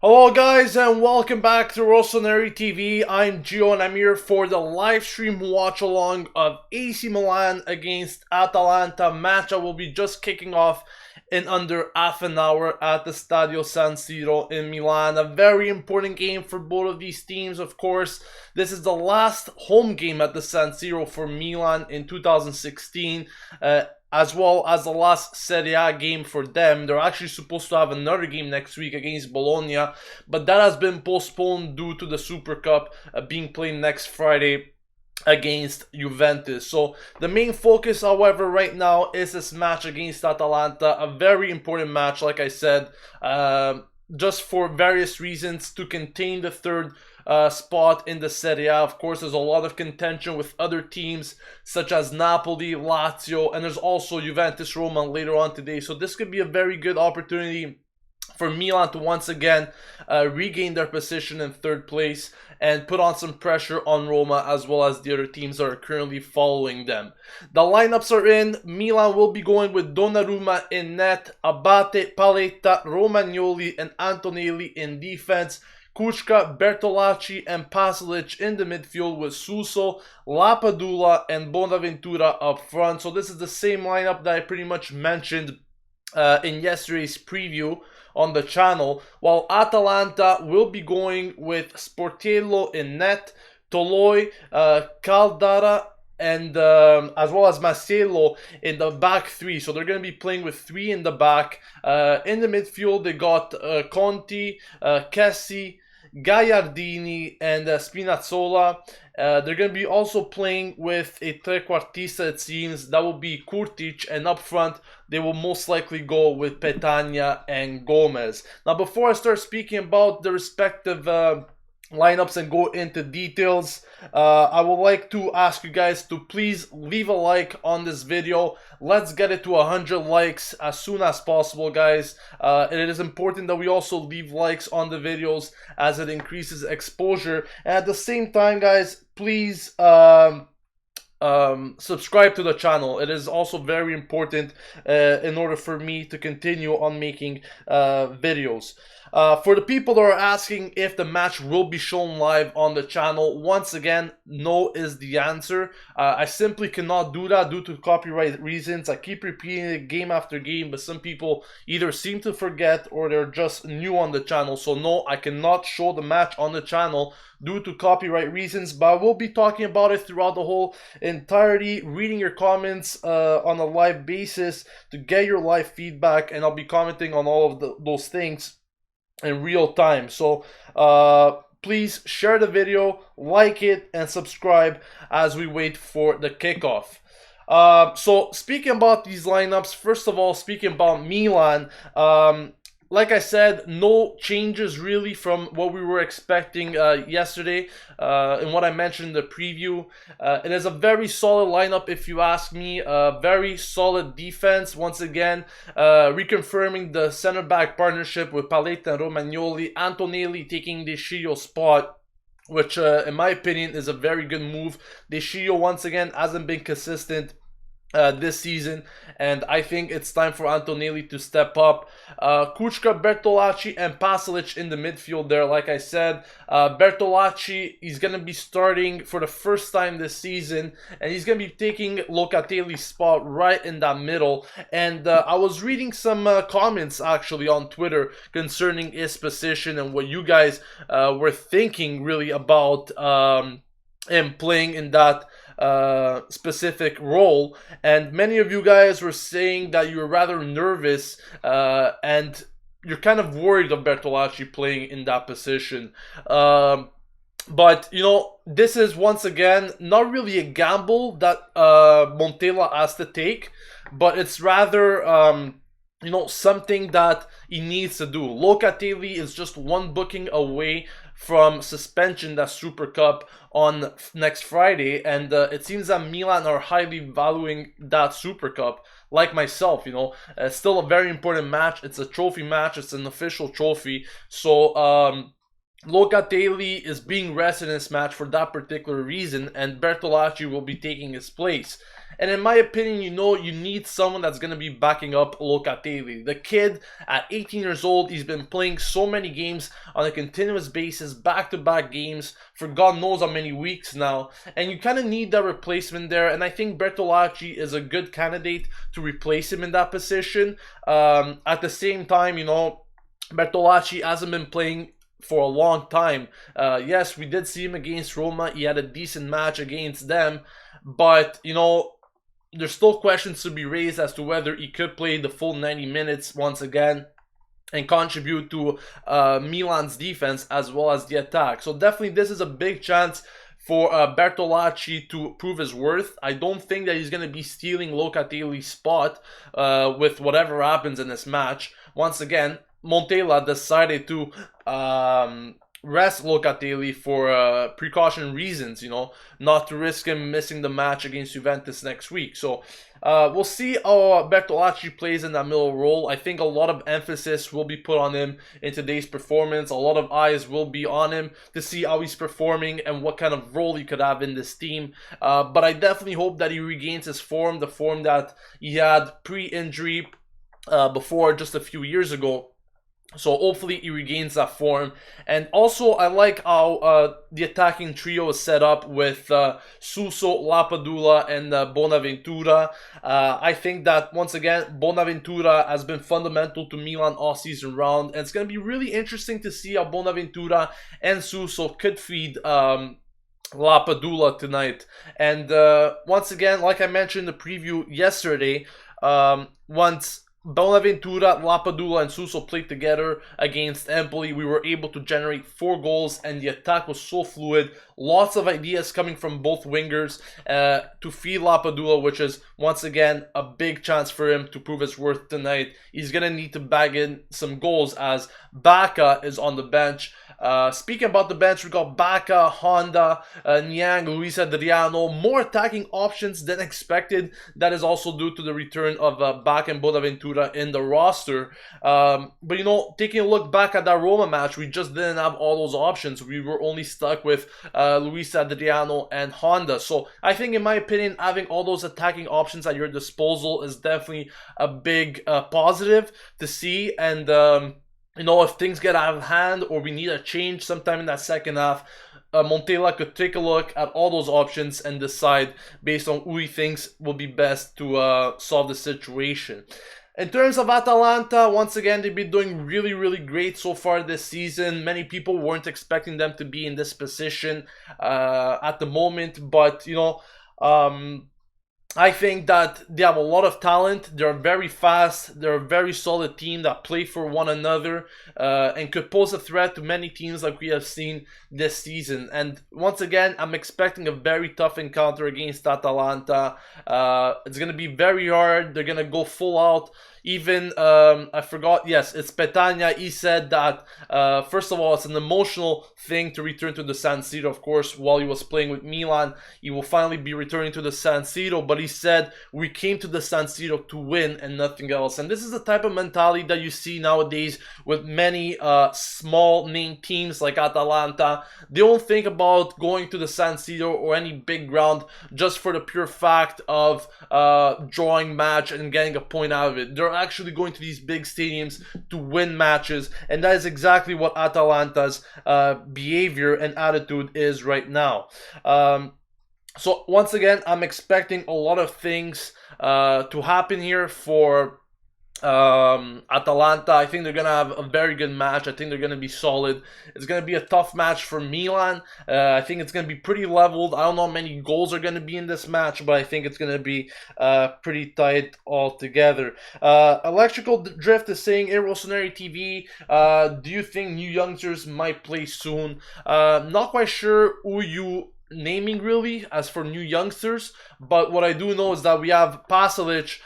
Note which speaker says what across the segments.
Speaker 1: Hello guys and welcome back to Rossoneri TV. I'm Gio and I'm here for the live stream watch along of AC Milan against Atalanta match that will be just kicking off in under half an hour at the Stadio San Siro in Milan. A very important game for both of these teams, of course. This is the last home game at the San Siro for Milan in 2016. As well as the last Serie A game for them. They're actually supposed to have another game next week against Bologna, but that has been postponed due to the Super Cup being played next Friday against Juventus. So the main focus, however, right now is this match against Atalanta. A very important match, like I said, just for various reasons to contain the third spot in the Serie A. Of course, there's a lot of contention with other teams such as Napoli, Lazio, and there's also Juventus, Roma later on today. So this could be a very good opportunity for Milan to once again regain their position in third place and put on some pressure on Roma as well as the other teams that are currently following them. The lineups are in. Milan will be going with Donnarumma in net, Abate, Paletta, Romagnoli, and Antonelli in defense. Kučka, Bertolacci, and Pasalic in the midfield with Suso, Lapadula, and Bonaventura up front. So this is the same lineup that I pretty much mentioned in yesterday's preview on the channel, while Atalanta will be going with Sportiello in net, Toloi, Caldara, and as well as Marcelo in the back three. So they're going to be playing with three in the back. In the midfield, they got Conti, Kessi, Gagliardini, and Spinazzola. They're going to be also playing with a trequartista, it seems. That will be Kurtic, and up front, they will most likely go with Petagna and Gomez. Now, before I start speaking about the respective lineups and go into details, I would like to ask you guys to please leave a like on this video. Let's get it to 100 likes as soon as possible, guys. It is important that we also leave likes on the videos as it increases exposure. And at the same time, guys, please subscribe to the channel. It is also very important in order for me to continue on making videos. For the people that are asking if the match will be shown live on the channel, once again, no is the answer. I simply cannot do that due to copyright reasons. I keep repeating it game after game, but some people either seem to forget or they're just new on the channel. So no, I cannot show the match on the channel due to copyright reasons, but I will be talking about it throughout the whole entirety, reading your comments on a live basis to get your live feedback, and I'll be commenting on all of those things in real time. So please share the video, like it, and subscribe as we wait for the kickoff. So speaking about these lineups, first of all, speaking about Milan, like I said, no changes really from what we were expecting yesterday and what I mentioned in the preview. It is a very solid lineup if you ask me. Very solid defense. Once again, reconfirming the center-back partnership with Paletta and Romagnoli. Antonelli taking De Sciglio's spot, which in my opinion is a very good move. De Sciglio once again hasn't been consistent this season, and I think it's time for Antonelli to step up. Kučka, Bertolacci, and Pasalic in the midfield there. Like I said, Bertolacci is going to be starting for the first time this season, and he's going to be taking Locatelli's spot right in that middle. And I was reading some comments actually on Twitter concerning his position and what you guys were thinking really about him playing in that specific role, and many of you guys were saying that you were rather nervous and you're kind of worried of Bertolacci playing in that position. But you know, this is once again not really a gamble that Montella has to take, but it's rather you know, something that he needs to do. Locatelli is just one booking away from suspension, that Super Cup on next Friday, and it seems that Milan are highly valuing that Super Cup, like myself. You know, it's still a very important match. It's a trophy match. It's an official trophy. So Locatelli is being rested in this match for that particular reason, and Bertolacci will be taking his place. And in my opinion, you need someone that's going to be backing up Locatelli. The kid, at 18 years old, he's been playing so many games on a continuous basis, back-to-back games, for God knows how many weeks now. And you kind of need that replacement there. And I think Bertolacci is a good candidate to replace him in that position. At the same time, Bertolacci hasn't been playing for a long time. Yes, we did see him against Roma. He had a decent match against them. But, there's still questions to be raised as to whether he could play the full 90 minutes once again and contribute to Milan's defense as well as the attack. So definitely this is a big chance for Bertolacci to prove his worth. I don't think that he's going to be stealing Locatelli's spot with whatever happens in this match. Once again, Montella decided to rest Locatelli for precaution reasons, not to risk him missing the match against Juventus next week. So we'll see how Bertolacci plays in that middle role. I think a lot of emphasis will be put on him in today's performance. A lot of eyes will be on him to see how he's performing and what kind of role he could have in this team. But I definitely hope that he regains his form, the form that he had pre-injury before just a few years ago. So hopefully he regains that form. And also I like how the attacking trio is set up with Suso, Lapadula, and Bonaventura. I think that once again Bonaventura has been fundamental to Milan all season round, and it's going to be really interesting to see how Bonaventura and Suso could feed Lapadula tonight. And once again, like I mentioned in the preview yesterday, once Bonaventura, Lapadula, and Suso played together against Empoli, we were able to generate 4 goals, and the attack was so fluid. Lots of ideas coming from both wingers to feed Lapadula, which is, once again, a big chance for him to prove his worth tonight. He's going to need to bag in some goals as Bacca is on the bench. Speaking about the bench, we got Bacca, Honda, Niang, Luis Adriano. More attacking options than expected. That is also due to the return of Bacca and Bonaventura in the roster. But taking a look back at that Roma match, we just didn't have all those options. We were only stuck with Luis Adriano and Honda. So I think, in my opinion, having all those attacking options at your disposal is definitely a big positive to see. And if things get out of hand or we need a change sometime in that second half, Montella could take a look at all those options and decide based on who he thinks will be best to solve the situation. In terms of Atalanta, once again, they've been doing really, really great so far this season. Many people weren't expecting them to be in this position at the moment, but, I think that they have a lot of talent. They're very fast. They're a very solid team that play for one another and could pose a threat to many teams like we have seen this season. And once again, I'm expecting a very tough encounter against Atalanta. It's going to be very hard. They're going to go full out. Even, I forgot, yes, it's Petagna. He said that, first of all, it's an emotional thing to return to the San Siro. Of course, while he was playing with Milan, he will finally be returning to the San Siro. But he said, we came to the San Siro to win and nothing else. And this is the type of mentality that you see nowadays with many small name teams like Atalanta. They don't think about going to the San Siro or any big ground just for the pure fact of drawing match and getting a point out of it. They're actually going to these big stadiums to win matches, and that is exactly what Atalanta's behavior and attitude is right now. So once again, I'm expecting a lot of things to happen here for Atalanta. I think they're gonna have a very good match. I think they're gonna be solid. It's gonna be a tough match for Milan. I think it's gonna be pretty leveled. I don't know how many goals are gonna be in this match, but I think it's gonna be pretty tight altogether. Electrical Drift is saying, "Hey, Rossoneri TV, do you think new youngsters might play soon?" Not quite sure who you naming really as for new youngsters, but what I do know is that we have Pasalic,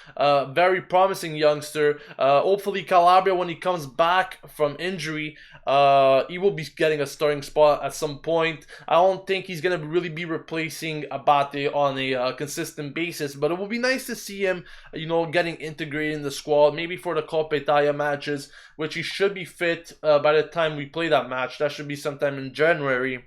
Speaker 1: very promising youngster. Hopefully Calabria, when he comes back from injury, he will be getting a starting spot at some point. I don't think he's gonna really be replacing Abate on a consistent basis, but it will be nice to see him, getting integrated in the squad, maybe for the Coppa Italia matches, which he should be fit by the time we play that match. That should be sometime in January.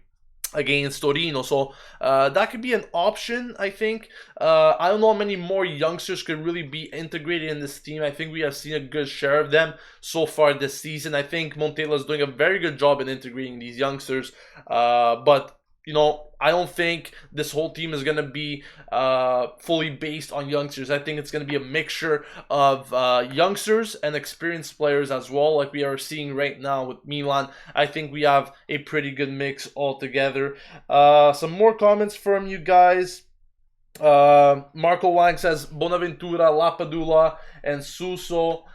Speaker 1: against Torino. So that could be an option, I think. I don't know how many more youngsters could really be integrated in this team. I think we have seen a good share of them so far this season. I think Montella is doing a very good job in integrating these youngsters. But you know, I don't think this whole team is going to be fully based on youngsters. I think it's going to be a mixture of youngsters and experienced players as well, like we are seeing right now with Milan. I think we have a pretty good mix altogether. Some more comments from you guys. Marco Wang says Bonaventura, Lapadula, and Suso.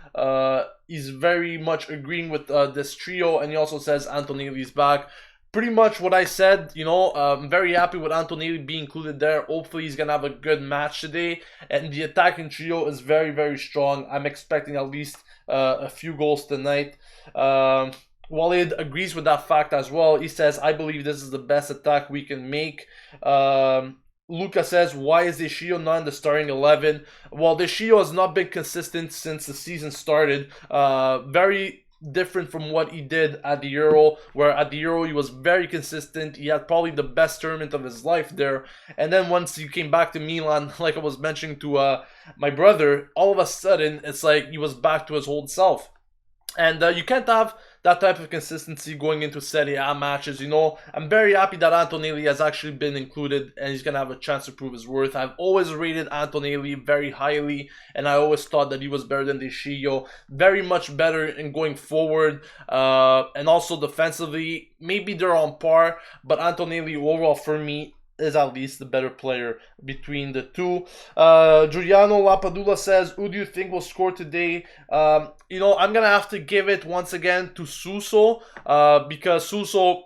Speaker 1: He's very much agreeing with this trio, and he also says Antonelli's back. Pretty much what I said, you know, I'm very happy with Antonelli being included there. Hopefully he's going to have a good match today. And the attacking trio is very, very strong. I'm expecting at least a few goals tonight. Walid agrees with that fact as well. He says, I believe this is the best attack we can make. Luca says, why is Deschio not in the starting 11? Well, Deschio has not been consistent since the season started. Very different from what he did at the Euro, where at the Euro he was very consistent. He had probably the best tournament of his life there, and then once he came back to Milan, like I was mentioning to my brother, all of a sudden it's like he was back to his old self. And you can't have that type of consistency going into Serie A matches. You know, I'm very happy that Antonelli has actually been included and he's going to have a chance to prove his worth. I've always rated Antonelli very highly, and I always thought that he was better than Deschio. Very much better in going forward, and also defensively. Maybe they're on par, but Antonelli overall for me is at least the better player between the two. Giuliano Lapadula says, who do you think will score today? You know, I'm gonna have to give it once again to Suso, because Suso,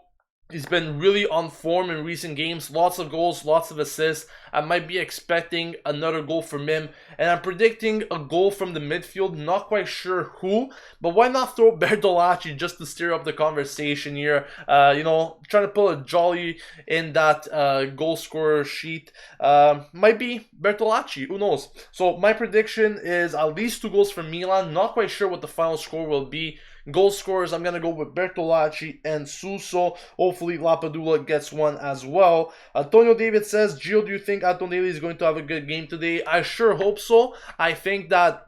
Speaker 1: he's been really on form in recent games. Lots of goals, lots of assists. I might be expecting another goal from him. And I'm predicting a goal from the midfield. Not quite sure who. But why not throw Bertolacci just to stir up the conversation here? You know, trying to pull a jolly in that goal scorer sheet. Might be Bertolacci. Who knows? So my prediction is at least 2 goals from Milan. Not quite sure what the final score will be. Goal scorers, I'm going to go with Bertolacci and Suso. Hopefully Lapadula gets one as well. Antonio David says, Gio, do you think Antonelli is going to have a good game today? I sure hope so. I think that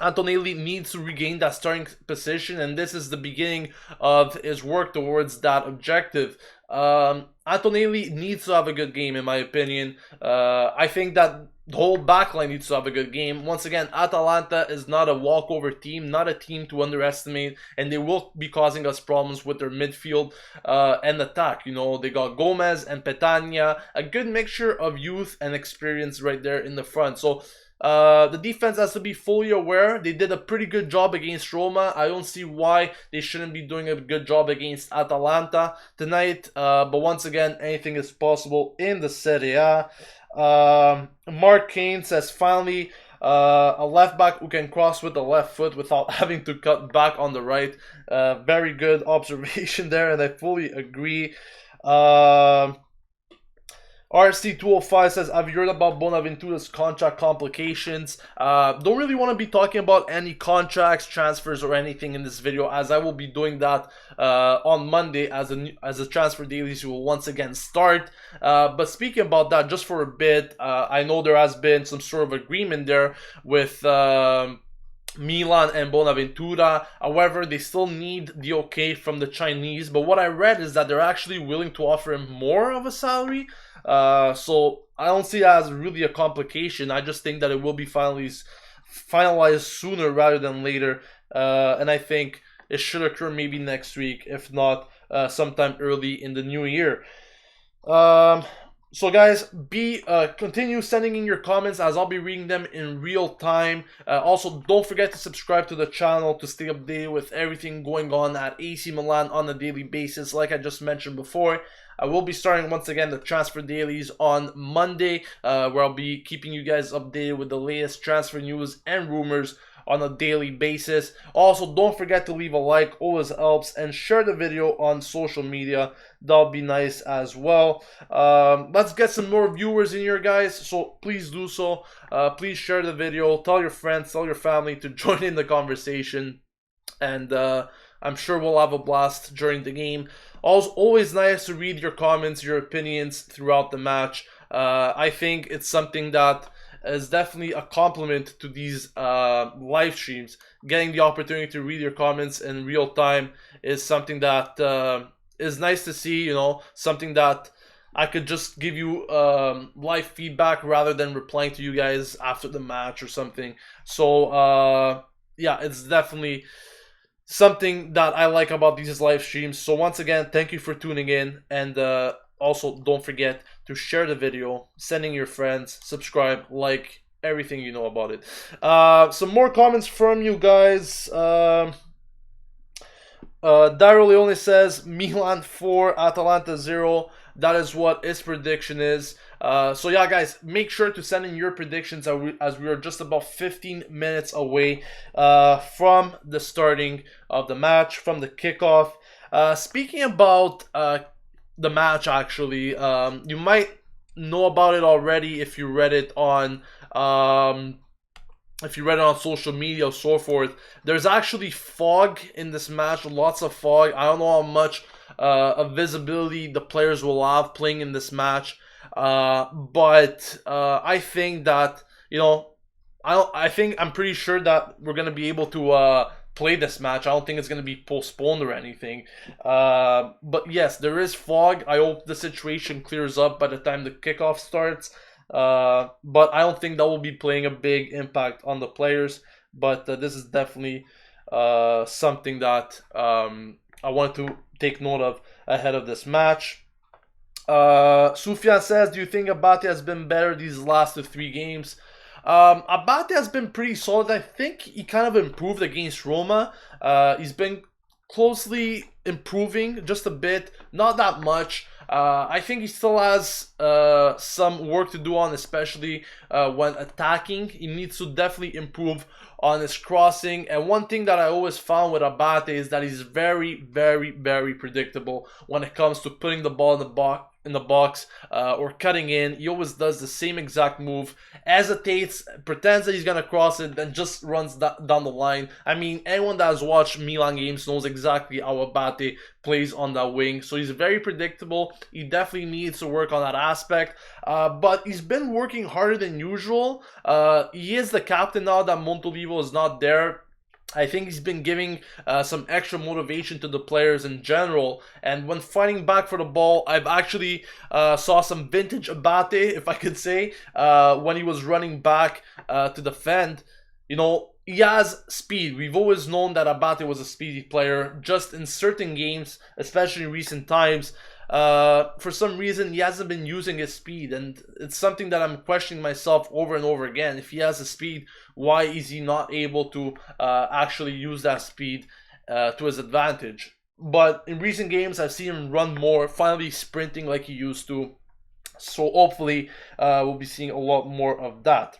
Speaker 1: Antonelli needs to regain that starting position, and this is the beginning of his work towards that objective. Antonelli needs to have a good game, in my opinion. I think that the whole backline needs to have a good game. Once again, Atalanta is not a walkover team, not a team to underestimate, and they will be causing us problems with their midfield and attack. You know, they got Gomez and Petagna, a good mixture of youth and experience right there in the front. So the defense has to be fully aware. They did a pretty good job against Roma. I don't see why they shouldn't be doing a good job against Atalanta tonight. But once again, anything is possible in the Serie A. Mark Kane says, finally, a left back who can cross with the left foot without having to cut back on the right. Very good observation there, and I fully agree. RC205 says, I've heard about Bonaventura's contract complications. Don't really want to be talking about any contracts, transfers, or anything in this video, as I will be doing that on Monday as a transfer dailies will once again start. But speaking about that, just for a bit, I know there has been some sort of agreement there with Milan and Bonaventura. However, they still need the okay from the Chinese. But what I read is that they're actually willing to offer him more of a salary. So I don't see that as really a complication. I just think that it will be finalized sooner rather than later. And I think it should occur maybe next week, if not sometime early in the new year. So guys, continue sending in your comments as I'll be reading them in real time. Also, don't forget to subscribe to the channel to stay updated with everything going on at AC Milan on a daily basis. Like I just mentioned before, I will be starting once again the transfer dailies on Monday, where I'll be keeping you guys updated with the latest transfer news and rumors on a daily basis. Also, don't forget to leave a like, always helps, and share the video on social media. That'll be nice as well. Let's get some more viewers in here, guys, so please do so. Please share the video, tell your friends, tell your family to join in the conversation, and I'm sure we'll have a blast during the game. Also, always nice to read your comments, your opinions throughout the match. I think it's something that is definitely a compliment to these live streams. Getting the opportunity to read your comments in real time is something that is nice to see, you know, something that I could just give you live feedback rather than replying to you guys after the match or something. So, yeah, it's definitely something that I like about these live streams. So once again, thank you for tuning in, and also don't forget to share the video, sending your friends, subscribe, like, everything you know about it. Some more comments from you guys. Daryl Leone says Milan 4, Atalanta 0. That is what his prediction is. So yeah, guys, make sure to send in your predictions as we are just about 15 minutes away from the starting of the match, from the kickoff. Speaking about the match, actually, you might know about it already if you read it on social media or so forth. There's actually fog in this match, lots of fog. I don't know how much of visibility the players will have playing in this match, but I think that, you know, I'm pretty sure that we're gonna be able to play this match. I don't think it's gonna be postponed or anything. But yes, there is fog. I hope the situation clears up by the time the kickoff starts. But I don't think that will be playing a big impact on the players. But this is definitely something that I wanted to take note of ahead of this match. Sufyan says, do you think Abate has been better these last 3 games? Abate has been pretty solid. I think he kind of improved against Roma. He's been closely improving just a bit, not that much. I think he still has some work to do on, especially when attacking. He needs to definitely improve on his crossing. And one thing that I always found with Abate is that he's very, very, very predictable when it comes to putting the ball in the box or cutting in. He always does the same exact move, hesitates, pretends that he's gonna cross it, then just runs down the line. I mean, anyone that has watched Milan games knows exactly how Abate plays on that wing. So he's very predictable. He definitely needs to work on that aspect, but he's been working harder than usual. He is the captain now that Montolivo is not there. I think he's been giving some extra motivation to the players in general. And when fighting back for the ball, I've actually saw some vintage Abate, if I could say, when he was running back to defend. You know, he has speed. We've always known that Abate was a speedy player. Just in certain games, especially in recent times, for some reason he hasn't been using his speed, and it's something that I'm questioning myself over and over again. If he has the speed, why is he not able to actually use that speed to his advantage? But in recent games, I've seen him run more, finally sprinting like he used to. So hopefully we'll be seeing a lot more of that.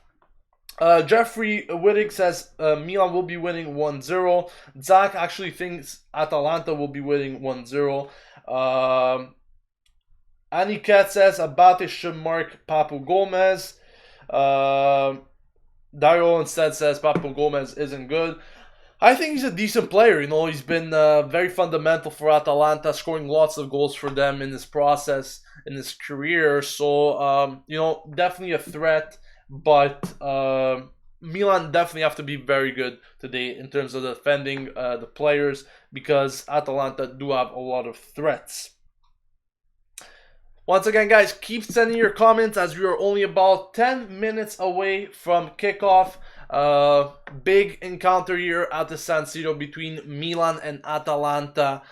Speaker 1: Jeffrey Wittig says Milan will be winning 1-0. Zach actually thinks Atalanta will be winning 1-0. Aniket says Abate should mark Papu Gomez. Dario instead says Papu Gomez isn't good. I think he's a decent player. You know, he's been very fundamental for Atalanta, scoring lots of goals for them in this process, in his career. So, you know, definitely a threat. But Milan definitely have to be very good today in terms of defending the players, because Atalanta do have a lot of threats. Once again, guys, keep sending your comments as we are only about 10 minutes away from kickoff. Big encounter here at the San Siro between Milan and Atalanta.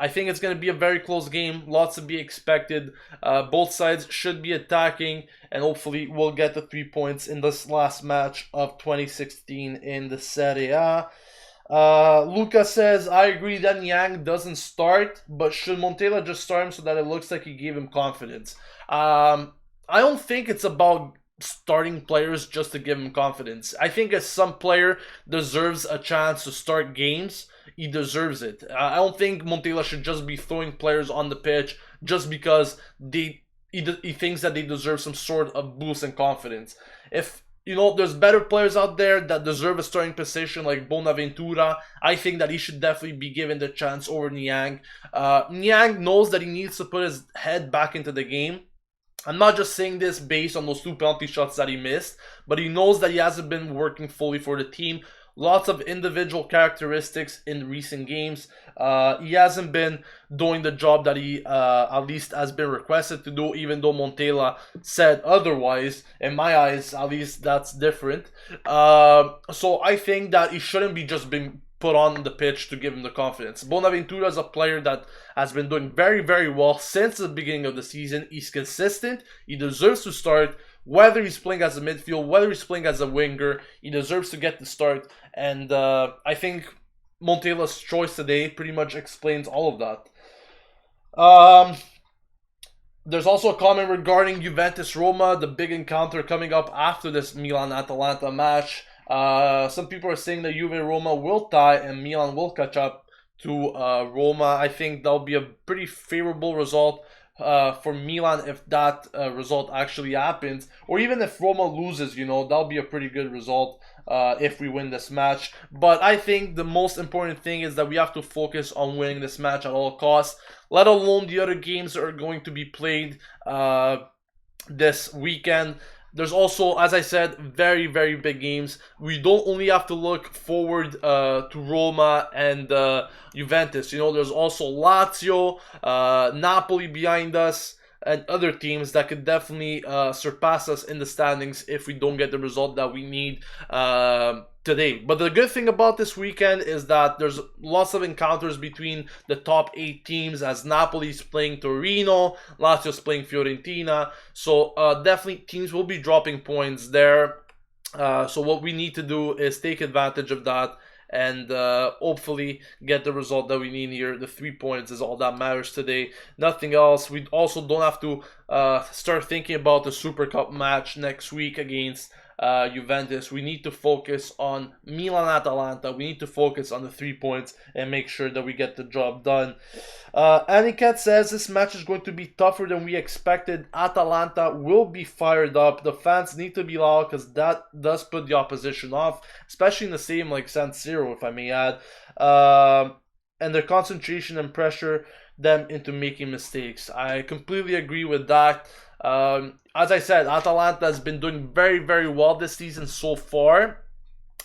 Speaker 1: I think it's going to be a very close game. Lots to be expected. Both sides should be attacking, and hopefully we'll get the 3 points in this last match of 2016 in the Serie A. Luca says, I agree that Yang doesn't start, but should Montella just start him so that it looks like he gave him confidence? I don't think it's about starting players just to give him confidence. I think if some player deserves a chance to start games, he deserves it. I don't think Montella should just be throwing players on the pitch just because he thinks that they deserve some sort of boost in confidence. If you know, there's better players out there that deserve a starting position, like Bonaventura. I think that he should definitely be given the chance over Niang. Niang knows that he needs to put his head back into the game. I'm not just saying this based on those 2 penalty shots that he missed, but he knows that he hasn't been working fully for the team. Lots of individual characteristics in recent games. He hasn't been doing the job that he at least has been requested to do, even though Montella said otherwise. In my eyes, at least that's different. So I think that he shouldn't be just being put on the pitch to give him the confidence. Bonaventura is a player that has been doing very, very well since the beginning of the season. He's consistent. He deserves to start. Whether he's playing as a midfield, whether he's playing as a winger, he deserves to get the start. And I think Montella's choice today pretty much explains all of that. There's also a comment regarding Juventus-Roma, the big encounter coming up after this Milan-Atalanta match. Some people are saying that Juve-Roma will tie and Milan will catch up to Roma. I think that'll be a pretty favorable result for Milan if that result actually happens. Or even if Roma loses, you know, that'll be a pretty good result if we win this match. But I think the most important thing is that we have to focus on winning this match at all costs, let alone the other games that are going to be played this weekend. There's also, as I said, very, very big games. We don't only have to look forward to Roma and Juventus. You know, there's also Lazio, Napoli behind us, and other teams that could definitely surpass us in the standings if we don't get the result that we need today. But the good thing about this weekend is that there's lots of encounters between the top 8 teams, as Napoli's playing Torino, Lazio's playing Fiorentina. So definitely teams will be dropping points there. So what we need to do is take advantage of that and hopefully get the result that we need here. The 3 points is all that matters today, nothing else. We also don't have to start thinking about the Super Cup match next week against Juventus. We need to focus on Milan-Atalanta. We need to focus on the 3 points and make sure that we get the job done. Aniket says this match is going to be tougher than we expected. Atalanta will be fired up. The fans need to be loud because that does put the opposition off, especially in the stadium like San Siro, if I may add. And their concentration and pressure them into making mistakes. I completely agree with that. As I said, Atalanta has been doing very, very well this season so far.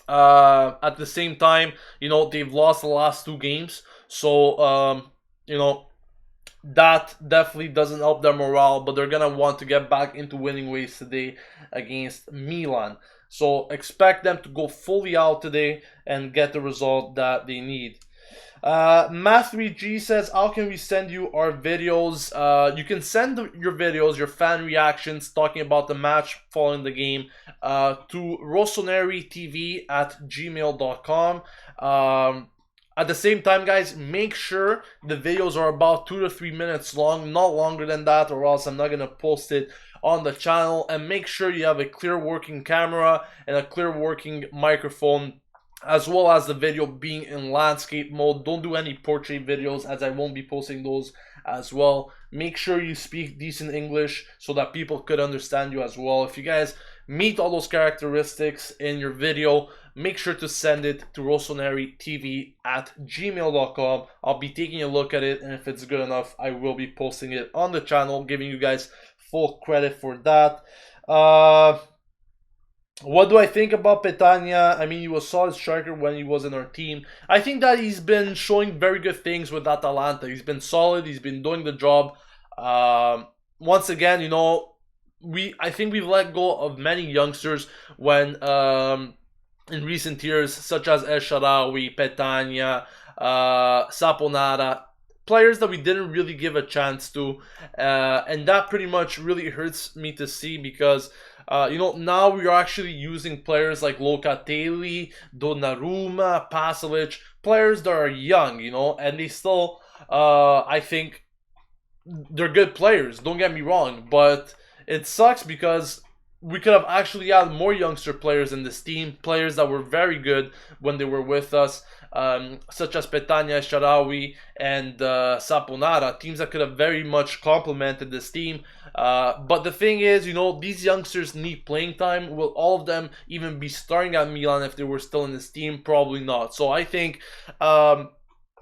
Speaker 1: At the same time, you know, they've lost the last 2 games. So, you know, that definitely doesn't help their morale, but they're going to want to get back into winning ways today against Milan. So expect them to go fully out today and get the result that they need. Math3G says, how can we send you our videos? You can send your videos, your fan reactions, talking about the match following the game, to rossoneritv@gmail.com. At the same time, guys, make sure the videos are about 2 to 3 minutes long, not longer than that, or else I'm not going to post it on the channel. And make sure you have a clear working camera and a clear working microphone, as well as the video being in landscape mode. Don't do any portrait videos, as I won't be posting those as well. Make sure you speak decent English so that people could understand you as well. If you guys meet all those characteristics in your video, make sure to send it to rossoneritv@gmail.com. I'll be taking a look at it, and if it's good enough, I will be posting it on the channel, giving you guys full credit for that. What do I think about Petagna? I mean, he was a solid striker when he was in our team. I think that he's been showing very good things with Atalanta. He's been solid. He's been doing the job. Once again, you know, I think we've let go of many youngsters when in recent years, such as El Shaarawy, Petagna, Saponara, players that we didn't really give a chance to, and that pretty much really hurts me to see, because you know, now we are actually using players like Locatelli, Donnarumma, Pasalic, players that are young, you know, and they still, I think, they're good players, don't get me wrong, but it sucks because we could have actually had more youngster players in this team, players that were very good when they were with us, such as Petagna, Sharawi, and Saponara, teams that could have very much complemented this team. But the thing is, you know, these youngsters need playing time. Will all of them even be starting at Milan if they were still in this team? Probably not. So I think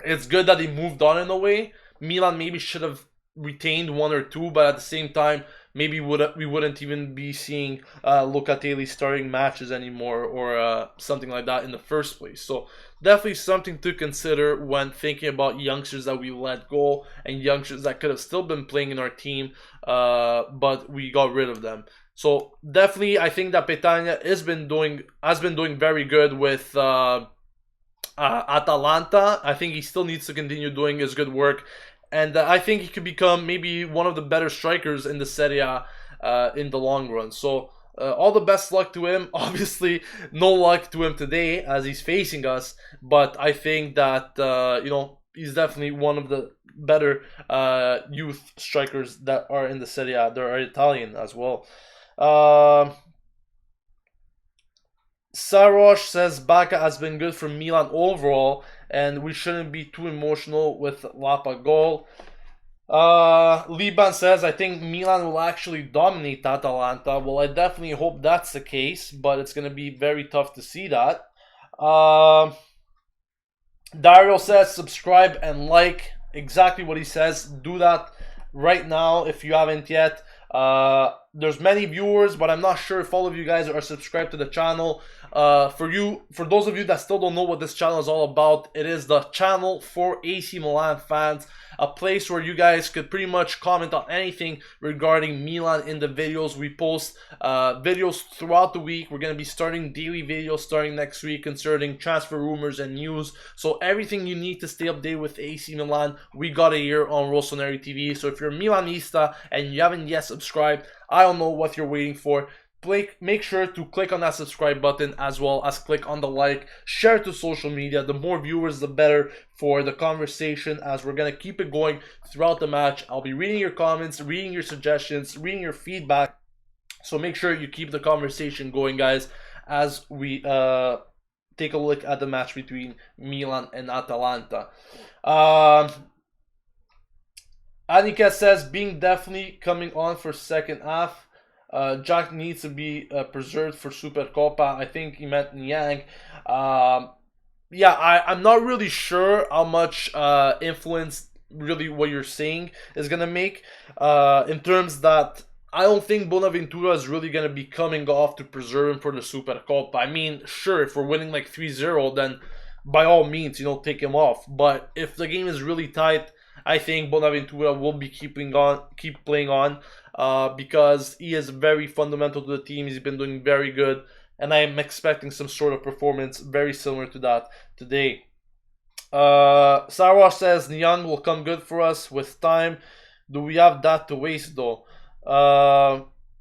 Speaker 1: it's good that they moved on in a way. Milan maybe should have retained one or two, but at the same time, maybe we wouldn't even be seeing Locatelli starting matches anymore, or something like that in the first place. So definitely something to consider when thinking about youngsters that we let go and youngsters that could have still been playing in our team, but we got rid of them. So definitely, I think that Petagna has been doing very good with Atalanta. I think he still needs to continue doing his good work. And I think he could become maybe one of the better strikers in the Serie A in the long run. So all the best luck to him. Obviously, no luck to him today as he's facing us. But I think that, you know, he's definitely one of the better youth strikers that are in the Serie A. They are Italian as well. Sarosh says Bacca has been good for Milan overall, and we shouldn't be too emotional with Lapa goal. Liban says, I think Milan will actually dominate Atalanta. Well, I definitely hope that's the case, but it's going to be very tough to see that. Dario says, subscribe and like. Exactly what he says. Do that right now if you haven't yet. There's many viewers, but I'm not sure if all of you guys are subscribed to the channel. For those of you that still don't know what this channel is all about, it is the channel for AC Milan fans, a place where you guys could pretty much comment on anything regarding Milan in the videos. We post videos throughout the week. We're going to be starting daily videos starting next week concerning transfer rumors and news. So everything you need to stay updated with AC Milan, we got it here on Rossoneri TV. So if you're a Milanista and you haven't yet subscribed, I don't know what you're waiting for. Make sure to click on that subscribe button, as well as click on the like. Share to social media. The more viewers, the better for the conversation, as we're going to keep it going throughout the match. I'll be reading your comments, reading your suggestions, reading your feedback. So make sure you keep the conversation going, guys, as we take a look at the match between Milan and Atalanta. Anika says, being definitely coming on for second half. Jack needs to be preserved for Supercoppa. I think he meant Niang. Yeah, I'm not really sure how much influence really what you're saying is going to make. In terms that I don't think Bonaventura is really going to be coming off to preserve him for the Supercoppa. I mean, sure, if we're winning like 3-0, then by all means, you know, take him off. But if the game is really tight, I think Bonaventura will be keep playing on, because he is very fundamental to the team. He's been doing very good, and I am expecting some sort of performance very similar to that today. Sarwa says Niang will come good for us with time. Do we have that to waste though?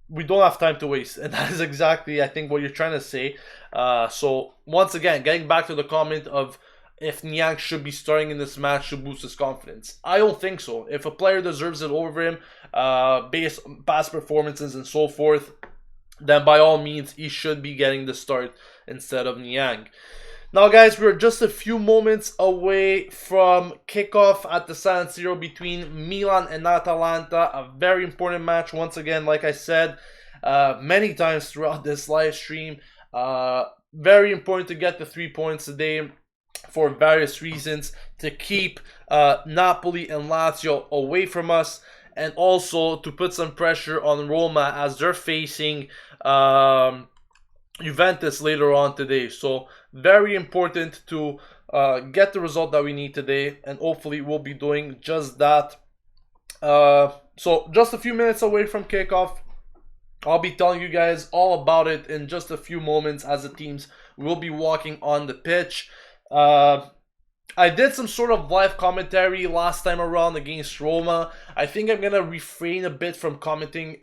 Speaker 1: We don't have time to waste, and that is exactly, I think, what you're trying to say. So once again, getting back to the comment of if Niang should be starting in this match to boost his confidence. I don't think so. If a player deserves it over him, based on past performances and so forth, then by all means, he should be getting the start instead of Niang. Now, guys, we're just a few moments away from kickoff at the San Siro between Milan and Atalanta. A very important match, once again, like I said many times throughout this live stream. Very important to get the 3 points today, for various reasons, to keep Napoli and Lazio away from us, and also to put some pressure on Roma as they're facing Juventus later on today. So very important to get the result that we need today, and hopefully we'll be doing just that. So just a few minutes away from kickoff. I'll be telling you guys all about it in just a few moments, as the teams will be walking on the pitch. I did some sort of live commentary last time around against Roma. I think I'm gonna refrain a bit from commentating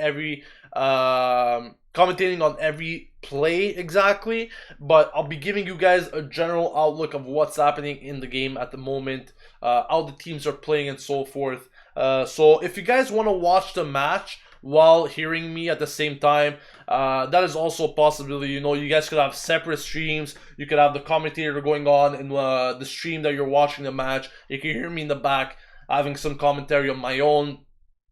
Speaker 1: on every play exactly, but I'll be giving you guys a general outlook of what's happening in the game at the moment, how the teams are playing and so forth. So if you guys want to watch the match, while hearing me at the same time. That is also a possibility. You know, you guys could have separate streams. You could have the commentator going on in the stream that you're watching the match. You can hear me in the back having some commentary on my own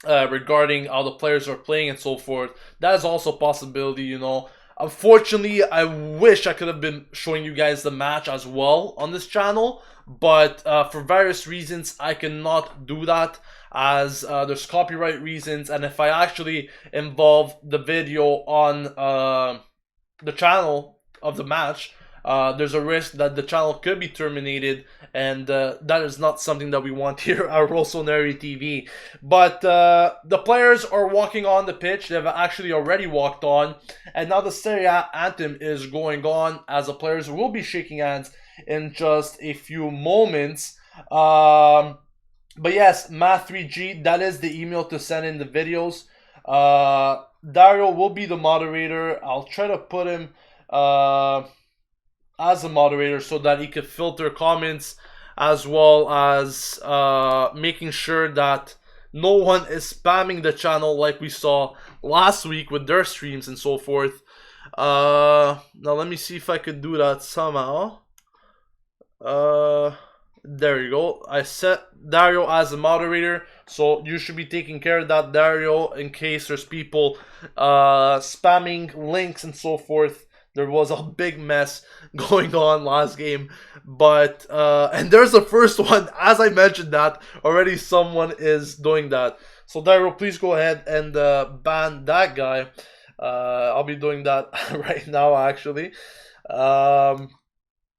Speaker 1: regarding how the players are playing and so forth. That is also a possibility, you know. Unfortunately, I wish I could have been showing you guys the match as well on this channel, but for various reasons, I cannot do that, as there's copyright reasons, and if I actually involve the video on the channel of the match, there's a risk that the channel could be terminated, and that is not something that we want here at Rossoneri TV. But the players are walking on the pitch. They've actually already walked on, and now the Serie A anthem is going on, as the players will be shaking hands in just a few moments. But yes, Math3G, that is the email to send in the videos. Dario will be the moderator. I'll try to put him as a moderator so that he could filter comments, as well as making sure that no one is spamming the channel like we saw last week with their streams and so forth. Now let me see if I could do that somehow. There you go. I set Dario as a moderator, so you should be taking care of that, Dario, in case there's people spamming links and so forth. There was a big mess going on last game, but and there's the first one. As I mentioned that already, someone is doing that. So Dario, please go ahead and ban that guy. I'll be doing that right now, actually.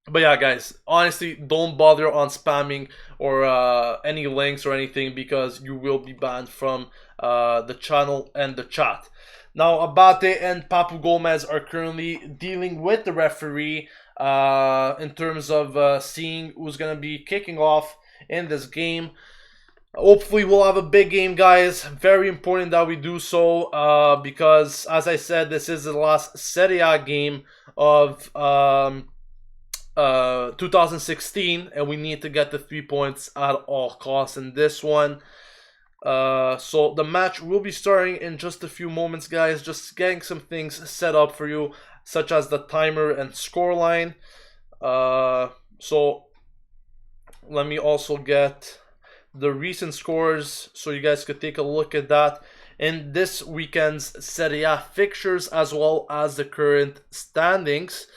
Speaker 1: But yeah, guys, honestly, don't bother on spamming or any links or anything, because you will be banned from the channel and the chat. Now, Abate and Papu Gomez are currently dealing with the referee in terms of seeing who's going to be kicking off in this game. Hopefully, we'll have a big game, guys. Very important that we do so because, as I said, this is the last Serie A game of 2016, and we need to get the 3 points at all costs in this one. So the match will be starting in just a few moments, guys. Just getting some things set up for you, such as the timer and scoreline. So let me also get the recent scores so you guys could take a look at that in this weekend's Serie A fixtures, as well as the current standings.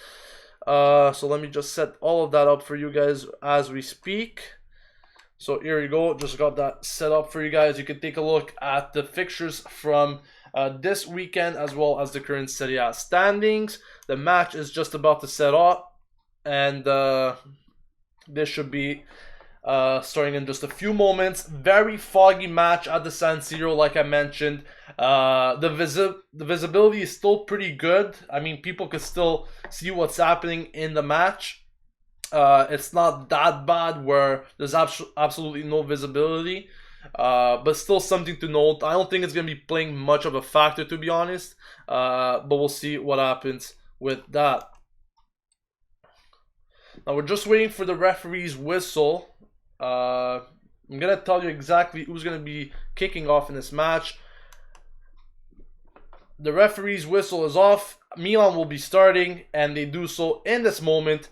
Speaker 1: So let me just set all of that up for you guys as we speak. So here you go, just got that set up for you guys. You can take a look at the fixtures from this weekend, as well as the current Serie A standings. The match is just about to set up, and this should be starting in just a few moments. Very foggy match at the San Siro, like I mentioned. The visibility is still pretty good. I mean, people can still see what's happening in the match. It's not that bad where there's absolutely no visibility, but still something to note. I don't think it's going to be playing much of a factor, to be honest, but we'll see what happens with that. Now we're just waiting for the referee's whistle. I'm going to tell you exactly who's going to be kicking off in this match. The referee's whistle is off. Milan will be starting, and they do so in this moment.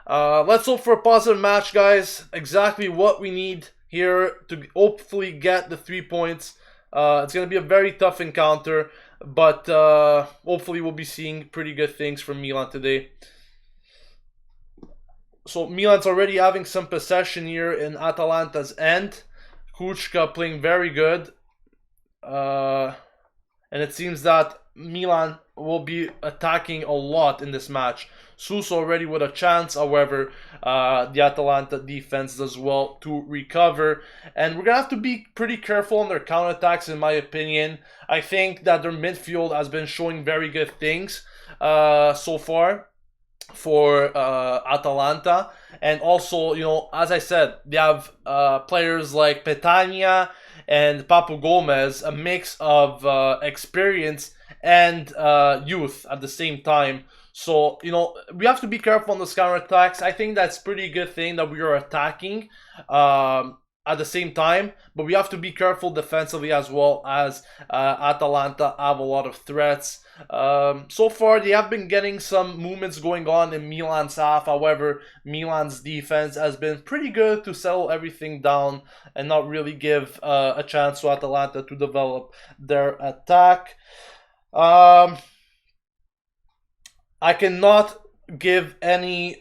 Speaker 1: Let's hope for a positive match, guys. Exactly what we need here to hopefully get the 3 points. It's going to be a very tough encounter, but hopefully we'll be seeing pretty good things from Milan today. So Milan's already having some possession here in Atalanta's end. Kuchka playing very good. And it seems that Milan will be attacking a lot in this match. Suso already with a chance, however, the Atalanta defense does well to recover. And we're going to have to be pretty careful on their counterattacks, in my opinion. I think that their midfield has been showing very good things so far for Atalanta. And also, you know, as I said, they have players like Petagna and Papu Gomez, a mix of experience and youth at the same time. So, you know, we have to be careful on those counterattacks. I think that's pretty good thing that we are attacking. at the same time, but we have to be careful defensively as well, as Atalanta have a lot of threats. So far, they have been getting some movements going on in Milan's half. However, Milan's defense has been pretty good to settle everything down and not really give a chance to Atalanta to develop their attack. I cannot give any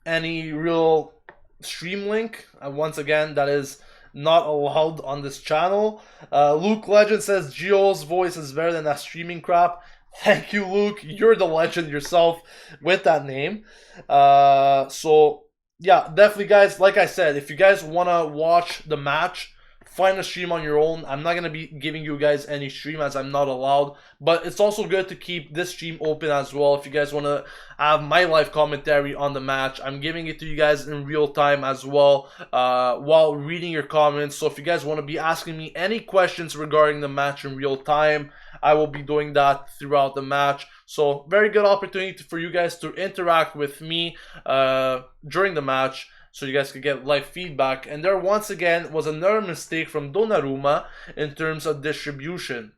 Speaker 1: real stream link. Once again, that is not allowed on this channel. Luke Legend says Gio's voice is better than that streaming crap. Thank you, Luke. You're the legend yourself with that name. So yeah, definitely, guys. Like I said, if you guys want to watch the match, find a stream on your own. I'm not going to be giving you guys any stream as I'm not allowed, but it's also good to keep this stream open as well. If you guys want to have my live commentary on the match, I'm giving it to you guys in real time as well, while reading your comments. So if you guys want to be asking me any questions regarding the match in real time, I will be doing that throughout the match. So very good opportunity for you guys to interact with me during the match, so you guys could get live feedback. And there once again was another mistake from Donnarumma in terms of distribution.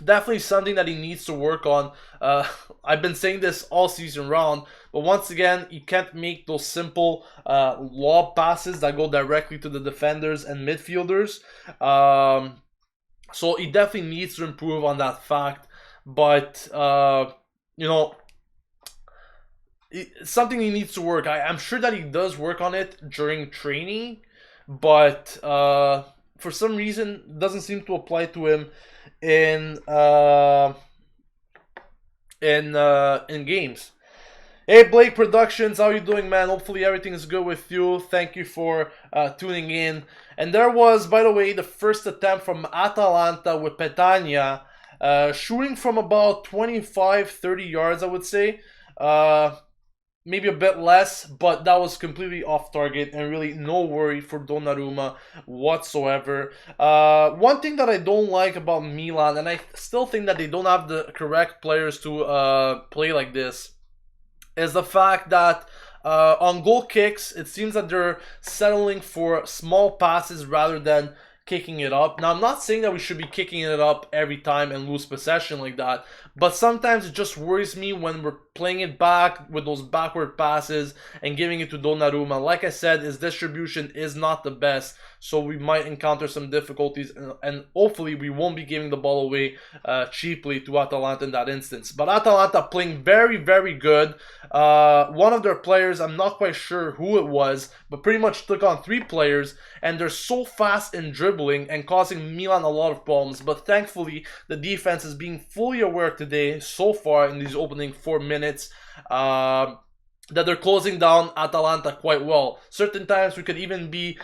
Speaker 1: Definitely something that he needs to work on. I've been saying this all season round, but once again, he can't make those simple lob passes that go directly to the defenders and midfielders. So he definitely needs to improve on that fact. But, you know, it's something he needs to work. I'm sure that he does work on it during training, but for some reason it doesn't seem to apply to him in games. Hey Blake Productions, how you doing, man? Hopefully everything is good with you. Thank you for tuning in. And there was, by the way, the first attempt from Atalanta with Petagna, shooting from about 25-30 yards, I would say. Maybe a bit less, but that was completely off target and really no worry for Donnarumma whatsoever. One thing that I don't like about Milan, and I still think that they don't have the correct players to play like this, is the fact that on goal kicks, it seems that they're settling for small passes rather than kicking it up. Now, I'm not saying that we should be kicking it up every time and lose possession like that, but sometimes it just worries me when we're playing it back with those backward passes and giving it to Donnarumma. Like I said, his distribution is not the best, so we might encounter some difficulties, and hopefully we won't be giving the ball away cheaply to Atalanta in that instance. But Atalanta playing very, very good. One of their players, I'm not quite sure who it was, but pretty much took on 3 players, and they're so fast in dribbling and causing Milan a lot of problems. But thankfully, the defense is being fully aware today, so far in these opening 4 minutes, that they're closing down Atalanta quite well. Certain times we could even be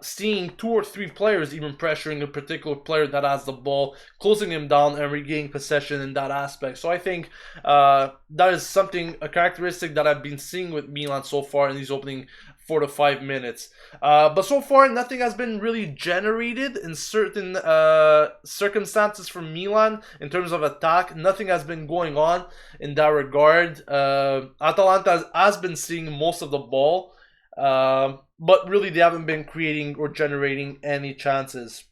Speaker 1: seeing 2 or 3 players even pressuring a particular player that has the ball, closing him down and regaining possession in that aspect. So I think that is something, a characteristic that I've been seeing with Milan so far in these opening 4 to 5 minutes. But so far, nothing has been really generated in certain circumstances for Milan in terms of attack. Nothing has been going on in that regard. Atalanta has been seeing most of the ball, but really they haven't been creating or generating any chances.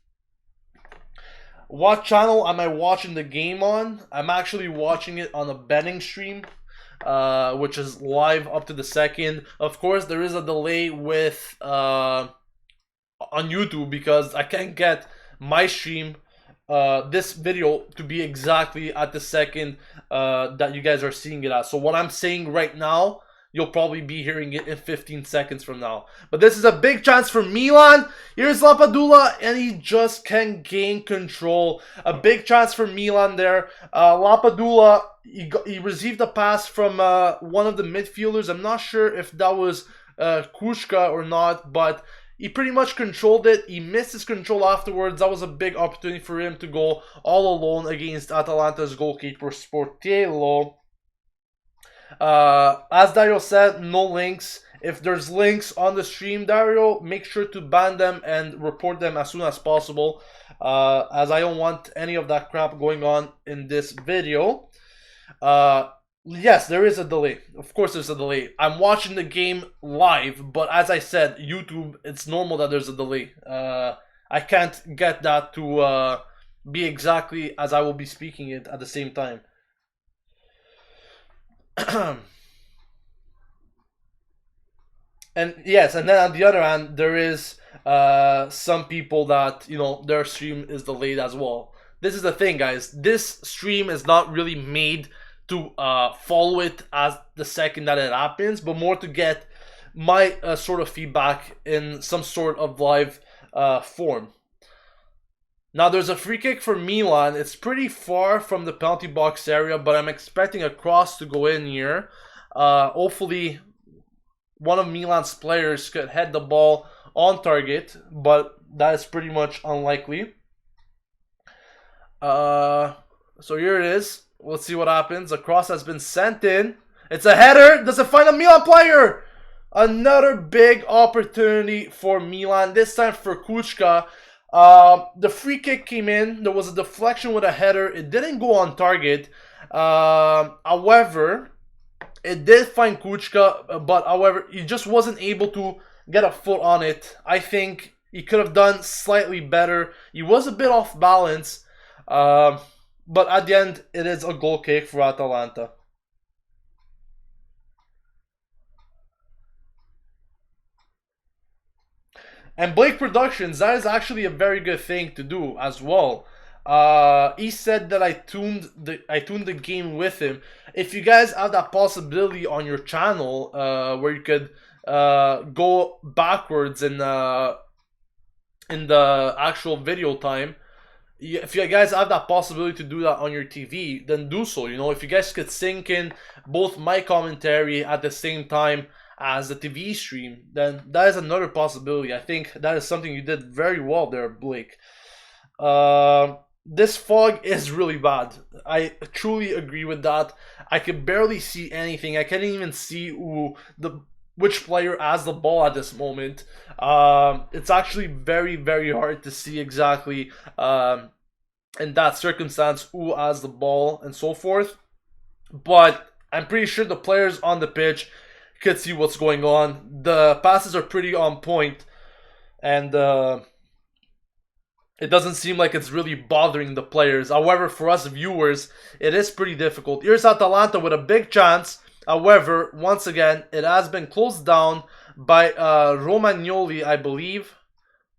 Speaker 1: What channel am I watching the game on? I'm actually watching it on a betting stream, which is live up to the second. Of course, there is a delay with on YouTube because I can't get my stream, this video, to be exactly at the second that you guys are seeing it at. So what I'm saying right now, you'll probably be hearing it in 15 seconds from now. But this is a big chance for Milan. Here's Lapadula, and he just can gain control. A big chance for Milan there. Lapadula, he received a pass from one of the midfielders. I'm not sure if that was Kushka or not, but he pretty much controlled it. He missed his control afterwards. That was a big opportunity for him to go all alone against Atalanta's goalkeeper, Sportiello. As Dario said, no links. If there's links on the stream, Dario, make sure to ban them and report them as soon as possible, as I don't want any of that crap going on in this video. Yes, there is a delay. Of course, there's a delay. I'm watching the game live, but as I said, YouTube, it's normal that there's a delay. I can't get that to be exactly as I will be speaking it at the same time. And yes, and then on the other hand, there is some people that their stream is delayed as well. This is the thing, guys. This stream is not really made to follow it as the second that it happens, but more to get my sort of feedback in some sort of live form. Now there's a free kick for Milan. It's pretty far from the penalty box area, but I'm expecting a cross to go in here. Hopefully one of Milan's players could head the ball on target, but that is pretty much unlikely. So here it is. Let's see what happens. A cross has been sent in. It's a header. Does it find a Milan player? Another big opportunity for Milan. This time for Kuchka. The free kick came in. There was a deflection with a header. It didn't go on target. However, it did find Kuchka, but however, he just wasn't able to get a foot on it. I think he could have done slightly better. He was a bit off balance, but at the end, it is a goal kick for Atalanta. And Blake Productions, that is actually a very good thing to do as well. He said that I tuned the game with him. If you guys have that possibility on your channel, where you could go backwards in the actual video time, if you guys have that possibility to do that on your TV, then do so. If you guys could sync in both my commentary at the same time as the TV stream, then that is another possibility. I think that is something you did very well there, Blake. This fog is really bad. I truly agree with that. I can barely see anything. I can't even see which player has the ball at this moment. It's actually very, very hard to see exactly in that circumstance who has the ball and so forth. But I'm pretty sure the players on the pitch could see what's going on. The passes are pretty on point, and it doesn't seem like it's really bothering the players. However, for us viewers, it is pretty difficult. Here's Atalanta with a big chance. However, once again, it has been closed down by Romagnoli, I believe,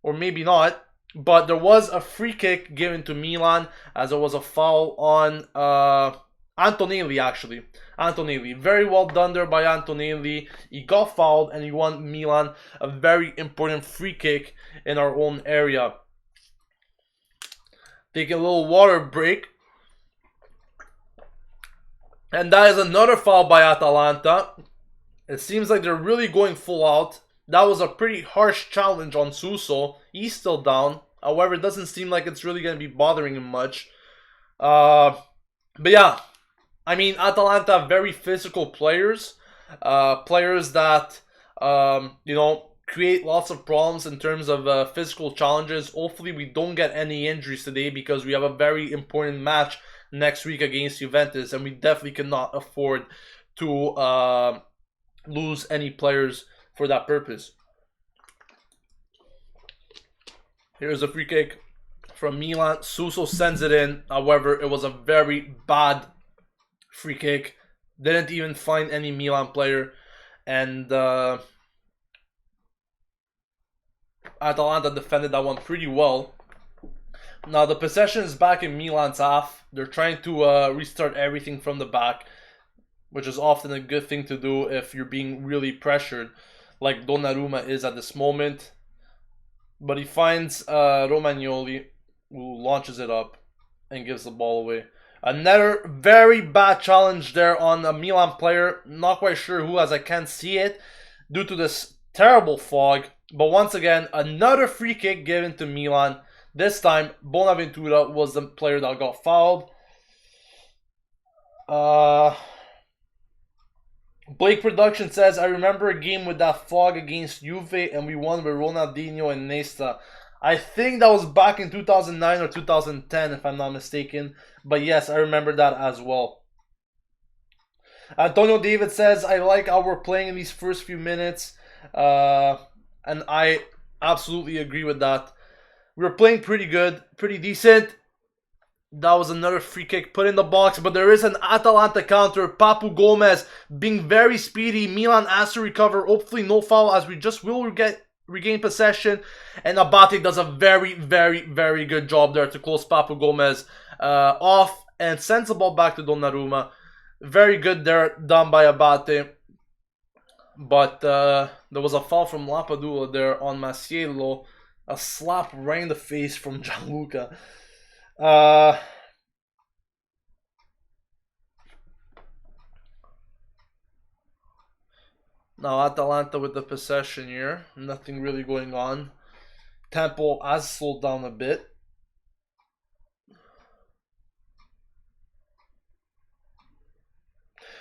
Speaker 1: or maybe not. But there was a free kick given to Milan, as there was a foul on Antonelli, actually. Antonelli, very well done there by Antonelli. He got fouled and he won Milan a very important free kick in our own area. Taking a little water break. And that is another foul by Atalanta. It seems like they're really going full out. That was a pretty harsh challenge on Suso. He's still down. However, it doesn't seem like it's really going to be bothering him much. But yeah, I mean, Atalanta have very physical players. Players that, create lots of problems in terms of physical challenges. Hopefully, we don't get any injuries today because we have a very important match next week against Juventus, and we definitely cannot afford to lose any players for that purpose. Here's a free kick from Milan. Suso sends it in. However, it was a very bad free kick. Didn't even find any Milan player. And Atalanta defended that one pretty well. Now the possession is back in Milan's half. They're trying to restart everything from the back, which is often a good thing to do if you're being really pressured, like Donnarumma is at this moment. But he finds Romagnoli, who launches it up and gives the ball away. Another very bad challenge there on a Milan player. Not quite sure who, as I can't see it due to this terrible fog. But once again, another free kick given to Milan. This time, Bonaventura was the player that got fouled. Blake Production says, I remember a game with that fog against Juve and we won with Ronaldinho and Nesta. I think that was back in 2009 or 2010 if I'm not mistaken. But yes, I remember that as well. Antonio David says, I like how we're playing in these first few minutes. And I absolutely agree with that. We were playing pretty good, pretty decent. That was another free kick put in the box, but there is an Atalanta counter. Papu Gomez being very speedy. Milan has to recover. Hopefully no foul, as we just will regain possession. And Abate does a very, very, very good job there to close Papu Gomez off and sends the ball back to Donnarumma. Very good there, done by Abate. But there was a foul from Lapadula there on Masiello. A slap right in the face from Gianluca. Now Atalanta with the possession here. Nothing really going on. Tempo has slowed down a bit.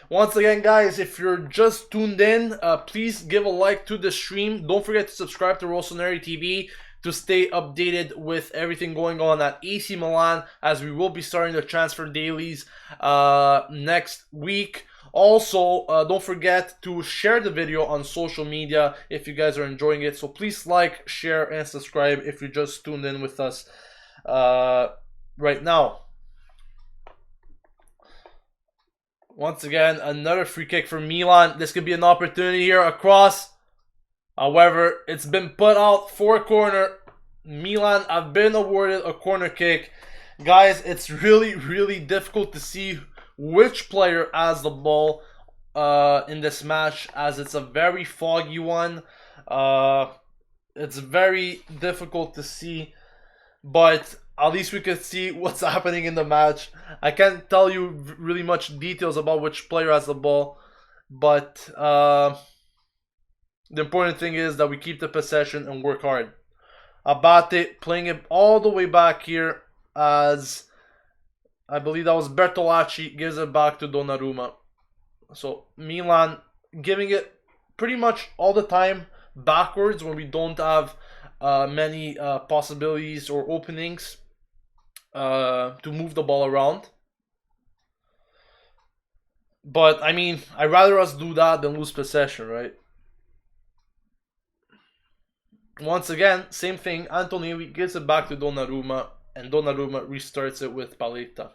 Speaker 1: Once again, guys, if you're just tuned in, please give a like to the stream. Don't forget to subscribe to Rossoneri TV to stay updated with everything going on at AC Milan, as we will be starting the transfer dailies next week. Also, don't forget to share the video on social media if you guys are enjoying it. So please like, share, and subscribe if you just tuned in with us right now. Once again, another free kick for Milan. This could be an opportunity here across. However, it's been put out for a corner. Milan have been awarded a corner kick. Guys, it's really, really difficult to see which player has the ball in this match, as it's a very foggy one. It's very difficult to see, but at least we can see what's happening in the match. I can't tell you really much details about which player has the ball, but the important thing is that we keep the possession and work hard. Abate playing it all the way back here, as I believe that was Bertolacci, gives it back to Donnarumma. So Milan giving it pretty much all the time backwards when we don't have many possibilities or openings to move the ball around. But I mean, I'd rather us do that than lose possession, right? Once again, same thing. Antonelli gives it back to Donnarumma, and Donnarumma restarts it with Paletta.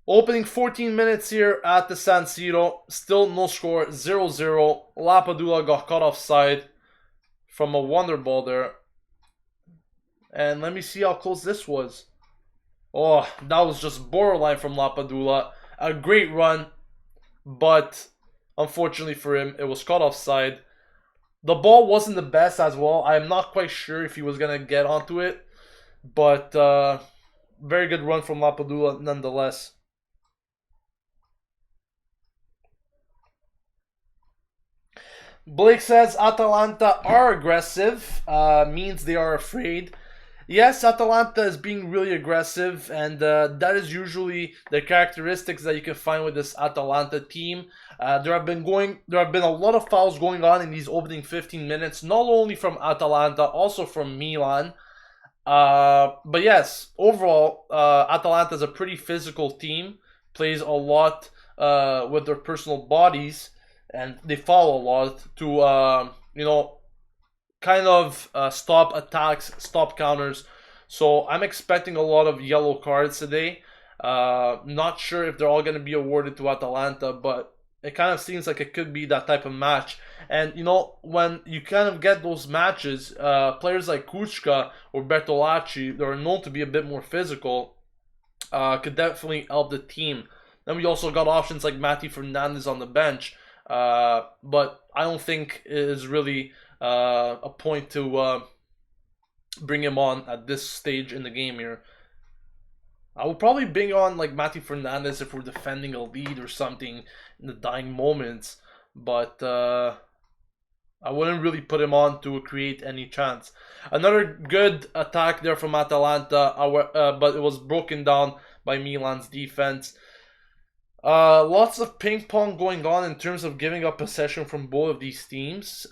Speaker 1: Opening 14 minutes here at the San Siro. Still no score, 0-0. Lapadula got caught offside from a wonder ball there. And let me see how close this was. Oh, that was just borderline from Lapadula. A great run, but unfortunately for him, it was caught offside. The ball wasn't the best as well. I'm not quite sure if he was going to get onto it, but very good run from Lapadula nonetheless. Blake says Atalanta are aggressive, means they are afraid. Yes, Atalanta is being really aggressive, and that is usually the characteristics that you can find with this Atalanta team. There have been a lot of fouls going on in these opening 15 minutes, not only from Atalanta, also from Milan. But yes, overall, Atalanta is a pretty physical team, plays a lot with their personal bodies, and they foul a lot to, kind of stop attacks, stop counters. So I'm expecting a lot of yellow cards today. Not sure if they're all going to be awarded to Atalanta, but it kind of seems like it could be that type of match. And, when you kind of get those matches, players like Kuchka or Bertolacci, that are known to be a bit more physical, could definitely help the team. Then we also got options like Mati Fernandez on the bench, but I don't think it is really a point to bring him on at this stage in the game here. I will probably bring on like Mati Fernandez if we're defending a lead or something in the dying moments, but I wouldn't really put him on to create any chance. Another good attack there from Atalanta, but it was broken down by Milan's defense. Lots of ping pong going on in terms of giving up possession from both of these teams.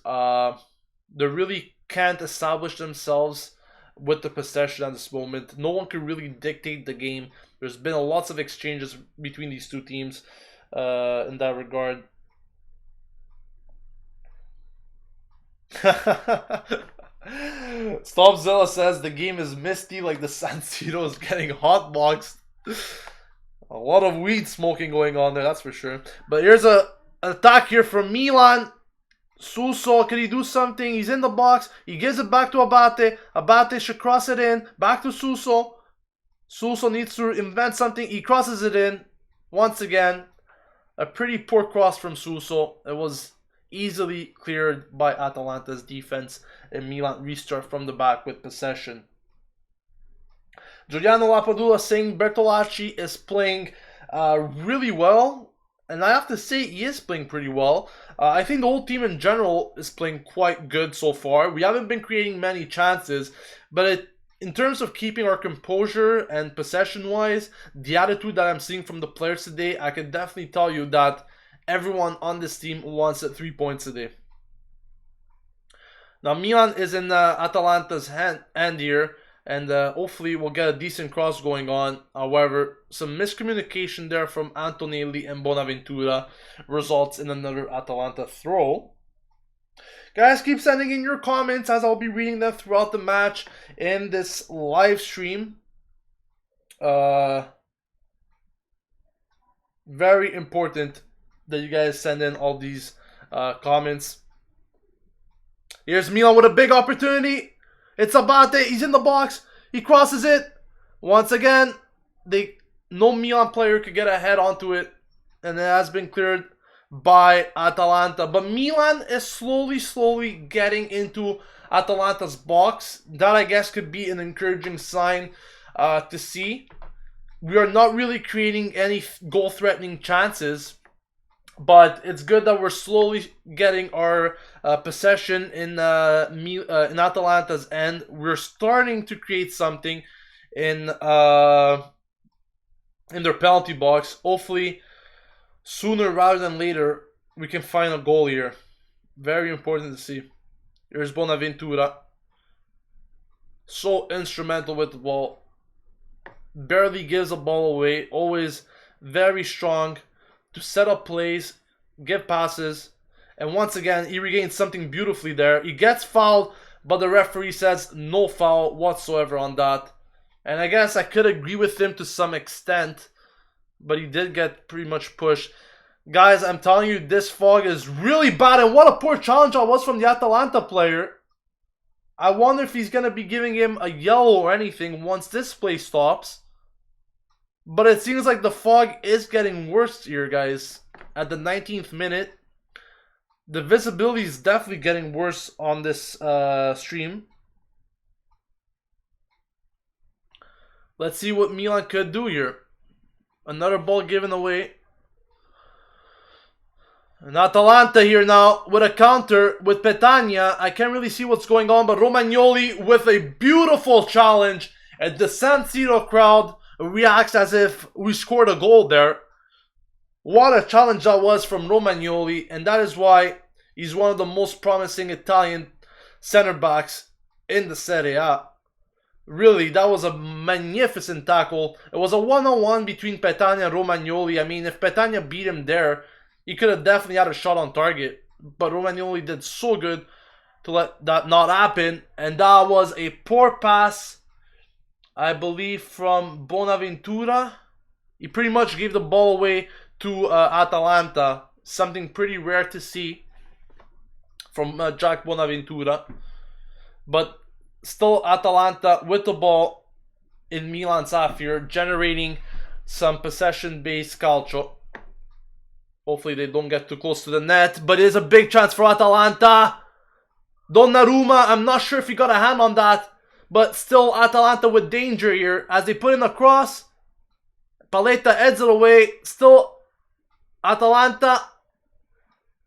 Speaker 1: They really can't establish themselves with the possession at this moment. No one can really dictate the game. There's been lots of exchanges between these two teams. in that regard. Stopzilla says the game is misty like the San Siro is getting hotboxed. A lot of weed smoking going on there, that's for sure. But here's an attack here from Milan. Suso, can he do something? He's in the box. He gives it back to Abate. Abate should cross it in. Back to Suso. Suso needs to invent something. He crosses it in. Once again, a pretty poor cross from Suso. It was easily cleared by Atalanta's defense, and Milan restart from the back with possession. Giuliano Lapadula saying Bertolacci is playing really well, and I have to say he is playing pretty well. I think the whole team in general is playing quite good so far. We haven't been creating many chances, but in terms of keeping our composure and possession-wise, the attitude that I'm seeing from the players today, I can definitely tell you that everyone on this team wants it 3 points today. Now Milan is in Atalanta's hand here, and hopefully we'll get a decent cross going on. However, some miscommunication there from Antonelli and Bonaventura results in another Atalanta throw. Guys, keep sending in your comments as I'll be reading them throughout the match in this live stream. Very important that you guys send in all these comments. Here's Milan with a big opportunity. It's Abate. He's in the box. He crosses it. Once again, no Milan player could get a head onto it, and it has been cleared by Atalanta. But Milan is slowly getting into Atalanta's box. That, I guess, could be an encouraging sign to see. We are not really creating any goal-threatening chances, but it's good that we're slowly getting our possession in Atalanta's end. We're starting to create something in their penalty box. Hopefully, sooner rather than later, we can find a goal here. Very important to see. Here's Bonaventura. So instrumental with the ball. Barely gives the ball away. Always very strong to set up plays, give passes. And once again, he regains something beautifully there. He gets fouled, but the referee says no foul whatsoever on that. And I guess I could agree with him to some extent, but he did get pretty much pushed. Guys, I'm telling you, this fog is really bad. And what a poor challenge that was from the Atalanta player. I wonder if he's going to be giving him a yellow or anything once this play stops. But it seems like the fog is getting worse here, guys. At the 19th minute, the visibility is definitely getting worse on this stream. Let's see what Milan could do here. Another ball given away. And Atalanta here now with a counter with Petagna. I can't really see what's going on, but Romagnoli with a beautiful challenge. And the San Siro crowd reacts as if we scored a goal there. What a challenge that was from Romagnoli, and that is why he's one of the most promising Italian center backs in the Serie A. Really, that was a magnificent tackle. It was a one-on-one between Petagna and Romagnoli. I mean, if Petagna beat him there, he could have definitely had a shot on target. But Romagnoli did so good to let that not happen, and that was a poor pass, I believe, from Bonaventura. He pretty much gave the ball away to Atalanta. Something pretty rare to see from Jack Bonaventura. But still Atalanta with the ball in Milan's half here, generating some possession-based calcio. Hopefully they don't get too close to the net. But it is a big chance for Atalanta. Donnarumma, I'm not sure if he got a hand on that. But still Atalanta with danger here as they put in a cross. Paletta heads it away. Still Atalanta.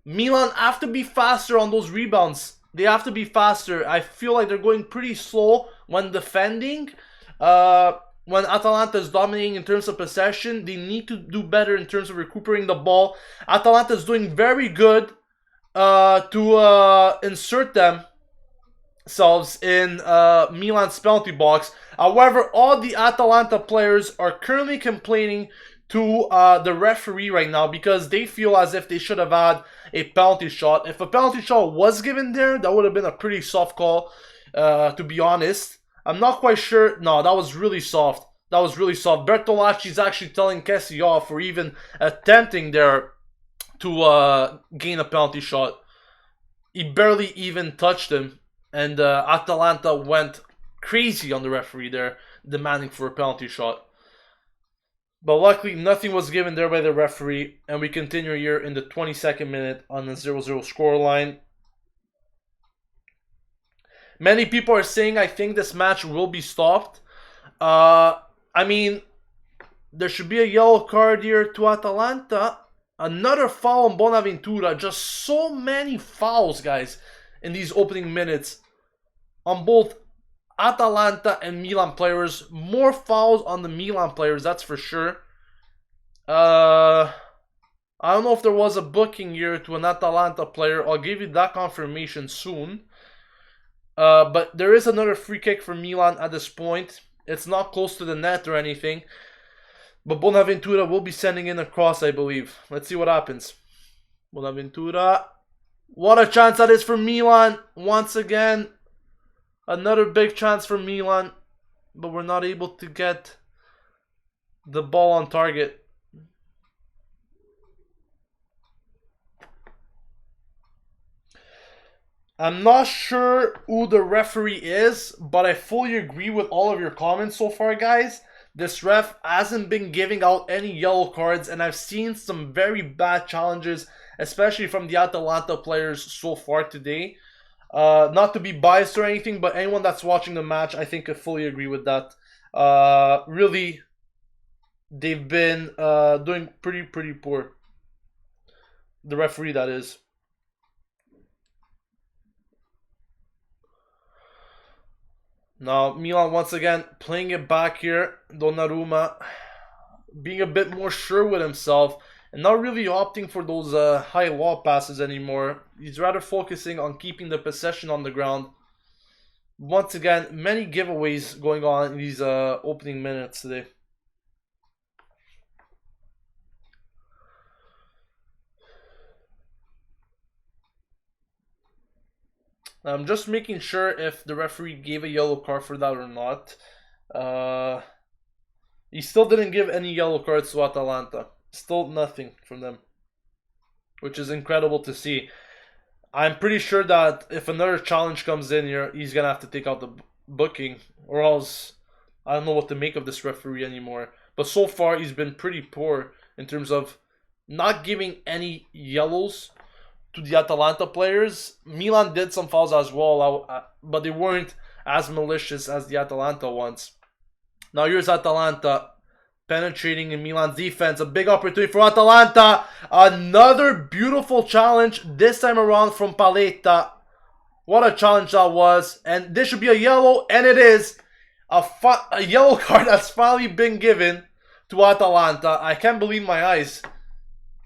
Speaker 1: Milan have to be faster on those rebounds. They have to be faster. I feel like they're going pretty slow when defending. When Atalanta is dominating in terms of possession, they need to do better in terms of recuperating the ball. Atalanta is doing very good to insert themselves in Milan's penalty box. However, all the Atalanta players are currently complaining to the referee right now because they feel as if they should have had a penalty shot. If a penalty shot was given there, that would have been a pretty soft call, to be honest. I'm not quite sure. No, that was really soft. That was really soft. Bertolacci's actually telling Kessie off for even attempting there to gain a penalty shot. He barely even touched him, and Atalanta went crazy on the referee there, demanding for a penalty shot. But luckily, nothing was given there by the referee, and we continue here in the 22nd minute on the 0-0 scoreline. Many people are saying I think this match will be stopped. I mean, there should be a yellow card here to Atalanta. Another foul on Bonaventura. Just so many fouls, guys, in these opening minutes on both Atalanta and Milan players. More fouls on the Milan players, that's for sure. I don't know if there was a booking here to an Atalanta player. I'll give you that confirmation soon. But there is another free kick for Milan at this point. It's not close to the net or anything. But Bonaventura will be sending in a cross, I believe. Let's see what happens. Bonaventura. What a chance that is for Milan. Once again, another big chance for Milan. But we're not able to get the ball on target. I'm not sure who the referee is, but I fully agree with all of your comments so far, guys. This ref hasn't been giving out any yellow cards, and I've seen some very bad challenges, especially from the Atalanta players so far today. Not to be biased or anything, but anyone that's watching the match, I think could fully agree with that. Really, they've been doing pretty poor. The referee, that is. Now, Milan once again playing it back here. Donnarumma being a bit more sure with himself and not really opting for those high lob passes anymore. He's rather focusing on keeping the possession on the ground. Once again, many giveaways going on in these opening minutes today. I'm just making sure if the referee gave a yellow card for that or not. He still didn't give any yellow cards to Atalanta. Still nothing from them, which is incredible to see. I'm pretty sure that if another challenge comes in here, he's going to have to take out the booking, or else I don't know what to make of this referee anymore. But so far, he's been pretty poor in terms of not giving any yellows to the Atalanta players. Milan did some fouls as well, but they weren't as malicious as the Atalanta ones. Now here's Atalanta penetrating in Milan's defense. A big opportunity for Atalanta. Another beautiful challenge, this time around from Paletta. What a challenge that was. And this should be a yellow, and it is. A yellow card that's finally been given to Atalanta. I can't believe my eyes.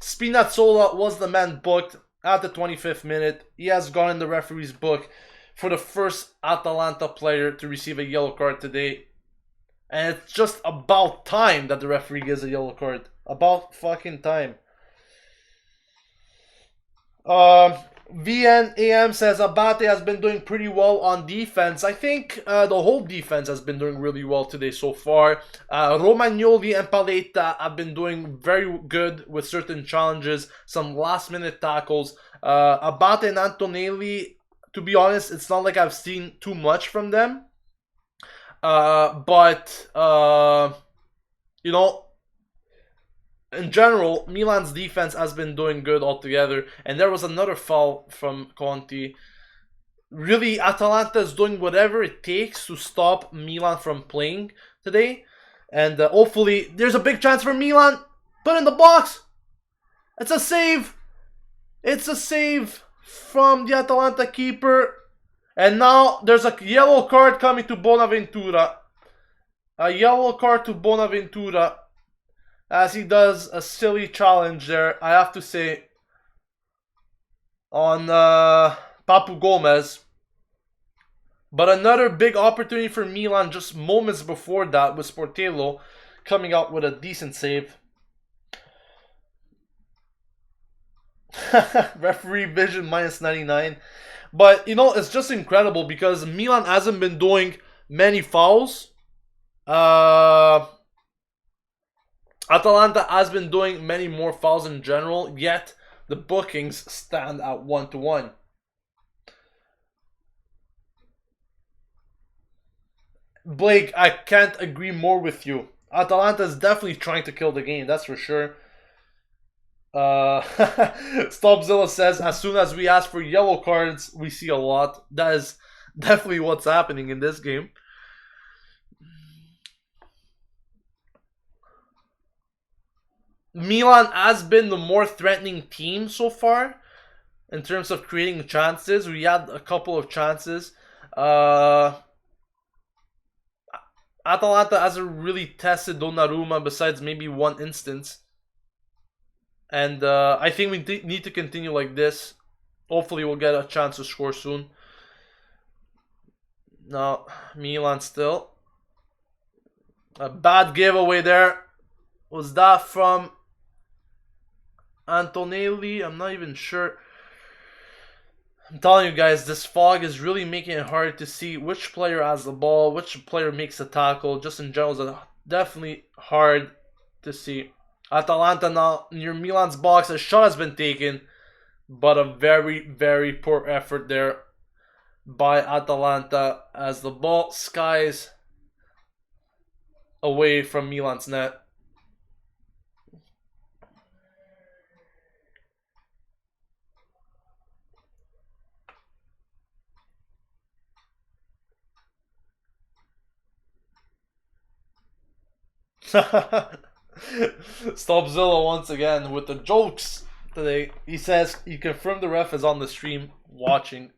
Speaker 1: Spinazzola was the man booked at the 25th minute. He has gone in the referee's book for the first Atalanta player to receive a yellow card today. And it's just about time that the referee gives a yellow card. About fucking time. VNAM says Abate has been doing pretty well on defense. I think the whole defense has been doing really well today so far. Romagnoli and Paletta have been doing very good with certain challenges, some last minute tackles. Abate and Antonelli, to be honest, it's not like I've seen too much from them. But you know, in general, Milan's defense has been doing good altogether. And there was another foul from Conti. Really, Atalanta is doing whatever it takes to stop Milan from playing today. And hopefully, there's a big chance for Milan. Put in the box. It's a save. It's a save from the Atalanta keeper. And now, there's a yellow card coming to Bonaventura. A yellow card to Bonaventura, as he does a silly challenge there, I have to say, on Papu Gomez. But another big opportunity for Milan just moments before that with Sportello coming out with a decent save. Referee vision -99. But, you know, it's just incredible because Milan hasn't been doing many fouls. Atalanta has been doing many more fouls in general, yet the bookings stand at 1-1. Blake, I can't agree more with you. Atalanta is definitely trying to kill the game, that's for sure. Stopzilla says, as soon as we ask for yellow cards, we see a lot. That is definitely what's happening in this game. Milan has been the more threatening team so far in terms of creating chances. We had a couple of chances. Atalanta hasn't really tested Donnarumma besides maybe one instance. And I think we need to continue like this. Hopefully we'll get a chance to score soon. No, Milan still. A bad giveaway there. Was that from Antonelli? I'm not even sure. I'm telling you guys, this fog is really making it hard to see which player has the ball, which player makes a tackle. Just in general, it's definitely hard to see. Atalanta now near Milan's box. A shot has been taken, but a very, very poor effort there by Atalanta as the ball skies away from Milan's net. Stopzilla once again with the jokes today. He says he confirmed the ref is on the stream watching.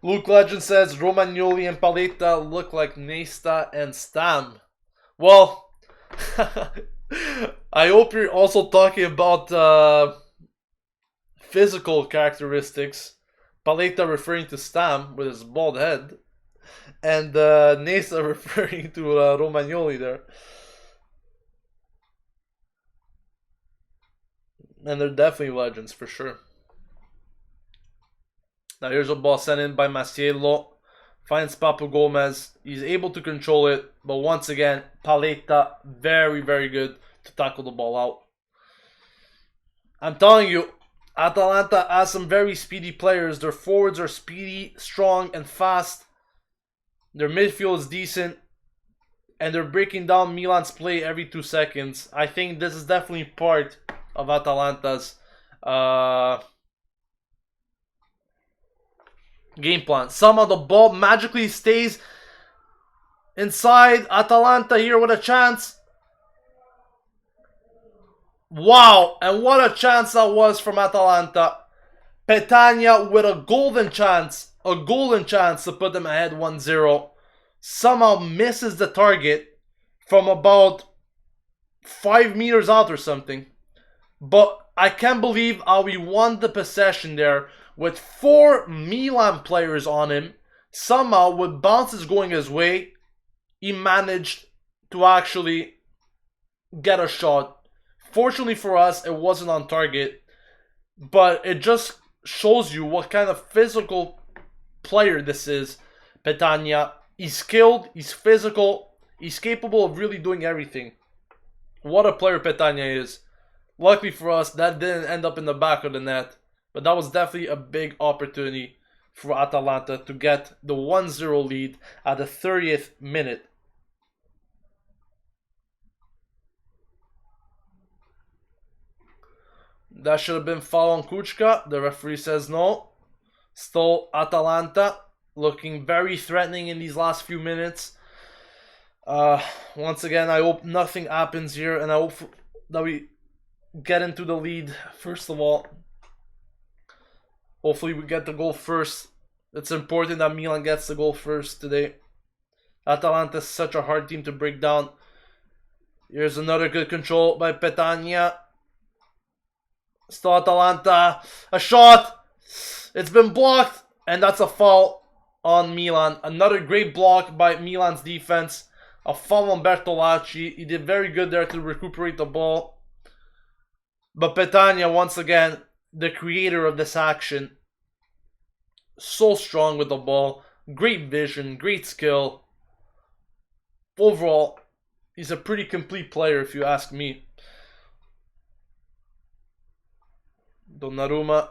Speaker 1: Luke Legend says Romagnoli and Paletta look like Nesta and Stam. Well, I hope you're also talking about physical characteristics. Paletta referring to Stam with his bald head. And Nesta referring to Romagnoli there. And they're definitely legends for sure. Now here's a ball sent in by Masiello. Finds Papu Gomez. He's able to control it. But once again, Paletta, very, very good to tackle the ball out. I'm telling you, Atalanta has some very speedy players. Their forwards are speedy, strong, and fast. Their midfield is decent. And they're breaking down Milan's play every 2 seconds. I think this is definitely part of Atalanta's game plan. Somehow the ball magically stays inside. Atalanta here with a chance. Wow, and what a chance that was from Atalanta. Petagna with a golden chance to put them ahead 1-0. Somehow misses the target from about 5 meters out or something. But I can't believe how he won the possession there with 4 Milan players on him. Somehow, with bounces going his way, he managed to actually get a shot. Fortunately for us, it wasn't on target. But it just shows you what kind of physical player this is, Petagna. He's skilled, he's physical, he's capable of really doing everything. What a player Petagna is. Luckily for us, that didn't end up in the back of the net. But that was definitely a big opportunity for Atalanta to get the 1-0 lead at the 30th minute. That should have been foul on Kuchka. The referee says no. Still Atalanta looking very threatening in these last few minutes. Once again, I hope nothing happens here. And I hope that we get into the lead first of all. Hopefully we get the goal first. It's important that Milan gets the goal first today. Atalanta is such a hard team to break down. Here's another good control by Petagna. Still Atalanta. A shot. It's been blocked. And that's a foul on Milan. Another great block by Milan's defense. A foul on Bertolacci. He did very good there to recuperate the ball. But Petagna, once again, the creator of this action. So strong with the ball. Great vision, great skill. Overall, he's a pretty complete player if you ask me. Donnarumma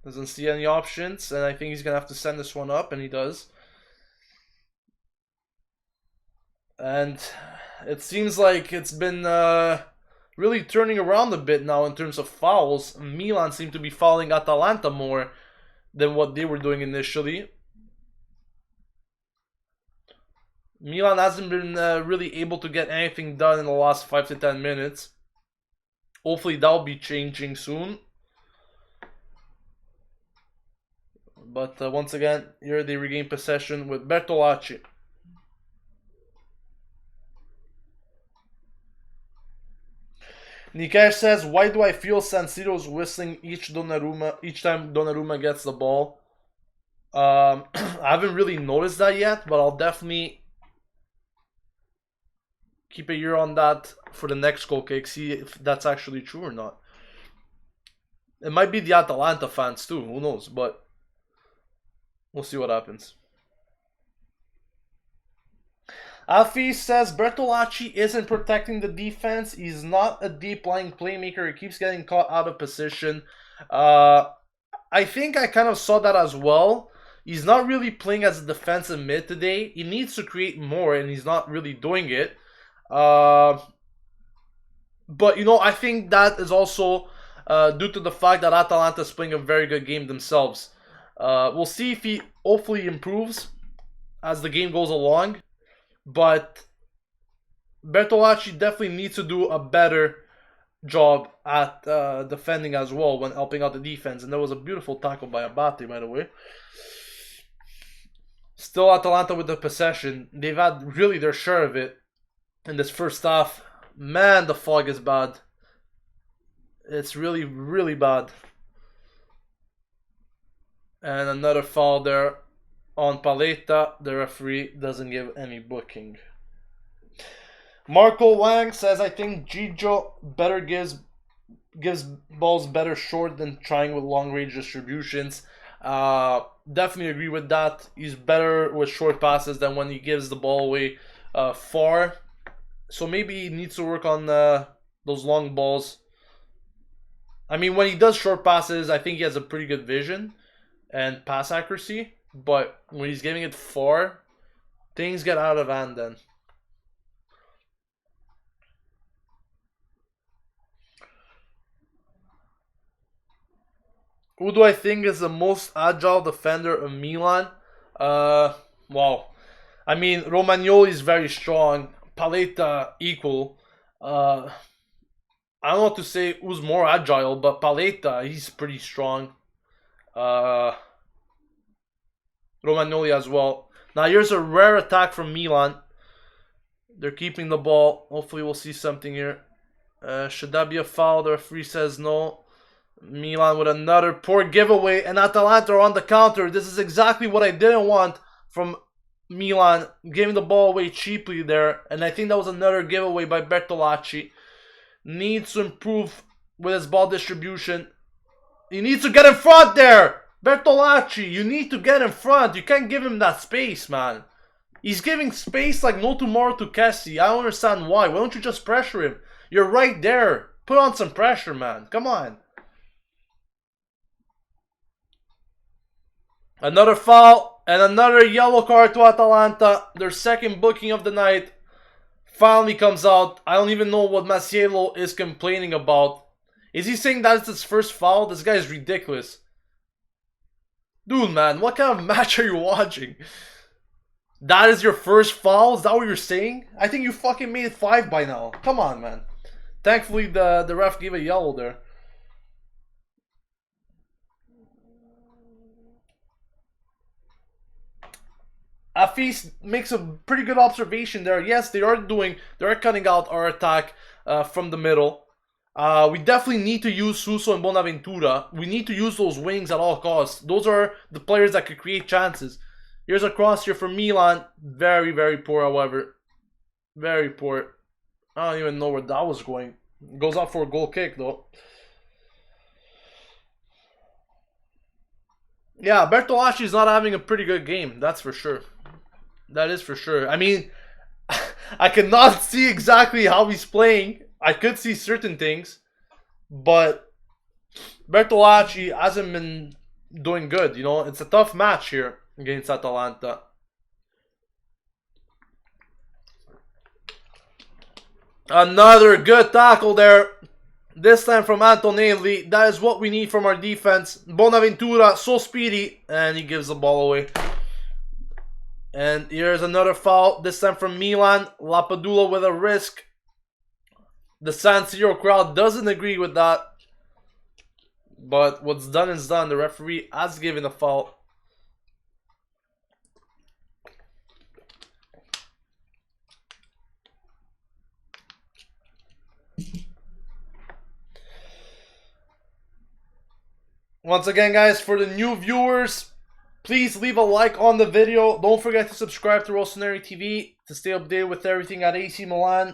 Speaker 1: doesn't see any options, and I think he's going to have to send this one up, and he does. And it seems like it's been really turning around a bit now in terms of fouls. Milan seem to be fouling Atalanta more than what they were doing initially. Milan hasn't been really able to get anything done in the last 5 to 10 minutes. Hopefully that'll be changing soon. But once again, here they regain possession with Bertolacci. Nikesh says, why do I feel San Siro's whistling each time Donnarumma gets the ball? I haven't really noticed that yet, but I'll definitely keep an ear on that for the next goal kick, see if that's actually true or not. It might be the Atalanta fans too, who knows, but we'll see what happens. Alfie says Bertolacci isn't protecting the defense. He's not a deep lying playmaker. He keeps getting caught out of position. I think I kind of saw that as well. He's not really playing as a defensive mid today. He needs to create more, and he's not really doing it. But, you know, I think that is also due to the fact that Atalanta is playing a very good game themselves. We'll see if he hopefully improves as the game goes along. But Bertolacci definitely needs to do a better job at defending as well when helping out the defense. And there was a beautiful tackle by Abate, by the way. Still Atalanta with the possession. They've had really their share of it in this first half. Man, the fog is bad. It's really, really bad. And another foul there on Paletta. The referee doesn't give any booking. Marco Wang says, I think Gigio better gives balls better short than trying with long range distributions. Definitely agree with that. He's better with short passes than when he gives the ball away far. So maybe he needs to work on those long balls. I mean, when he does short passes, I think he has a pretty good vision and pass accuracy. But when he's giving it far, things get out of hand then. Who do I think is the most agile defender of Milan? Wow. I mean, Romagnoli is very strong. Paletta equal. I don't know what to say who's more agile, but Paletta, he's pretty strong. Romagnoli as well. Now here's a rare attack from Milan. They're keeping the ball. Hopefully we'll see something here. Should that be a foul? The referee says no. Milan with another poor giveaway, and Atalanta are on the counter. This is exactly what I didn't want from Milan, giving the ball away cheaply there. And I think that was another giveaway by Bertolacci. Needs to improve with his ball distribution. He needs to get in front there. Bertolacci, you need to get in front. You can't give him that space, man. He's giving space like no tomorrow to Kessie. I don't understand why. Why don't you just pressure him? You're right there. Put on some pressure, man. Come on. Another foul and another yellow card to Atalanta. Their second booking of the night finally comes out. I don't even know what Masiello is complaining about. Is he saying that it's his first foul? This guy is ridiculous. Dude, man, what kind of match are you watching? That is your first foul? Is that what you're saying? I think you fucking made it 5 by now. Come on, man. Thankfully, the ref gave a yellow there. Afis makes a pretty good observation there. Yes, they are cutting out our attack from the middle. We definitely need to use Suso and Bonaventura. We need to use those wings at all costs. Those are the players that could create chances. Here's a cross here for Milan. Very, very poor, however. Very poor. I don't even know where that was going. Goes up for a goal kick though. Yeah, Bertolacci is not having a pretty good game. That's for sure. That is for sure. I mean, I cannot see exactly how he's playing. I could see certain things, but Bertolacci hasn't been doing good. You know, it's a tough match here against Atalanta. Another good tackle there. This time from Antonelli. That is what we need from our defense. Bonaventura, so speedy. And he gives the ball away. And here's another foul. This time from Milan. Lapadula with a risk. The San Siro crowd doesn't agree with that. But what's done is done. The referee has given a foul. Once again, guys, for the new viewers, please leave a like on the video. Don't forget to subscribe to Rossoneri TV to stay updated with everything at AC Milan.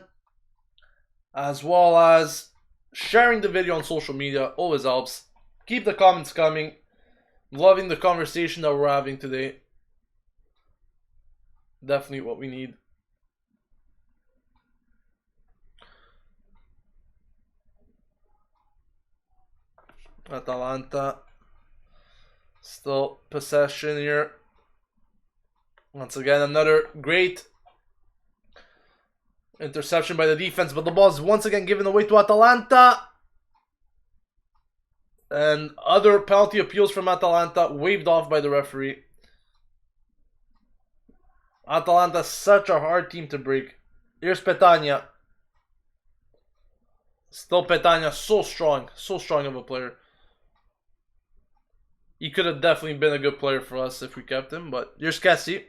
Speaker 1: As well as sharing the video on social media always helps. Keep the comments coming. Loving the conversation that we're having today. Definitely what we need. Atalanta. Still possession here. Once again, another great interception by the defense, but the ball is once again given away to Atalanta. And other penalty appeals from Atalanta waved off by the referee. Atalanta is such a hard team to break. Here's Petagna. Still Petagna, so strong of a player. He could have definitely been a good player for us if we kept him, but here's Kessie.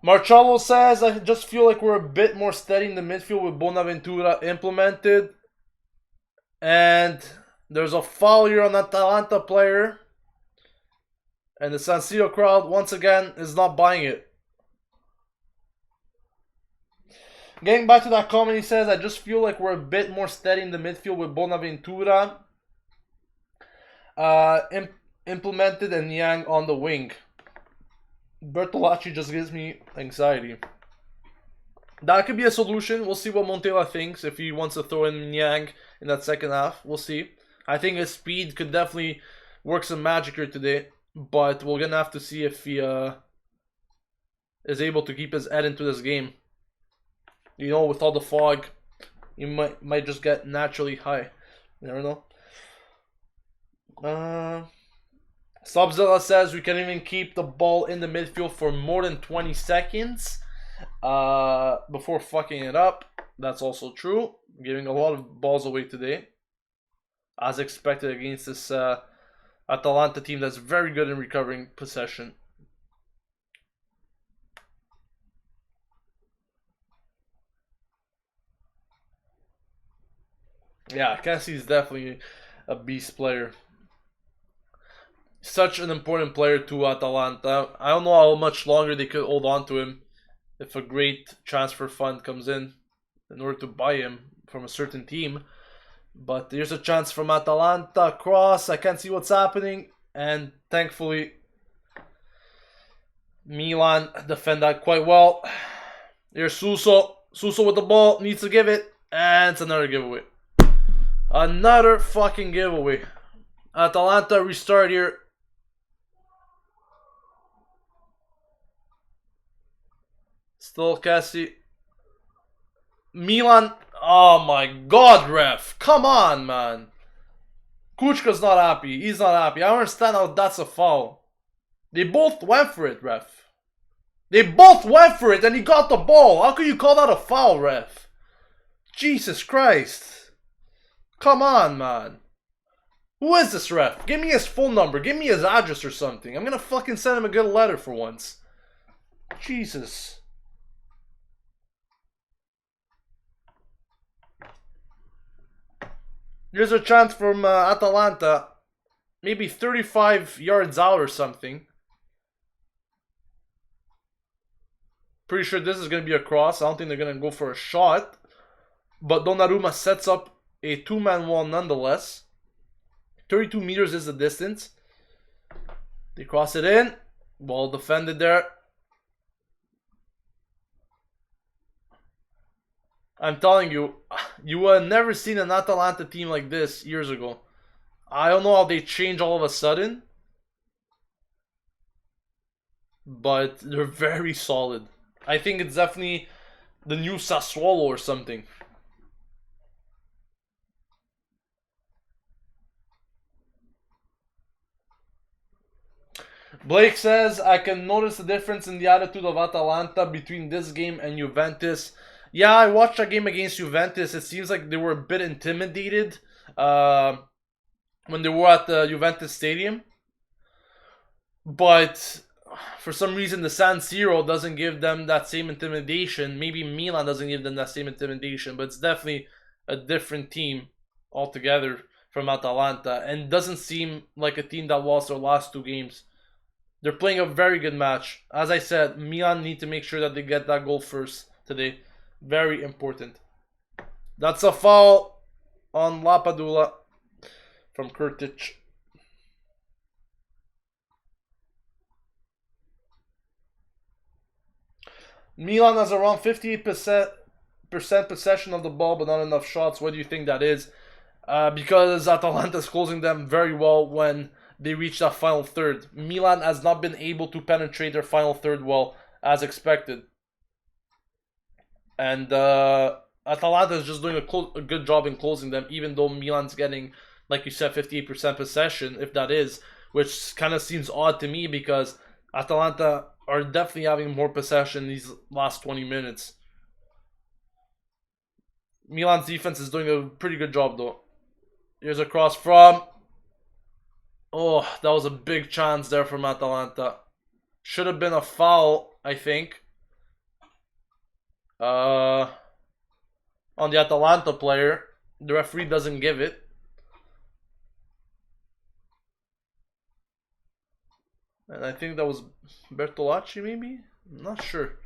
Speaker 1: Marcello says, I just feel like we're a bit more steady in the midfield with Bonaventura implemented. And there's a foul here on Atalanta player. And the San Siro crowd, once again, is not buying it. Getting back to that comment, he says, I just feel like we're a bit more steady in the midfield with Bonaventura implemented and Yang on the wing. Bertolacci just gives me anxiety. That could be a solution. We'll see what Montella thinks if he wants to throw in Yang in that second half. We'll see. I think his speed could definitely work some magic here today. But we're going to have to see if he is able to keep his head into this game. You know, with all the fog, you might just get naturally high. You never know. Subzilla says we can even keep the ball in the midfield for more than 20 seconds before fucking it up. That's also true. Giving a lot of balls away today, as expected against this Atalanta team that's very good in recovering possession. Yeah, Kessie is definitely a beast player. Such an important player to Atalanta. I don't know how much longer they could hold on to him if a great transfer fund comes in order to buy him from a certain team. But there's a chance from Atalanta. Cross, I can't see what's happening. And thankfully, Milan defend that quite well. Here's Suso. Suso with the ball, needs to give it. And it's another giveaway. Another fucking giveaway. Atalanta restart here. Still Kessie. Milan. Oh my god, ref. Come on, man. Kuchka's not happy. He's not happy. I don't understand how that's a foul. They both went for it, ref. They both went for it and he got the ball. How could you call that a foul, ref? Jesus Christ. Come on, man. Who is this ref? Give me his phone number. Give me his address or something. I'm gonna fucking send him a good letter for once. Jesus. Here's a chance from Atalanta. Maybe 35 yards out or something. Pretty sure this is going to be a cross. I don't think they're going to go for a shot. But Donnarumma sets up a two-man wall nonetheless. 32 meters is the distance. They cross it in. Well defended there. I'm telling you, you would have never seen an Atalanta team like this years ago. I don't know how they change all of a sudden. But they're very solid. I think it's definitely the new Sassuolo or something. Blake says, I can notice the difference in the attitude of Atalanta between this game and Juventus. Yeah, I watched that game against Juventus. It seems like they were a bit intimidated when they were at the Juventus stadium. But for some reason, the San Siro doesn't give them that same intimidation. Maybe Milan doesn't give them that same intimidation. But it's definitely a different team altogether from Atalanta. And doesn't seem like a team that lost their last two games. They're playing a very good match. As I said, Milan need to make sure that they get that goal first today. Very important. That's a foul on Lapadula from Kurtic. Milan has around 58% possession of the ball, but not enough shots. What do you think that is? Because Atalanta is closing them very well when they reach that final third. Milan has not been able to penetrate their final third well as expected. And Atalanta is just doing a good job in closing them, even though Milan's getting, like you said, 58% possession, if that is, which kind of seems odd to me because Atalanta are definitely having more possession these last 20 minutes. Milan's defense is doing a pretty good job, though. Here's a cross from... Oh, that was a big chance there from Atalanta. Should have been a foul, I think. On the Atalanta player. The referee doesn't give it. And I think that was Bertolacci, maybe? I'm not sure.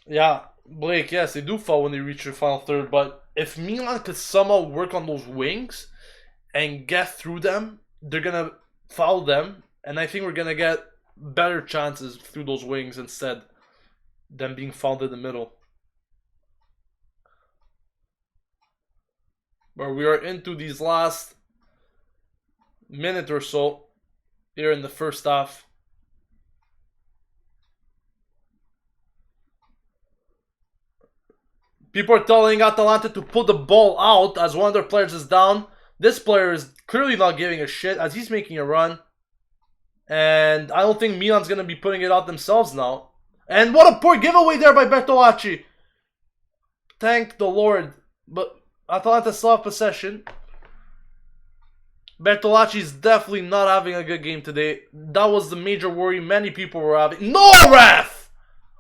Speaker 1: Yeah, Blake, yes, they do fall when they reach their final third, but if Milan could somehow work on those wings and get through them, they're going to foul them, and I think we're going to get better chances through those wings instead than being fouled in the middle. But we are into these last minute or so here in the first half. People are telling Atalanta to put the ball out as one of their players is down. This player is clearly not giving a shit as he's making a run. And I don't think Milan's going to be putting it out themselves now. And what a poor giveaway there by Bertolacci. Thank the Lord. But Atalanta still have possession. Bertolacci is definitely not having a good game today. That was the major worry many people were having. No, ref!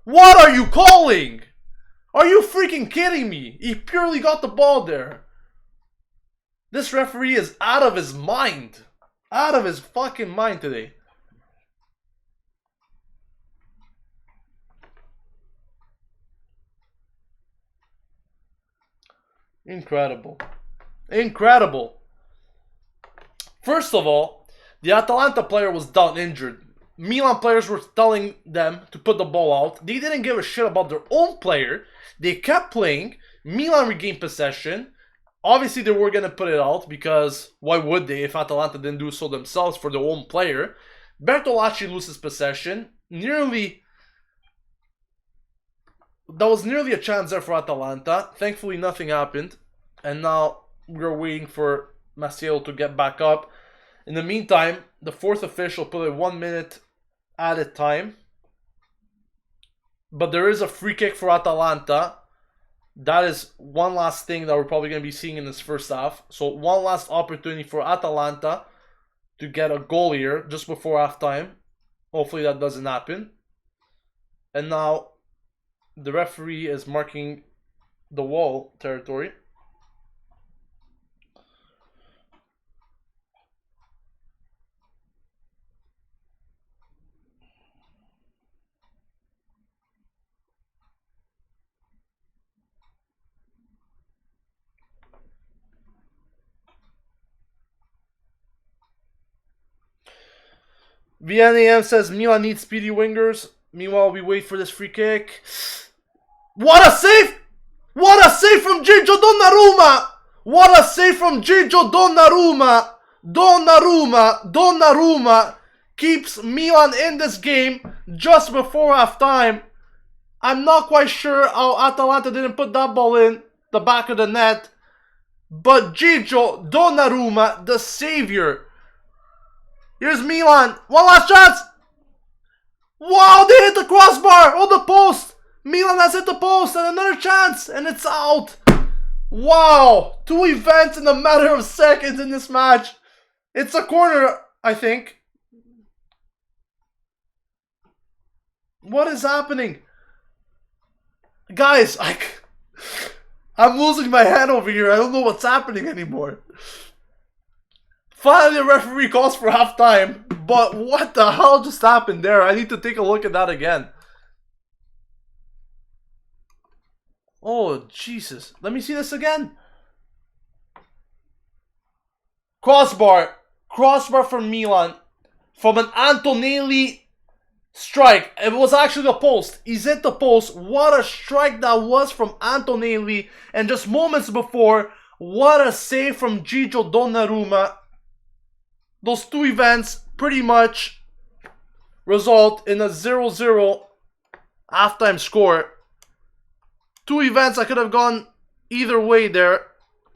Speaker 1: What are you calling? Are you freaking kidding me? He purely got the ball there. This referee is out of his mind. Out of his fucking mind today. Incredible. Incredible. First of all, the Atalanta player was down injured. Milan players were telling them to put the ball out. They didn't give a shit about their own player. They kept playing. Milan regained possession. Obviously, they were going to put it out because why would they if Atalanta didn't do so themselves for their own player? Bertolacci loses possession. That was nearly a chance there for Atalanta. Thankfully, nothing happened. And now we're waiting for Maciel to get back up. In the meantime, the fourth official put it 1 minute at a time. But there is a free kick for Atalanta. That is one last thing that we're probably going to be seeing in this first half. So one last opportunity for Atalanta to get a goal here just before halftime. Hopefully that doesn't happen. And now the referee is marking the wall territory. VNAM says Milan needs speedy wingers. Meanwhile, we wait for this free kick. What a save! What a save from Gigio Donnarumma! What a save from Gigio Donnarumma! Donnarumma keeps Milan in this game just before halftime. I'm not quite sure how Atalanta didn't put that ball in the back of the net. But Gigio Donnarumma, the savior. Here's Milan. One last chance. Wow, they hit the crossbar on the post. Milan has hit the post and another chance and it's out. Wow, 2 events in a matter of seconds in this match. It's a corner, I think. What is happening? Guys, I'm losing my head over here. I don't know what's happening anymore. Finally, the referee calls for halftime. But what the hell just happened there? I need to take a look at that again. Oh, Jesus. Let me see this again. Crossbar. Crossbar from Milan. From an Antonelli strike. It was actually the post. He's hit the post. What a strike that was from Antonelli. And just moments before, what a save from Gigio Donnarumma. Those 2 events pretty much result in a 0-0 halftime score. 2 events that could have gone either way there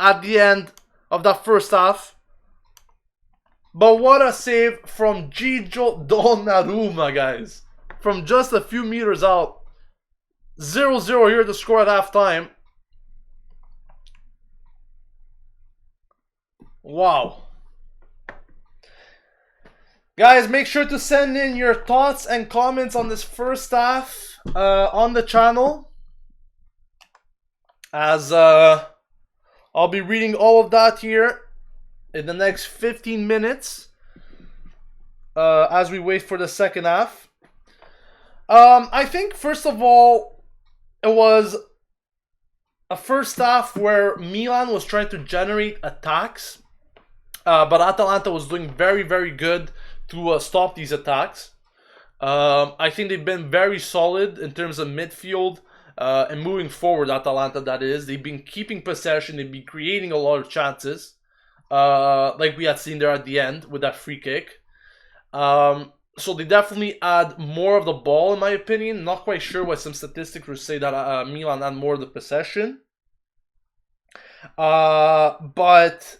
Speaker 1: at the end of that first half. But what a save from Gigio Donnarumma, guys. From just a few meters out. 0-0 here to score at halftime. Wow. Guys, make sure to send in your thoughts and comments on this first half on the channel. As I'll be reading all of that here in the next 15 minutes as we wait for the second half. I think, first of all, it was a first half where Milan was trying to generate attacks, but Atalanta was doing very, very good to stop these attacks. I think they've been very solid in terms of midfield and moving forward, Atalanta that is. They've been keeping possession, they've been creating a lot of chances, like we had seen there at the end with that free kick. So they definitely had more of the ball, in my opinion. Not quite sure what some statistics would say that Milan had more of the possession. But,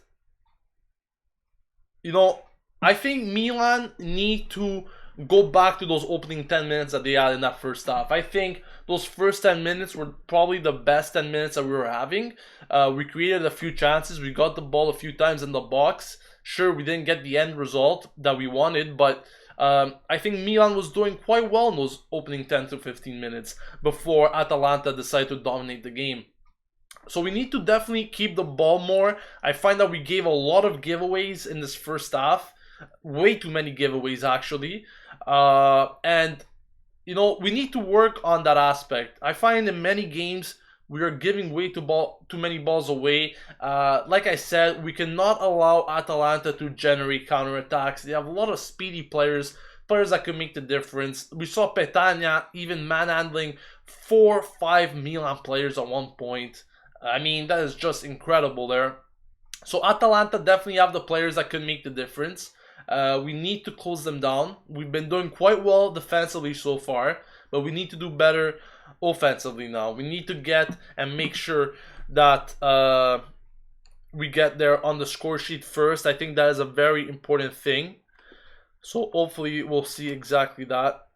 Speaker 1: you know, I think Milan need to go back to those opening 10 minutes that they had in that first half. I think those first 10 minutes were probably the best 10 minutes that we were having. We created a few chances. We got the ball a few times in the box. Sure, we didn't get the end result that we wanted, but I think Milan was doing quite well in those opening 10 to 15 minutes before Atalanta decided to dominate the game. So we need to definitely keep the ball more. I find that we gave a lot of giveaways in this first half. Way too many giveaways, actually. And, you know, we need to work on that aspect. I find in many games we are giving way too many balls away. Like I said, we cannot allow Atalanta to generate counterattacks. They have a lot of speedy players that can make the difference. We saw Petagna even manhandling 4-5 Milan players at one point. I mean, that is just incredible there. So Atalanta definitely have the players that can make the difference. We need to close them down. We've been doing quite well defensively so far, but we need to do better offensively now. We need to get and make sure that we get there on the score sheet first. I think that is a very important thing. So hopefully we'll see exactly that.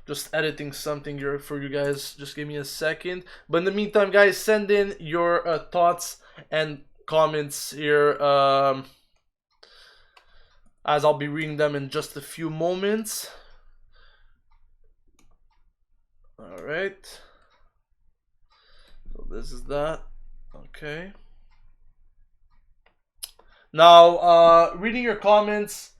Speaker 1: Just editing something here for you guys. Just give me a second. But in the meantime, guys, send in your thoughts and comments here, as I'll be reading them in just a few moments. All right. So this is that. Okay. Now, reading your comments.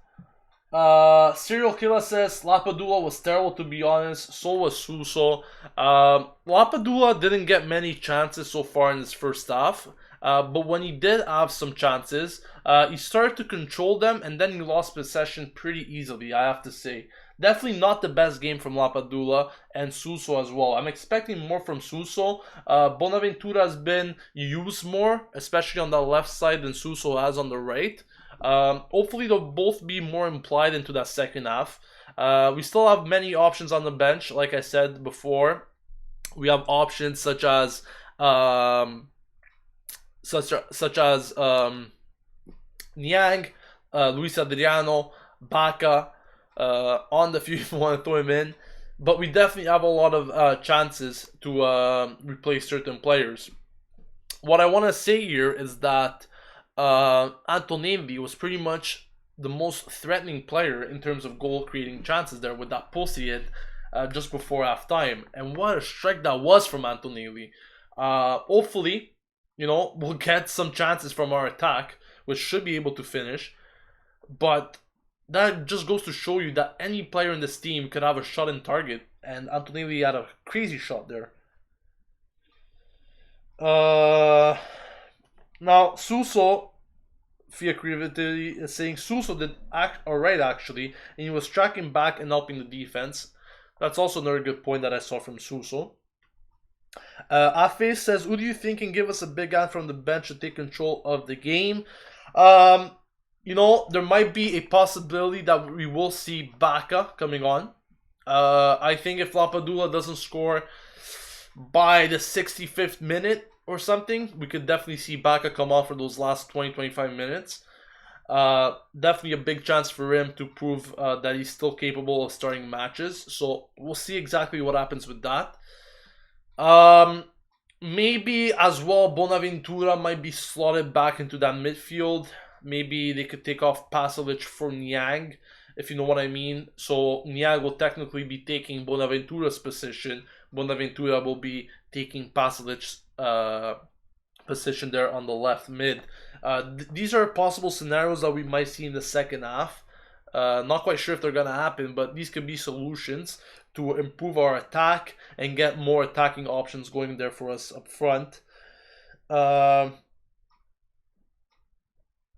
Speaker 1: Serial Killer says Lapadula was terrible, to be honest. So was Suso. Lapadula didn't get many chances so far in this first half. But when he did have some chances, he started to control them, and then he lost possession pretty easily, I have to say. Definitely not the best game from Lapadula and Suso as well. I'm expecting more from Suso. Bonaventura has been used more, especially on the left side than Suso has on the right. Hopefully they'll both be more implied into that second half. We still have many options on the bench, like I said before. We have options such as Niang, Luis Adriano, Baca, on the few if you want to throw him in. But we definitely have a lot of chances to replace certain players. What I want to say here is that Antonelli was pretty much the most threatening player in terms of goal creating chances there with that post he hit just before halftime. And what a strike that was from Antonelli. Hopefully, we'll get some chances from our attack, which should be able to finish. But that just goes to show you that any player in this team could have a shot in target, and Antonelli had a crazy shot there. Now Suso, Fia Creativity is saying Suso did alright actually, and he was tracking back and helping the defense. That's also another good point that I saw from Suso. Afe says, who do you think can give us a big hand from the bench to take control of the game? There might be a possibility that we will see Baca coming on. I think if Lapadula doesn't score by the 65th minute or something, we could definitely see Baca come on for those last 20-25 minutes. Definitely a big chance for him to prove that he's still capable of starting matches. So we'll see exactly what happens with that. Maybe as well Bonaventura might be slotted back into that midfield. Maybe they could take off Pasalic for Niang, if you know what I mean. So Niang will technically be taking Bonaventura's position. Bonaventura will be taking Pasalic's position there on the left mid. These are possible scenarios that we might see in the second half. Not quite sure if they're going to happen, but these could be solutions to improve our attack and get more attacking options going there for us up front.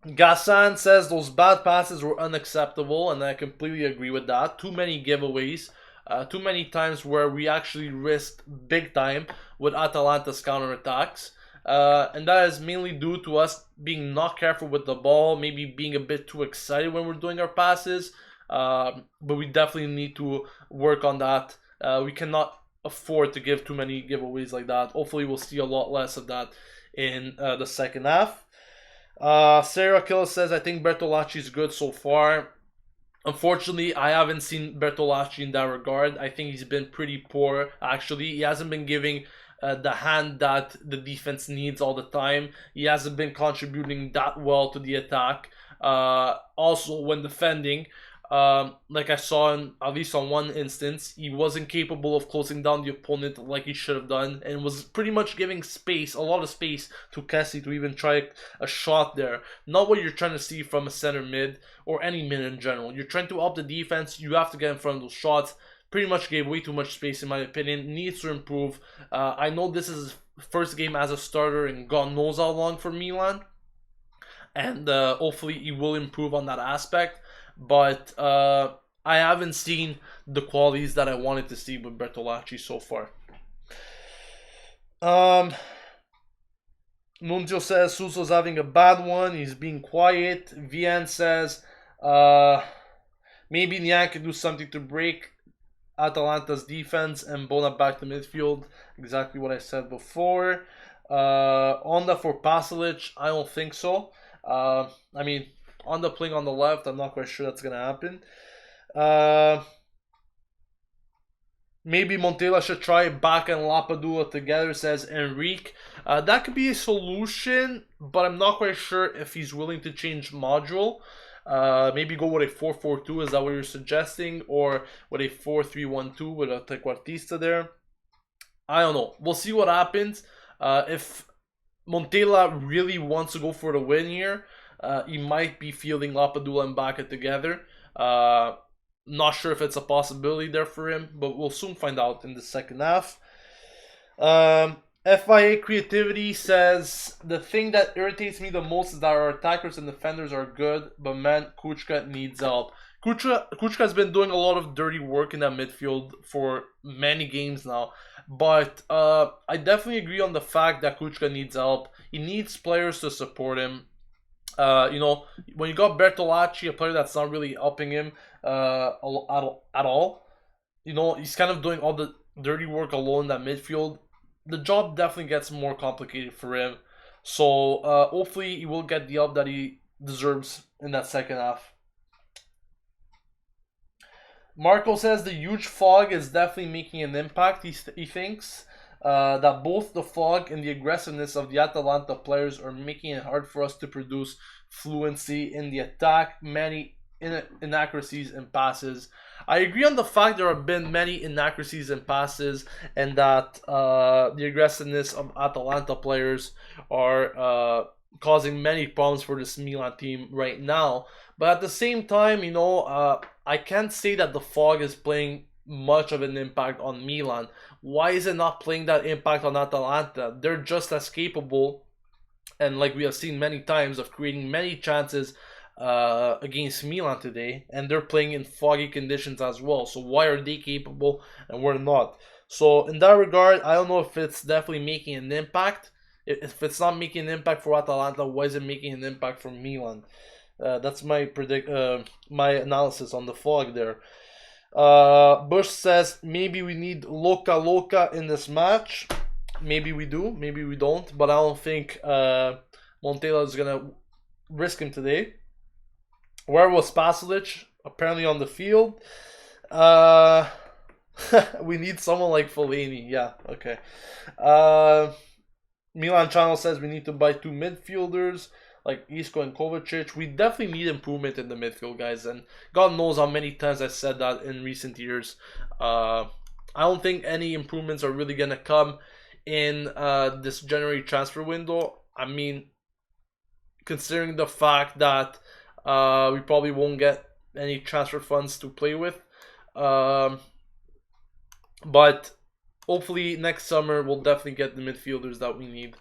Speaker 1: Gassan says those bad passes were unacceptable, and I completely agree with that. Too many giveaways. Too many times where we actually risked big time with Atalanta's counterattacks. And that is mainly due to us being not careful with the ball, maybe being a bit too excited when we're doing our passes. But we definitely need to work on that. We cannot afford to give too many giveaways like that. Hopefully we'll see a lot less of that in the second half. Sarah Killer says, I think Bertolacci is good so far. Unfortunately, I haven't seen Bertolacci in that regard. I think he's been pretty poor, actually. He hasn't been giving the hand that the defense needs all the time. He hasn't been contributing that well to the attack. Also, when defending, like I saw in, at least on one instance, he wasn't capable of closing down the opponent like he should have done, and was pretty much giving space, a lot of space to Kessie to even try a shot there. Not what you're trying to see from a center mid or any mid in general. You're trying to up the defense, you have to get in front of those shots. Pretty much gave way too much space in my opinion. Needs to improve. I know this is his first game as a starter in God knows how long for Milan, and hopefully he will improve on that aspect. But I haven't seen the qualities that I wanted to see with Bertolacci so far. Nunzio says Suso's having a bad one. He's being quiet. Vian says maybe Niang can do something to break Atalanta's defense and Bona back to midfield. Exactly what I said before. Onda for Pasalic, I don't think so. I mean, Onda playing on the left, I'm not quite sure that's going to happen. Maybe Montella should try Baca and Lapadula together, says Enrique. That could be a solution, but I'm not quite sure if he's willing to change module. Maybe go with a 4-4-2, is that what you're suggesting? Or with a 4-3-1-2 with a Trequartista there? I don't know. We'll see what happens. If Montella really wants to go for the win here, he might be fielding Lapadula and Baca together. Not sure if it's a possibility there for him, but we'll soon find out in the second half. FIA Creativity says, the thing that irritates me the most is that our attackers and defenders are good, but man, Kuchka needs help. Kuchka has been doing a lot of dirty work in that midfield for many games now, but I definitely agree on the fact that Kuchka needs help. He needs players to support him. You know, when you got Bertolacci, a player that's not really helping him at all, you know, he's kind of doing all the dirty work alone in that midfield. The job definitely gets more complicated for him. So hopefully he will get the help that he deserves in that second half. Marco says the huge fog is definitely making an impact. He thinks that both the fog and the aggressiveness of the Atalanta players are making it hard for us to produce fluency in the attack, many inaccuracies in passes. I agree on the fact there have been many inaccuracies in passes, and that the aggressiveness of Atalanta players are causing many problems for this Milan team right now. But at the same time, you know, I can't say that the fog is playing much of an impact on Milan. Why is it not playing that impact on Atalanta? They're just as capable, and like we have seen many times, of creating many chances against Milan today, and they're playing in foggy conditions as well. So why are they capable and we're not? So in that regard, I don't know if it's definitely making an impact. If it's not making an impact for Atalanta, why is it making an impact for Milan? That's my my analysis on the fog there. Bush says maybe we need Loca in this match. Maybe we do, maybe we don't, but I don't think Montella is gonna risk him today. Where was Pasalic? Apparently on the field. We need someone like Fellaini. Yeah, okay. Milan Channel says we need to buy 2 midfielders like Isco and Kovacic. We definitely need improvement in the midfield, guys, and God knows how many times I said that in recent years. I don't think any improvements are really gonna come in this January transfer window. I mean, considering the fact that we probably won't get any transfer funds to play with, but hopefully next summer we'll definitely get the midfielders that we need.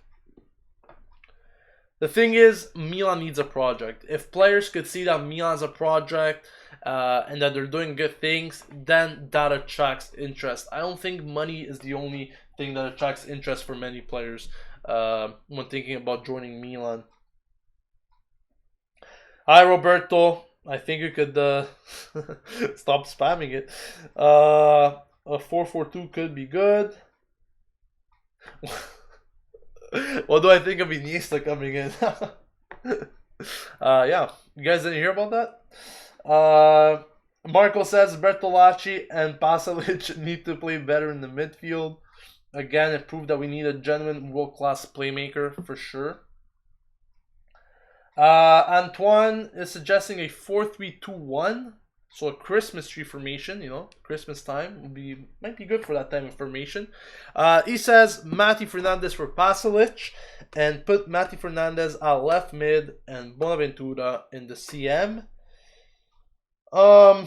Speaker 1: The thing is, Milan needs a project. If players could see that Milan's a project and that they're doing good things, then that attracts interest. I don't think money is the only thing that attracts interest for many players when thinking about joining Milan. Hi, Roberto. I think you could stop spamming it. A 4-4-2 could be good. What do I think of Iniesta coming in? Yeah, you guys didn't hear about that? Marco says Bertolacci and Pasalic need to play better in the midfield. Again, it proved that we need a genuine world-class playmaker for sure. Antoine is suggesting a 4-3-2-1. So a Christmas tree formation, you know, Christmas time might be good for that time of formation. He says Mati Fernandez for Pasalic and put Mati Fernandez at left mid and Bonaventura in the CM. I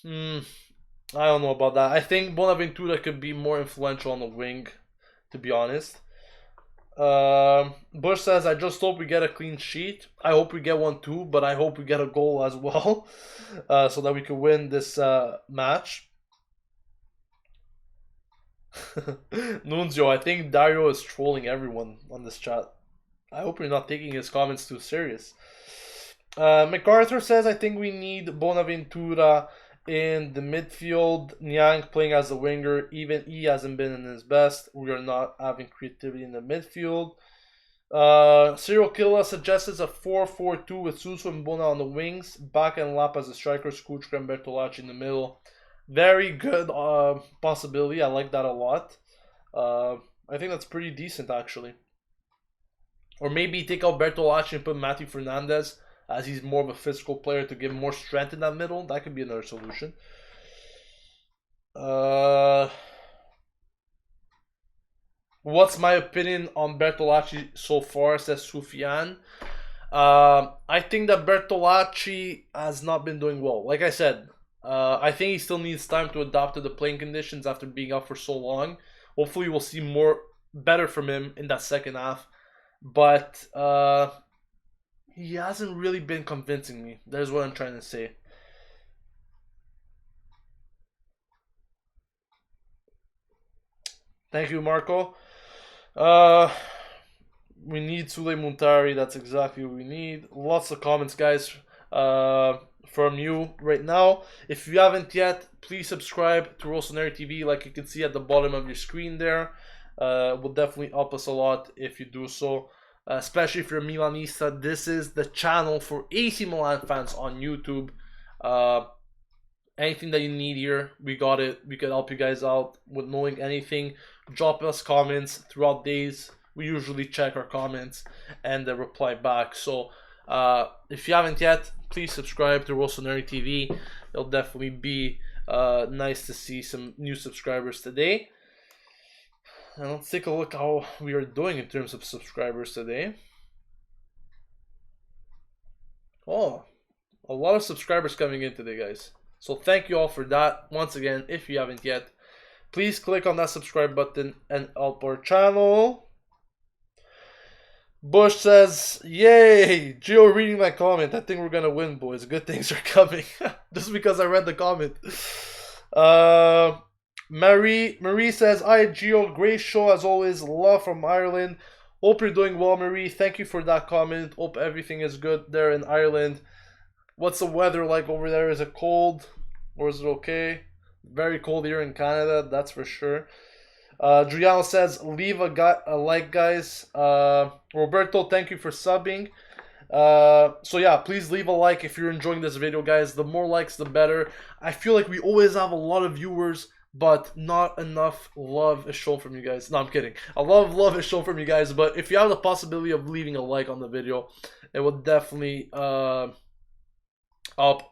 Speaker 1: don't know about that. I think Bonaventura could be more influential on the wing, to be honest. Bush says, I just hope we get a clean sheet. I hope we get one too, but I hope we get a goal as well, so that we can win this match. Nunzio, I think Dario is trolling everyone on this chat. I hope you're not taking his comments too serious. MacArthur says, I think we need Bonaventura in the midfield. Niang playing as a winger. Even he hasn't been in his best. We are not having creativity in the midfield. Cyril Killa suggests a 4-4-2 with Suso and Bona on the wings. Back and Lap as the strikers. Kuchka and Bertolacci in the middle. Very good possibility. I like that a lot. I think that's pretty decent, actually. Or maybe take out Bertolacci and put Matthew Fernandez, as he's more of a physical player, to give more strength in that middle. That could be another solution. What's my opinion on Bertolacci so far, says Sufyan. I think that Bertolacci has not been doing well. Like I said, I think he still needs time to adapt to the playing conditions after being out for so long. Hopefully we'll see more better from him in that second half. But he hasn't really been convincing me. There's what I'm trying to say. Thank you, Marco. We need Sule Muntari. That's exactly what we need. Lots of comments, guys, from you right now. If you haven't yet, please subscribe to Rossoneri TV, like you can see at the bottom of your screen there. Will definitely help us a lot if you do so. Especially if you're a Milanista, this is the channel for AC Milan fans on YouTube. Anything that you need here, we got it. We can help you guys out with knowing anything. Drop us comments throughout days. We usually check our comments and reply back. So if you haven't yet, please subscribe to Rossoneri TV. It'll definitely be nice to see some new subscribers today. And let's take a look how we are doing in terms of subscribers today. Oh, a lot of subscribers coming in today, guys. So thank you all for that. Once again, if you haven't yet, please click on that subscribe button and help our channel. Bush says, yay, Gio reading my comment. I think we're gonna win, boys. Good things are coming. Just because I read the comment. Marie says, hi Gio, great show as always, love from Ireland. Hope you're doing well, Marie. Thank you for that comment. Hope everything is good there in Ireland. What's the weather like over there? Is it cold or is it okay? Very cold here in Canada, that's for sure. Giuliano says, leave a like, guys. Roberto, thank you for subbing. So yeah, please leave a like if you're enjoying this video, guys. The more likes, the better. I feel like we always have a lot of viewers, but not enough love is shown from you guys. No, I'm kidding. A lot of love is shown from you guys, but if you have the possibility of leaving a like on the video, it will definitely up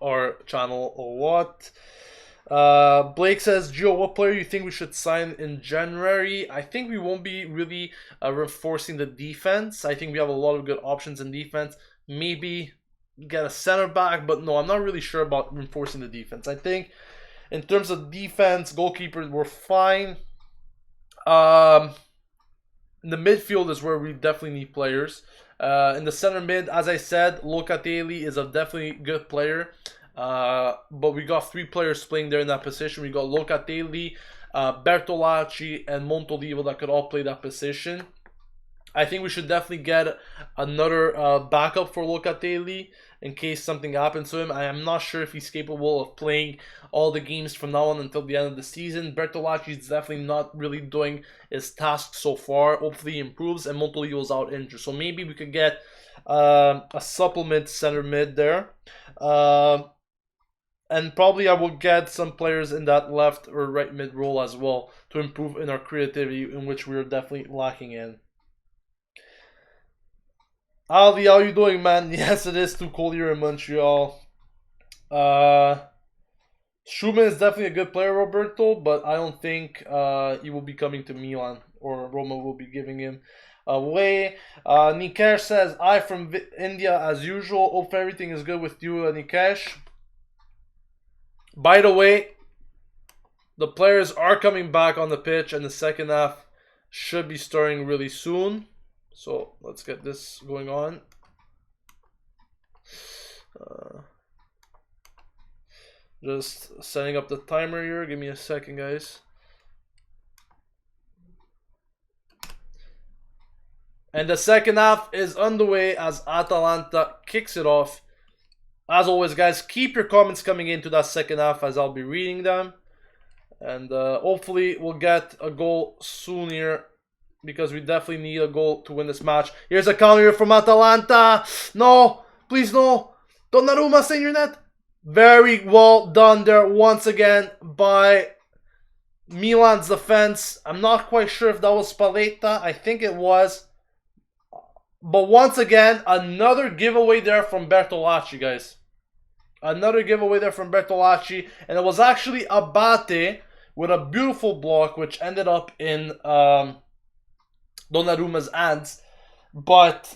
Speaker 1: our channel a lot. Blake says, Gio, what player you think we should sign in January? I think we won't be really reinforcing the defense. I think we have a lot of good options in defense. Maybe get a center back, but no, I'm not really sure about reinforcing the defense. I think in terms of defense, goalkeepers, we're fine. In the midfield is where we definitely need players. In the center mid, as I said, Locatelli is a definitely good player. But we got 3 players playing there in that position. We got Locatelli, Bertolacci, and Montolivo that could all play that position. I think we should definitely get another backup for Locatelli in case something happens to him. I am not sure if he's capable of playing all the games from now on until the end of the season. Bertolacci is definitely not really doing his task so far. Hopefully he improves, and Montolivo's out injured. So maybe we could get a supplement center mid there. And probably I will get some players in that left or right mid role as well to improve in our creativity, in which we're definitely lacking in. Ali, how you doing, man? Yes, it is too cold here in Montreal. Schumann is definitely a good player, Roberto, but I don't think he will be coming to Milan, or Roma will be giving him away. Nikesh says, I from India as usual. Hope everything is good with you, Nikesh. By the way, the players are coming back on the pitch, and the second half should be starting really soon. So let's get this going on. Just setting up the timer here. Give me a second, guys. And the second half is underway as Atalanta kicks it off. As always, guys, keep your comments coming into that second half as I'll be reading them. And hopefully we'll get a goal soon here, because we definitely need a goal to win this match. Here's a counter here from Atalanta. No, please no. Donnarumma, stay in your net. Very well done there once again by Milan's defense. I'm not quite sure if that was Spalletta. I think it was. But once again, another giveaway there from Bertolacci, guys. Another giveaway there from Bertolacci. And it was actually Abate with a beautiful block, which ended up in Donnarumma's hands. But,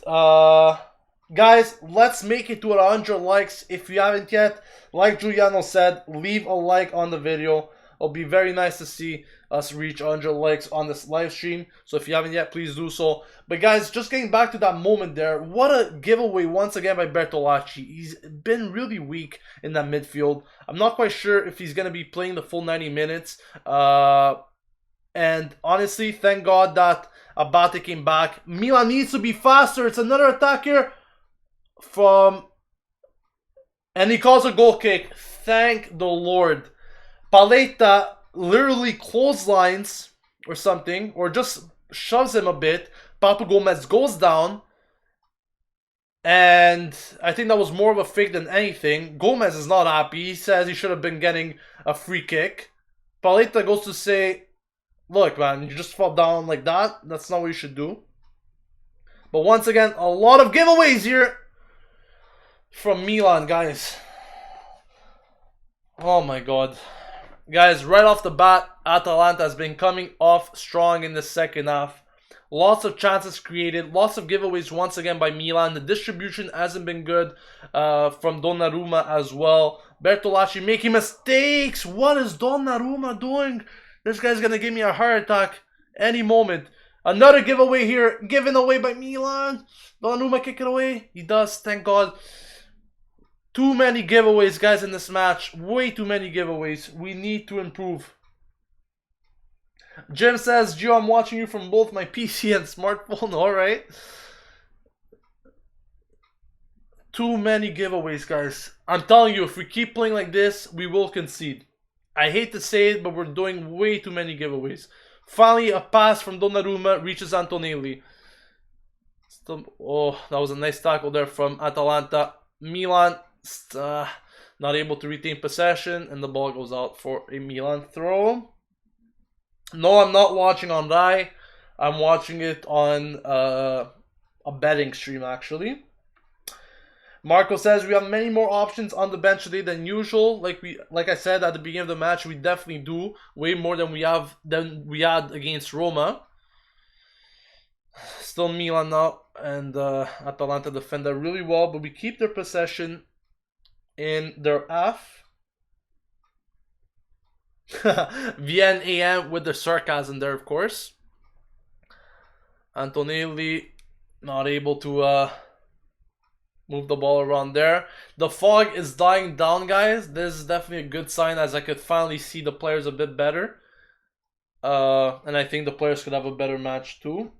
Speaker 1: guys, let's make it to 100 likes. If you haven't yet, like Giuliano said, leave a like on the video. It'll be very nice to see. us reach 100 likes on this live stream. So if you haven't yet, please do so. But guys, just getting back to that moment there, what a giveaway once again by Bertolacci. He's been really weak in that midfield. I'm not quite sure if he's going to be playing the full 90 minutes. And honestly, thank God that Abate came back. Milan needs to be faster. It's another attack here from... And he calls a goal kick. Thank the Lord. Paletta literally clotheslines or something, or just shoves him a bit. Papu Gomez goes down. And I think that was more of a fake than anything. Gomez is not happy. He says he should have been getting a free kick. Paletta goes to say, look, man, you just fall down like that. That's not what you should do. But once again, a lot of giveaways here from Milan, guys. Oh my God. Guys, right off the bat, Atalanta has been coming off strong in the second half. Lots of chances created. Lots of giveaways once again by Milan. The distribution hasn't been good from Donnarumma as well. Bertolacci making mistakes. What is Donnarumma doing? This guy's going to give me a heart attack any moment. Another giveaway here. Given away by Milan. Donnarumma kick it away. He does, thank God. Too many giveaways, guys, in this match. Way too many giveaways. We need to improve. Jim says, Gio, I'm watching you from both my PC and smartphone. Alright. Too many giveaways, guys. I'm telling you, if we keep playing like this, we will concede. I hate to say it, but we're doing way too many giveaways. Finally, a pass from Donnarumma reaches Antonelli. Still, oh, that was a nice tackle there from Atalanta. Milan not able to retain possession, and the ball goes out for a Milan throw. No, I'm not watching on Rai. I'm watching it on a betting stream, actually. Marco says we have many more options on the bench today than usual. Like I said at the beginning of the match, we definitely do way more than we had against Roma. Still Milan now, and Atalanta defend that really well, but we keep their possession in their half. VN AM with the sarcasm there, of course. Antonelli not able to move the ball around there. The fog is dying down, guys. This is definitely a good sign, as I could finally see the players a bit better. And I think the players could have a better match too.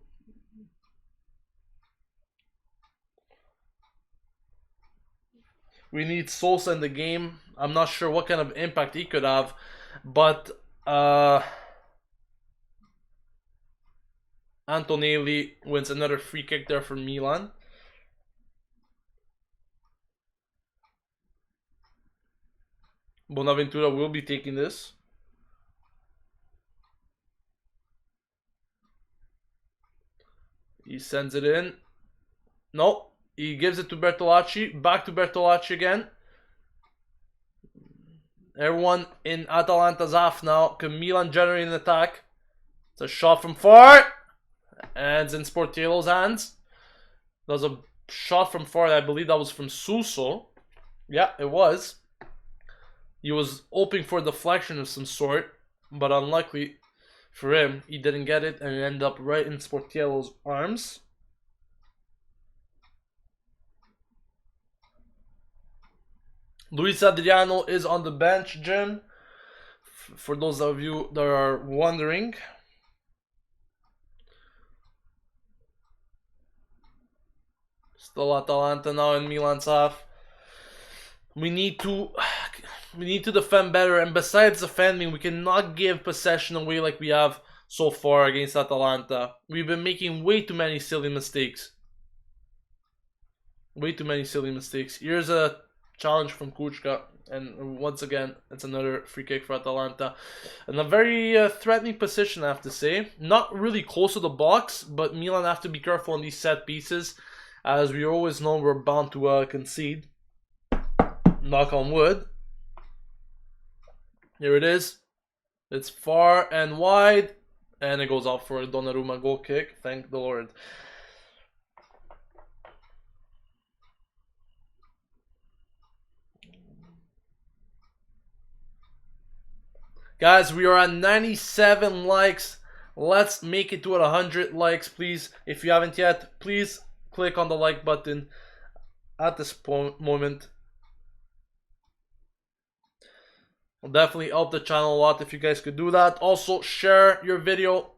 Speaker 1: We need Sosa in the game. I'm not sure what kind of impact he could have, but Antonelli wins another free kick there for Milan. Bonaventura will be taking this. He sends it in. No. He gives it to Bertolacci. Back to Bertolacci again. Everyone in Atalanta's half now. Can Milan generate an attack? It's a shot from far. And it's in Sportiello's hands. That was a shot from far. I believe that was from Suso. Yeah, it was. He was hoping for a deflection of some sort. But unluckily for him, he didn't get it. And it ended up right in Sportiello's arms. Luis Adriano is on the bench, Jim. For those of you that are wondering. Still Atalanta now in Milan's half. We need to defend better, and besides defending, we cannot give possession away like we have so far against Atalanta. We've been making way too many silly mistakes. Way too many silly mistakes. Here's a challenge from Kuchka, and once again, it's another free kick for Atalanta. And a very threatening position, I have to say. Not really close to the box, but Milan have to be careful on these set pieces. As we always know, we're bound to concede. Knock on wood. Here it is. It's far and wide, and it goes out for a Donnarumma goal kick. Thank the Lord. Guys, we are at 97 likes. Let's make it to 100 likes, please. If you haven't yet, please click on the like button at this moment. Will definitely help the channel a lot if you guys could do that. Also, share your video.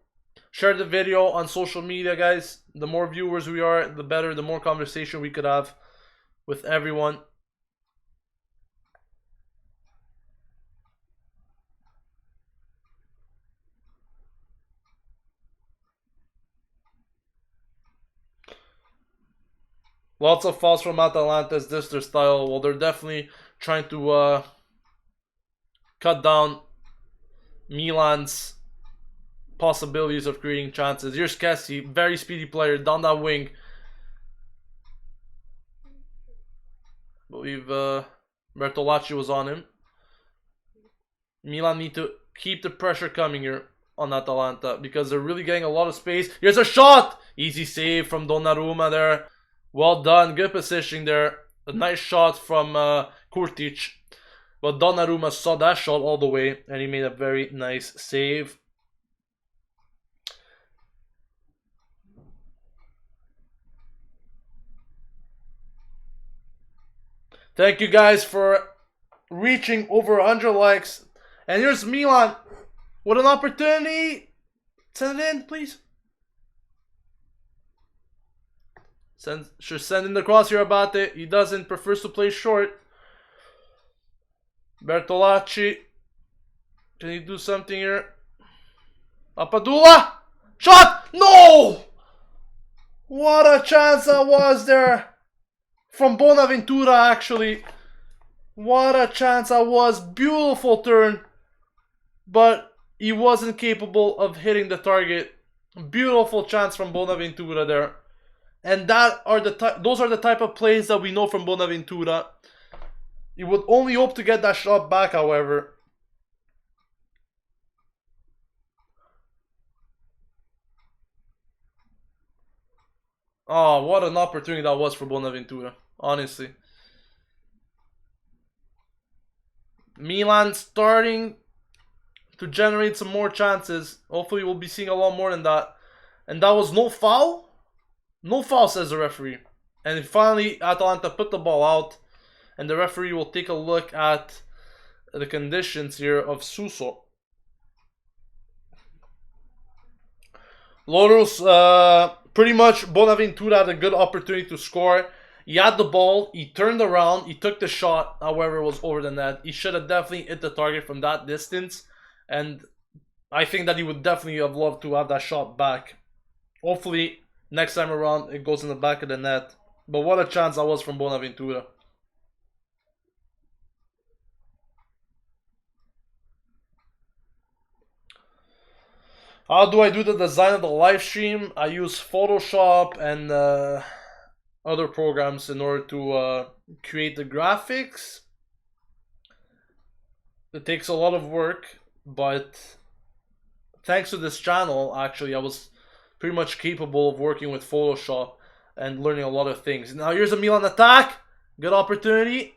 Speaker 1: Share the video on social media, guys. The more viewers we are, the better, the more conversation we could have with everyone. Lots of fouls from Atalanta. Is this their style? Well, they're definitely trying to cut down Milan's possibilities of creating chances. Here's Kessie, very speedy player down that wing. I believe Bertolacci was on him. Milan need to keep the pressure coming here on Atalanta because they're really getting a lot of space. Here's a shot! Easy save from Donnarumma there. Well done, good positioning there. A nice shot from Kurtic. But Donnarumma saw that shot all the way and he made a very nice save. Thank you guys for reaching over 100 likes. And here's Milan with an opportunity. Send it in, please. Should send in the cross here about it. He doesn't, prefers to play short. Bertolacci. Can he do something here? Papadula! Shot! No! What a chance that was there. From Bonaventura, actually. What a chance that was. Beautiful turn. But he wasn't capable of hitting the target. Beautiful chance from Bonaventura there. And those are the type of plays that we know from Bonaventura. He would only hope to get that shot back, however. Oh, what an opportunity that was for Bonaventura, honestly. Milan starting to generate some more chances. Hopefully we'll be seeing a lot more than that. And that was no foul? No foul, says the referee. And finally, Atalanta put the ball out. And the referee will take a look at the conditions here of Suso. Loros, pretty much Bonaventura had a good opportunity to score. He had the ball, he turned around, he took the shot, however it was over the net. He should have definitely hit the target from that distance. And I think that he would definitely have loved to have that shot back. Hopefully, next time around, it goes in the back of the net. But what a chance that was from Bonaventura. How do I do the design of the live stream? I use Photoshop and other programs in order to create the graphics. It takes a lot of work, but thanks to this channel, actually, I was pretty much capable of working with Photoshop and learning a lot of things. Now here's a Milan attack. Good opportunity.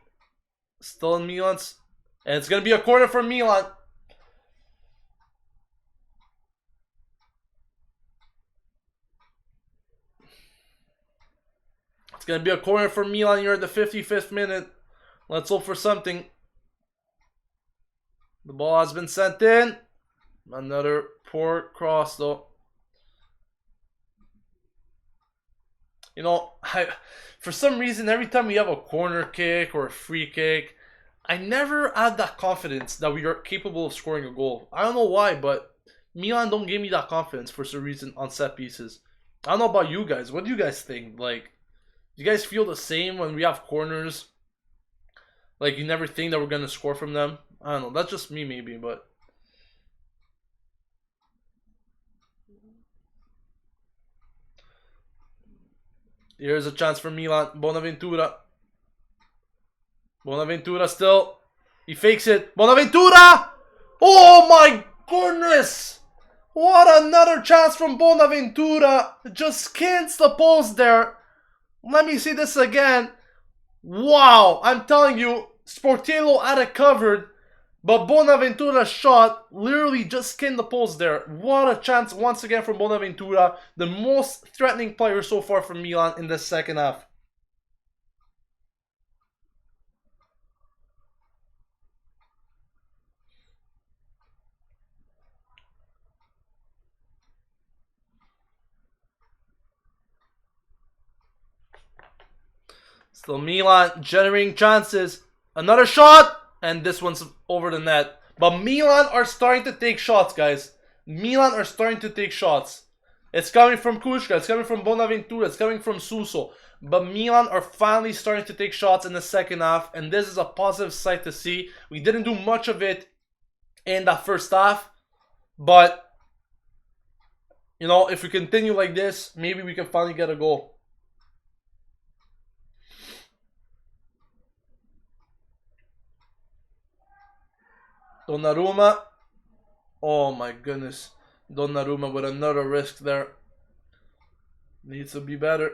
Speaker 1: Still in Milan's. And it's going to be a corner for Milan. It's going to be a corner for Milan here at the 55th minute. Let's hope for something. The ball has been sent in. Another poor cross though. You know, for some reason, every time we have a corner kick or a free kick, I never had that confidence that we are capable of scoring a goal. I don't know why, but Milan don't give me that confidence for some reason on set pieces. I don't know about you guys. What do you guys think? Like, do you guys feel the same when we have corners? Like, you never think that we're going to score from them? I don't know. That's just me, maybe, but... Here's a chance for Milan. Bonaventura. Bonaventura still. He fakes it. Bonaventura! Oh my goodness! What another chance from Bonaventura. Just skins the post there. Let me see this again. Wow, I'm telling you, Sportiello had it covered. But Bonaventura's shot literally just skinned the post there. What a chance once again from Bonaventura, the most threatening player so far for Milan in the second half. Still Milan generating chances. Another shot! And this one's over the net. But Milan are starting to take shots, guys. Milan are starting to take shots. It's coming from Kushka, it's coming from Bonaventura, it's coming from Suso. But Milan are finally starting to take shots in the second half. And this is a positive sight to see. We didn't do much of it in that first half. But, you know, if we continue like this, maybe we can finally get a goal. Donnarumma. Oh my goodness. Donnarumma with another risk there. Needs to be better.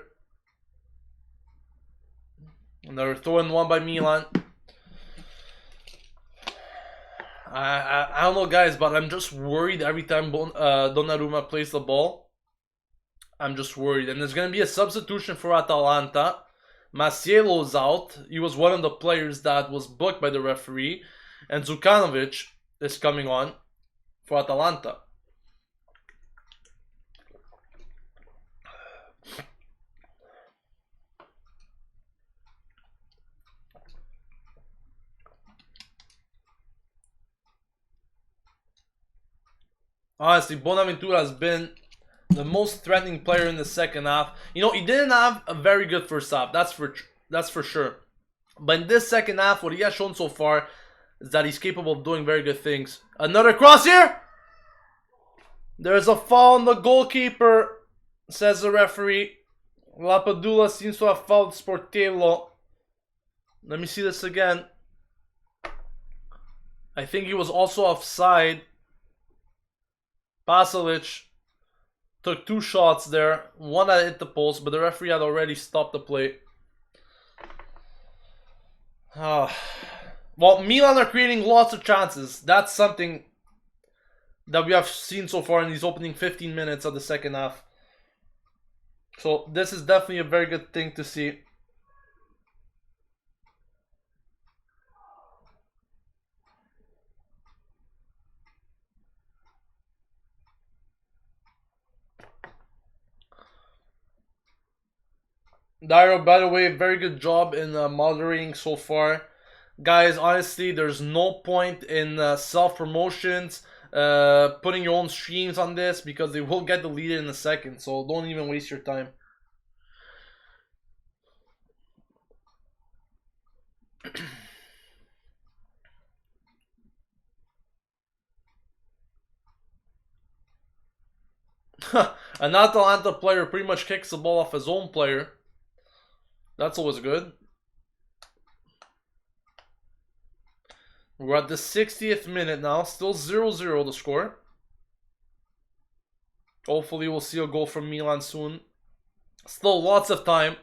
Speaker 1: Another throw-in one by Milan. I don't know, guys, but I'm just worried every time Donnarumma plays the ball. I'm just worried. And there's going to be a substitution for Atalanta. Masielo's out. He was one of the players that was booked by the referee. And Zukanovic is coming on for Atalanta. Honestly, Bonaventura has been the most threatening player in the second half. You know, he didn't have a very good first half. That's for sure. But in this second half, what he has shown so far is that he's capable of doing very good things. Another cross here! There's a foul on the goalkeeper, says the referee. Lapadula seems to have fouled Sportello. Let me see this again. I think he was also offside. Pasalic took two shots there. One that hit the post, but the referee had already stopped the play. Well, Milan are creating lots of chances. That's something that we have seen so far in these opening 15 minutes of the second half. So this is definitely a very good thing to see. Dairo, by the way, very good job in moderating so far. Guys, honestly, there's no point in self-promotions, putting your own streams on this, because they will get deleted in a second, so don't even waste your time. An Atalanta player pretty much kicks the ball off his own player. That's always good. We're at the 60th minute now. Still 0-0 the score. Hopefully we'll see a goal from Milan soon. Still lots of time.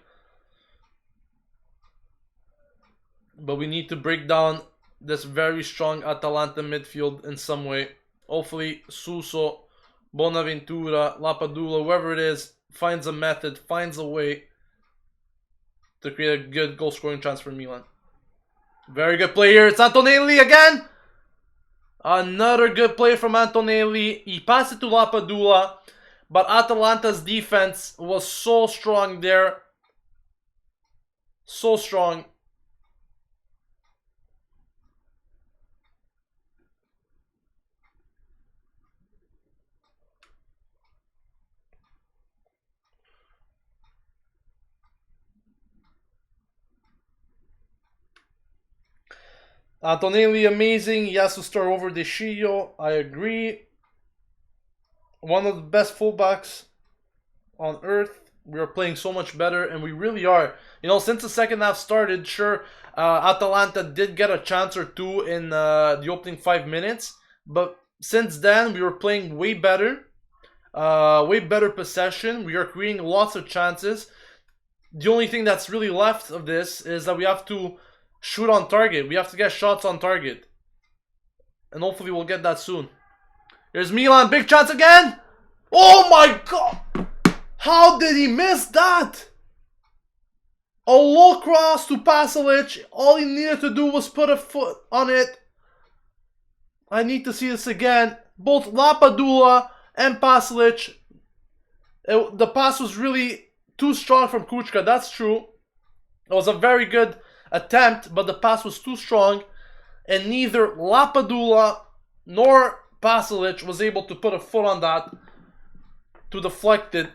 Speaker 1: But we need to break down this very strong Atalanta midfield in some way. Hopefully Suso, Bonaventura, Lapadula, whoever it is, finds a method, finds a way to create a good goal scoring chance for Milan. Very good play here. It's Antonelli again. Another good play from Antonelli. He passed it to Lapadula, but Atalanta's defense was so strong there. So strong. Antonelli amazing. He has to start over De Chillo. I agree. One of the best fullbacks on earth. We are playing so much better, and we really are. You know, since the second half started, sure, Atalanta did get a chance or two in the opening 5 minutes. But since then, we were playing way better. Way better possession. We are creating lots of chances. The only thing that's really left of this is that we have to shoot on target. We have to get shots on target. And hopefully we'll get that soon. Here's Milan, big chance again! Oh my god! How did he miss that? A low cross to Pasalic. All he needed to do was put a foot on it. I need to see this again. Both Lapadula and Pasalic. The pass was really too strong from Kuchka, that's true. It was a very good attempt, but the pass was too strong. And neither Lapadula nor Pasalic was able to put a foot on that to deflect it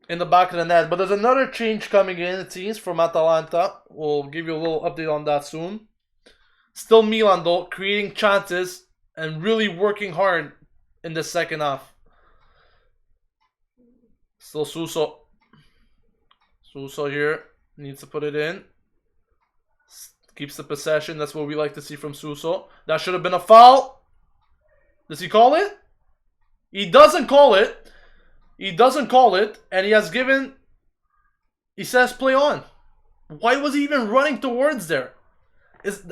Speaker 1: in the back of the net. But there's another change coming in, it seems, from Atalanta. We'll give you a little update on that soon. Still Milan, though, creating chances and really working hard in the second half. Still Suso. Suso here needs to put it in. Keeps the possession. That's what we like to see from Suso. That should have been a foul. Does he call it? He doesn't call it. He doesn't call it. And he has given... He says play on. Why was he even running towards there?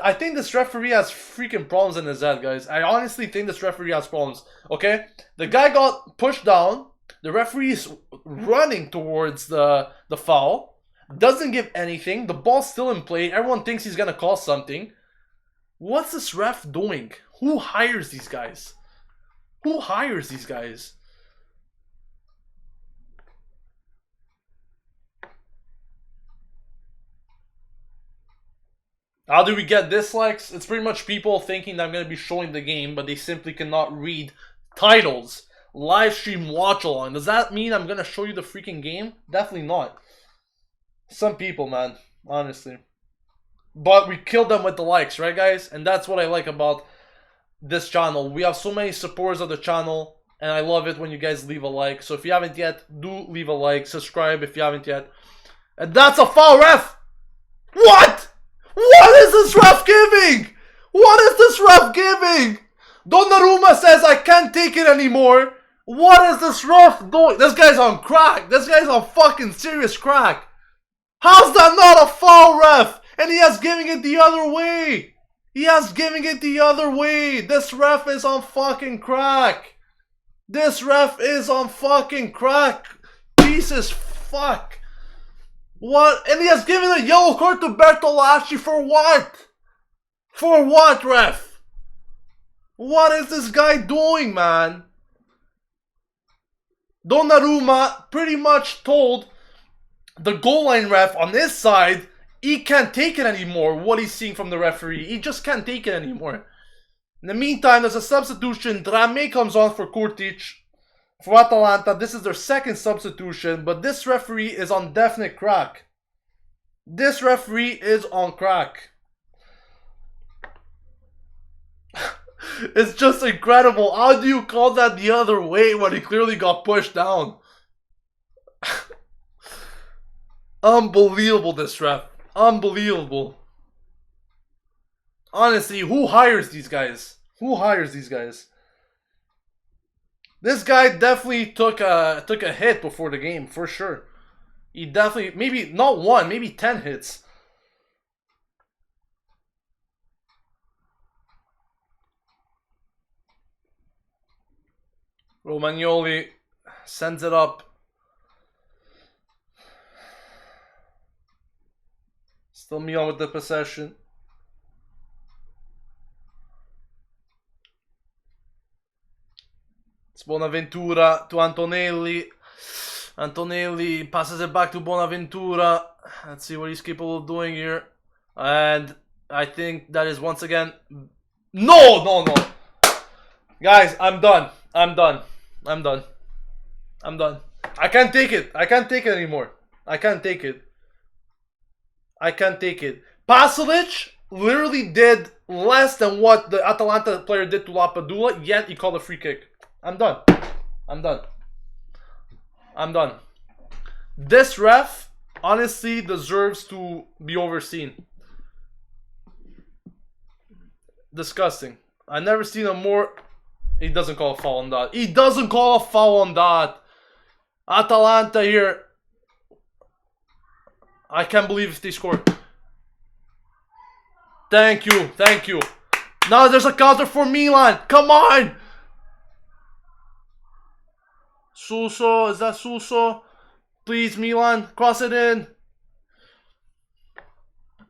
Speaker 1: I think this referee has freaking problems in his head, guys. I honestly think this referee has problems. Okay? The guy got pushed down. The referee is running towards the foul. Doesn't give anything. The ball's still in play. Everyone thinks he's going to call something. What's this ref doing? Who hires these guys? Who hires these guys? How do we get dislikes? It's pretty much people thinking that I'm going to be showing the game, but they simply cannot read titles. Live stream watch along. Does that mean I'm going to show you the freaking game? Definitely not. Some people, man. Honestly. But we killed them with the likes, right, guys? And that's what I like about this channel. We have so many supporters of the channel, and I love it when you guys leave a like. So if you haven't yet, do leave a like. Subscribe if you haven't yet. And that's a foul, ref! What? What is this ref giving? What is this ref giving? Donnarumma says I can't take it anymore. What is this ref doing? This guy's on crack. This guy's on fucking serious crack. How's that not a foul, ref? And he has giving it the other way. He has giving it the other way. This ref is on fucking crack. This ref is on fucking crack. Jesus fuck. What? And he has given a yellow card to Bertolacci for what? For what, ref? What is this guy doing, man? Donnarumma pretty much told the goal line ref on his side he can't take it anymore. What he's seeing from the referee. He just can't take it anymore. In the meantime, there's a substitution. Drame comes on for Kurtic. For Atalanta, this is their second substitution, but this referee is on definite crack. This referee is on crack. It's just incredible. How do you call that the other way when he clearly got pushed down? Unbelievable, this ref. Unbelievable. Honestly, who hires these guys? Who hires these guys? This guy definitely took a hit before the game, for sure. He definitely, maybe not one, maybe 10 hits. Romagnoli sends it up. Still Milan with the possession. It's Bonaventura to Antonelli. Antonelli passes it back to Bonaventura. Let's see what he's capable of doing here. And I think that is once again... No! Guys, I'm done. I'm done. I can't take it. I can't take it anymore. I can't take it. Pasalic literally did less than what the Atalanta player did to Lapadula, yet he called a free kick. I'm done. This ref honestly deserves to be overseen. Disgusting. I've never seen a more... He doesn't call a foul on that. Atalanta here. I can't believe if they score. Thank you. Now there's a counter for Milan. Come on. Suso, is that Suso? Please, Milan, cross it in.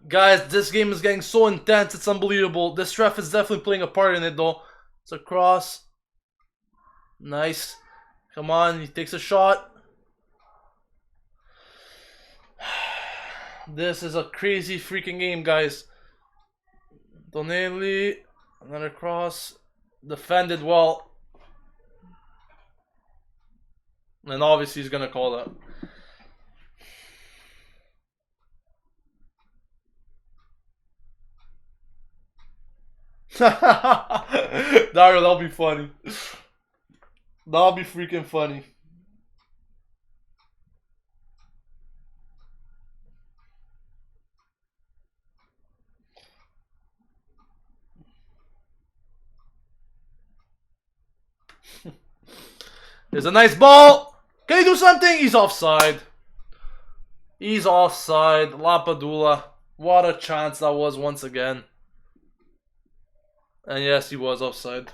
Speaker 1: Guys, this game is getting so intense, it's unbelievable. This ref is definitely playing a part in it though. It's a cross. Nice. Come on, he takes a shot. This is a crazy freaking game, guys. Donelli, another cross. Defended well. And obviously he's gonna call that. Dario, that'll be funny. That'll be freaking funny. There's a nice ball. Can he do something? He's offside. He's offside. Lapadula. What a chance that was once again. And yes, he was offside.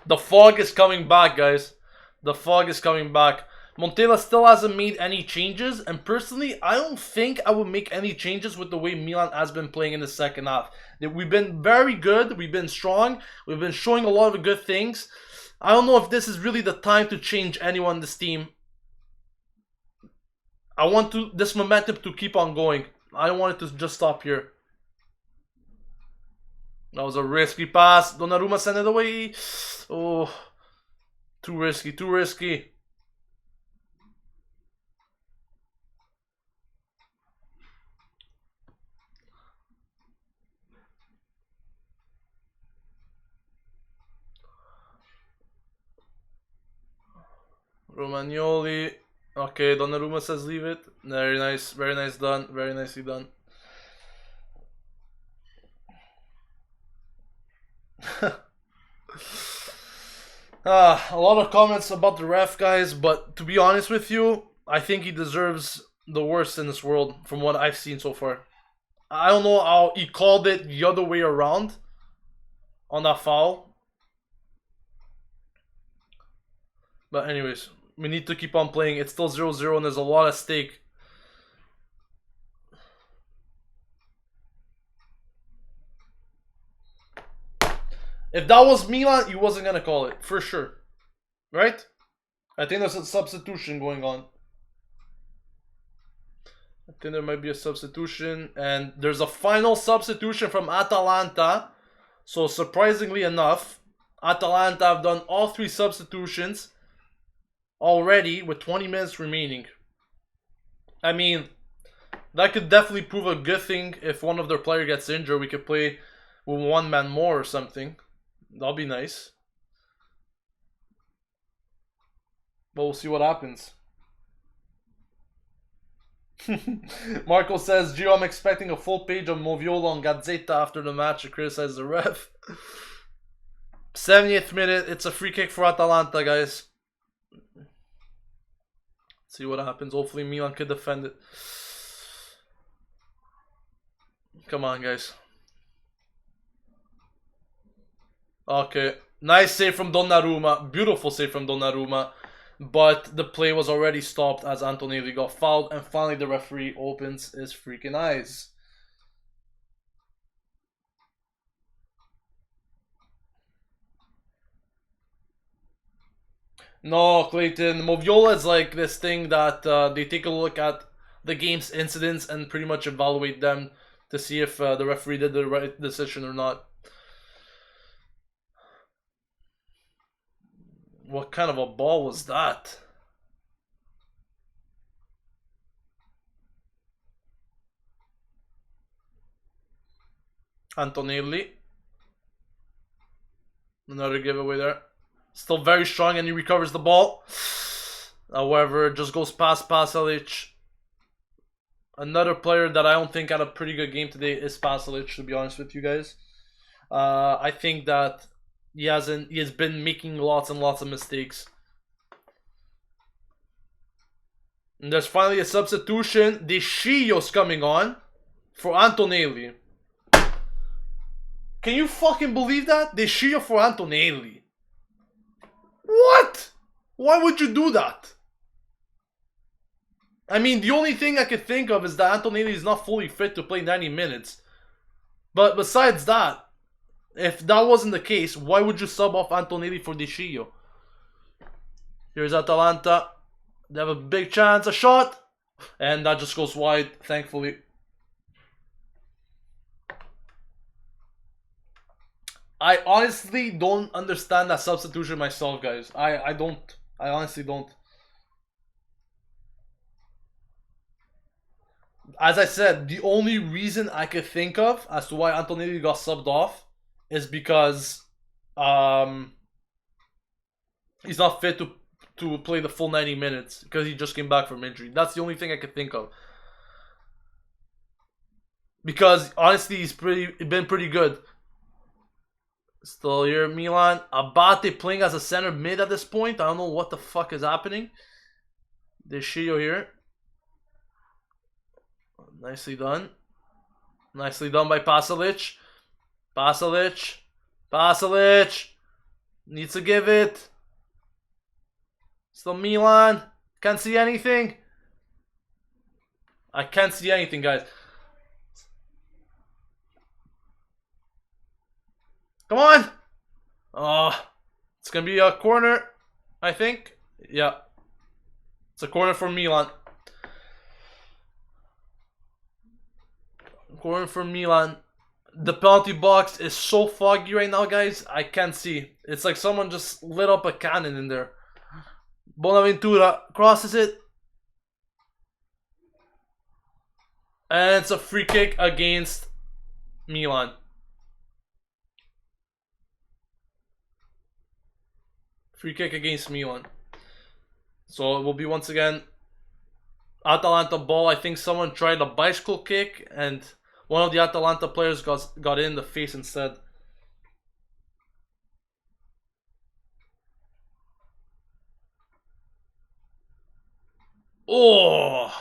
Speaker 1: The fog is coming back, guys. The fog is coming back. Montella still hasn't made any changes. And personally, I don't think I would make any changes with the way Milan has been playing in the second half. We've been very good. We've been strong. We've been showing a lot of good things. I don't know if this is really the time to change anyone in this team. I want this momentum to keep on going. I don't want it to just stop here. That was a risky pass. Donnarumma sent it away. Oh, too risky, too risky. Romagnoli. Okay, Donnarumma says leave it. Very nice done. Very nicely done. A lot of comments about the ref, guys, but to be honest with you, I think he deserves the worst in this world from what I've seen so far. I don't know how he called it the other way around on that foul. But anyways, we need to keep on playing. It's still 0-0 and there's a lot at stake. If that was Milan, he wasn't going to call it, for sure. Right? I think there's a substitution going on. I think there might be a substitution. And there's a final substitution from Atalanta. So surprisingly enough, Atalanta have done all 3 substitutions already with 20 minutes remaining. I mean, that could definitely prove a good thing. If one of their players gets injured, we could play with 1 man more or something. That'll be nice. But we'll see what happens. Marco says, Gio, I'm expecting a full page of Moviola on Gazzetta after the match to criticize the ref. 70th minute, it's a free kick for Atalanta, guys. See what happens. Hopefully Milan could defend it. Come on, guys. Okay. Nice save from Donnarumma. Beautiful save from Donnarumma. But the play was already stopped as Antonelli got fouled. And finally the referee opens his freaking eyes. No, Clayton. Moviola is like this thing that they take a look at the game's incidents and pretty much evaluate them to see if the referee did the right decision or not. What kind of a ball was that? Antonelli. Another giveaway there. Still very strong and he recovers the ball. However, it just goes past Pasalic. Another player that I don't think had a pretty good game today is Pasalic, to be honest with you guys. I think that he has been making lots and lots of mistakes. And there's finally a substitution. De Chillo's coming on for Antonelli. Can you fucking believe that? De Gea for Antonelli. What? Why would you do that? I mean, the only thing I could think of is that Antonelli is not fully fit to play 90 minutes. But besides that, if that wasn't the case, why would you sub off Antonelli for De Gea? Here's Atalanta. They have a big chance, a shot. And that just goes wide, thankfully. I honestly don't understand that substitution myself, guys. I don't. I honestly don't. As I said, the only reason I could think of as to why Antonelli got subbed off is because he's not fit to play the full 90 minutes because he just came back from injury. That's the only thing I could think of. Because honestly, he's been pretty good. Still here, Milan. Abate playing as a center mid at this point. I don't know what the fuck is happening. De Gea here. Nicely done. Nicely done by Pasalic. Pasalic. Pasalic. Needs to give it. Still Milan. Can't see anything. I can't see anything, guys. Come on. Oh, it's going to be a corner, I think. Yeah. It's a corner for Milan. Corner for Milan. The penalty box is so foggy right now, guys. I can't see. It's like someone just lit up a cannon in there. Bonaventura crosses it. And it's a free kick against Milan. Free kick against Milan. So it will be once again Atalanta ball. I think someone tried a bicycle kick and one of the Atalanta players got in the face instead. Oh,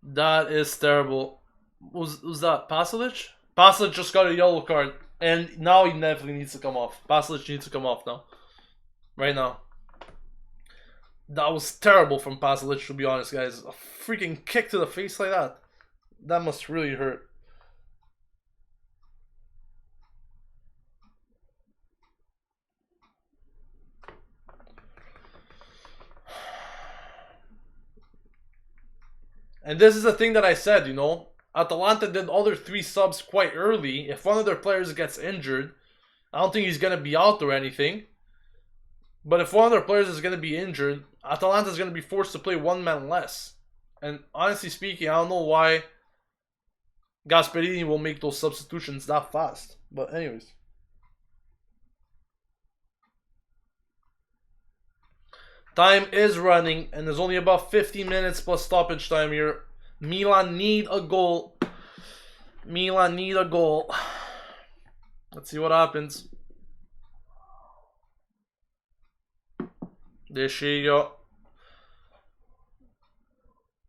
Speaker 1: that is terrible. Was that Pasalic? Pasalic just got a yellow card, and now he definitely needs to come off. Pasalic needs to come off now, right now. That was terrible from Pasalic, to be honest, guys. A freaking kick to the face like that. That must really hurt. And this is the thing that I said, you know. Atalanta did all their 3 subs quite early. If one of their players gets injured, I don't think he's going to be out or anything. But if one of their players is going to be injured, Atalanta is going to be forced to play 1 man less. And honestly speaking, I don't know why Gasperini will make those substitutions that fast. But anyways. Time is running, and there's only about 15 minutes plus stoppage time here. Milan need a goal. Milan need a goal. Let's see what happens. De Gea.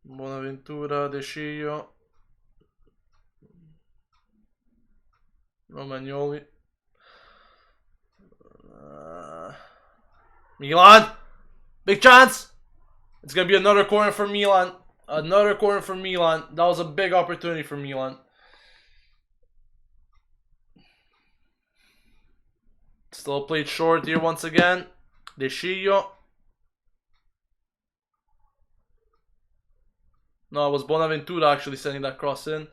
Speaker 1: Bonaventura, De Gea. Romagnoli. Milan! Big chance! It's going to be another corner for Milan. Another corner for Milan. That was a big opportunity for Milan. Still played short here once again. De Gea. No, it was Bonaventura actually sending that cross in.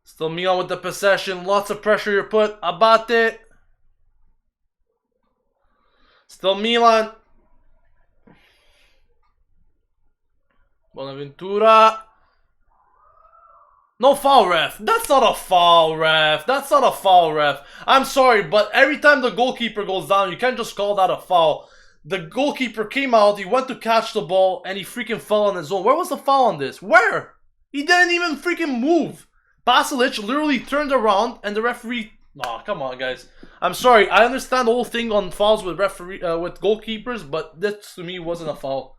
Speaker 1: Still Milan with the possession. Lots of pressure here put. Abate. Still Milan. Bonaventura. No foul, ref. That's not a foul, ref. That's not a foul, ref. I'm sorry, but every time the goalkeeper goes down, you can't just call that a foul. The goalkeeper came out, he went to catch the ball, and he freaking fell on his own. Where was the foul on this? Where? He didn't even freaking move. Pasalic literally turned around, and the referee... Aw, come on, guys. I'm sorry, I understand the whole thing on fouls with with goalkeepers, but this, to me, wasn't a foul.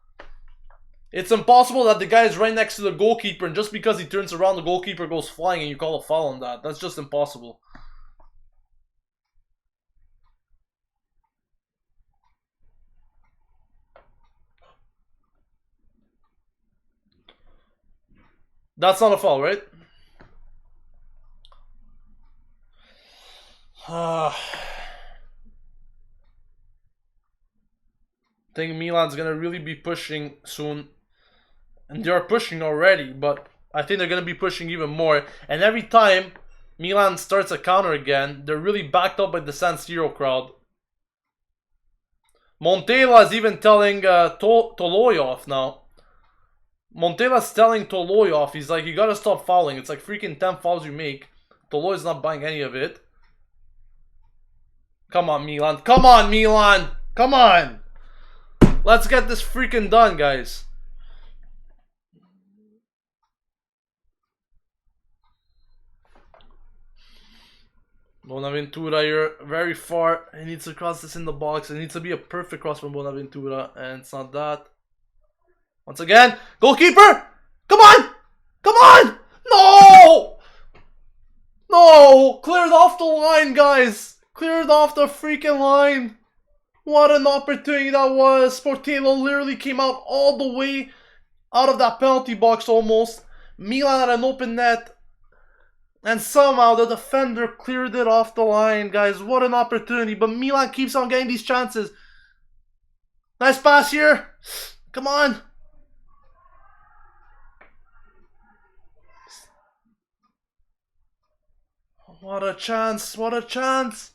Speaker 1: It's impossible that the guy is right next to the goalkeeper, and just because he turns around, the goalkeeper goes flying, and you call a foul on that. That's just impossible. That's not a foul, right? I think Milan's gonna really be pushing soon. And they are pushing already, but I think they're gonna be pushing even more. And every time Milan starts a counter again, they're really backed up by the San Siro crowd. Montella is even telling Toloy now. Montela's telling Toloy he's like, you gotta stop fouling. It's like freaking 10 fouls you make. Toloy's not buying any of it. Come on, Milan. Come on, Milan. Come on. Let's get this freaking done, guys. Bonaventura, you're very far. He needs to cross this in the box. It needs to be a perfect cross from Bonaventura, and it's not that. Once again, goalkeeper! Come on! Come on! No! No! Cleared off the line, guys! Cleared off the freaking line! What an opportunity that was! Sportello literally came out all the way out of that penalty box almost. Milan had an open net. And somehow the defender cleared it off the line, guys. What an opportunity. But Milan keeps on getting these chances. Nice pass here. Come on. What a chance. What a chance.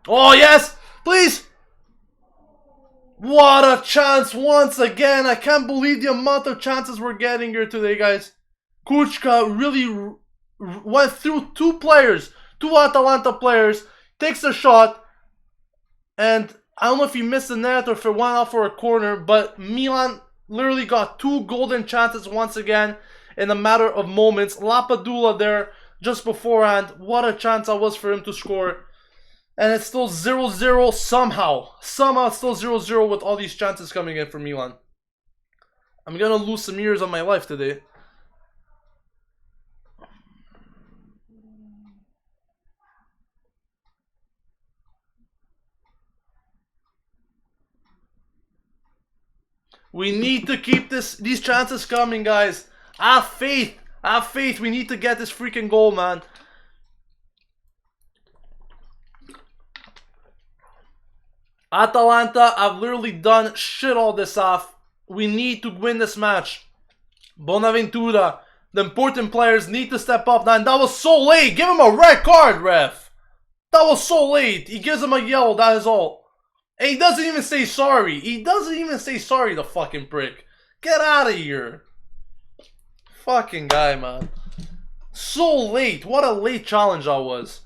Speaker 1: Oh, yes. Please. What a chance once again. I can't believe the amount of chances we're getting here today, guys. Kuchka really went through two Atalanta players, takes a shot, and I don't know if he missed the net or if it went out for a corner, but Milan literally got two golden chances once again in a matter of moments. Lapadula there just beforehand. What a chance that was for him to score. And it's still 0-0 somehow. Somehow it's still 0-0 with all these chances coming in for Milan. I'm gonna lose some years of my life today. We need to keep these chances coming, guys. Have faith. Have faith. We need to get this freaking goal, man. Atalanta have literally done shit all this off. We need to win this match. Bonaventura, the important players need to step up now. And that was so late. Give him a red card, ref. That was so late. He gives him a yellow, that is all. And he doesn't even say sorry. He doesn't even say sorry, the fucking prick. Get out of here. Fucking guy, man. So late. What a late challenge that was.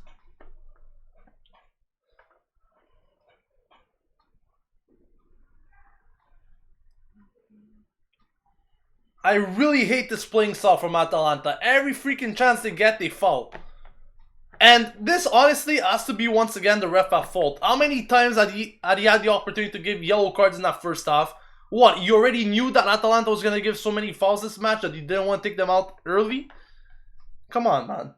Speaker 1: I really hate this playing style from Atalanta. Every freaking chance they get, they foul. And this honestly has to be once again the ref at fault. How many times had he had the opportunity to give yellow cards in that first half? What, you already knew that Atalanta was going to give so many fouls this match that you didn't want to take them out early? Come on, man.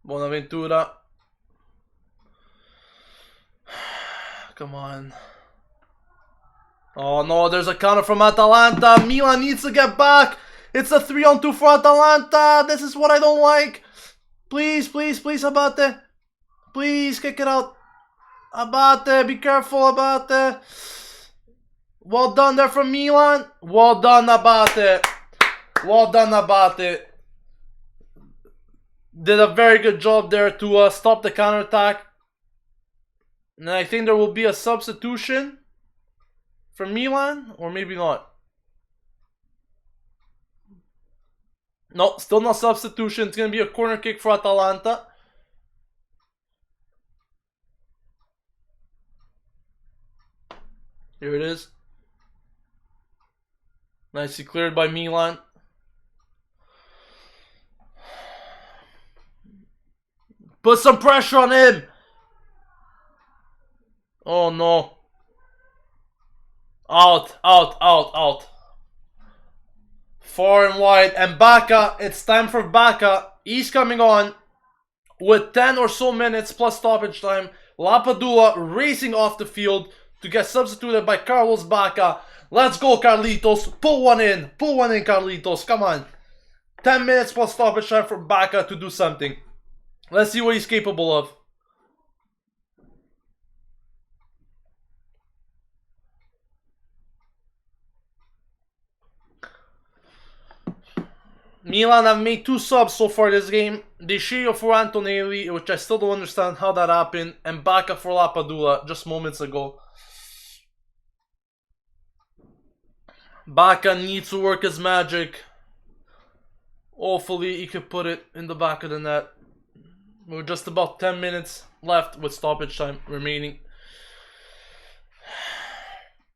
Speaker 1: Bonaventura. Come on. Oh no, there's a counter from Atalanta. Milan needs to get back. It's a 3-on-2 for Atalanta. This is what I don't like. Please, please, please, Abate. Please, kick it out. Abate, be careful, Abate. Well done there from Milan. Well done, Abate. Well done, Abate. Did a very good job there to stop the counterattack. And I think there will be a substitution for Milan, or maybe not. No, still no substitution. It's going to be a corner kick for Atalanta. Here it is. Nicely cleared by Milan. Put some pressure on him. Oh no. Out, out, out, out. Far and wide. And Bacca, it's time for Bacca. He's coming on with 10 or so minutes plus stoppage time Lapadula racing off the field to get substituted by Carlos Bacca. Let's go, Carlitos. Pull one in. Pull one in, Carlitos. Come on. 10 minutes plus stoppage time for Bacca to do something. Let's see what he's capable of. Milan have made 2 subs so far this game. Descio for Antonelli, which I still don't understand how that happened, and Bacca for Lapadula just moments ago. Bacca needs to work his magic. Hopefully he could put it in the back of the net. We're just about 10 minutes left with stoppage time remaining.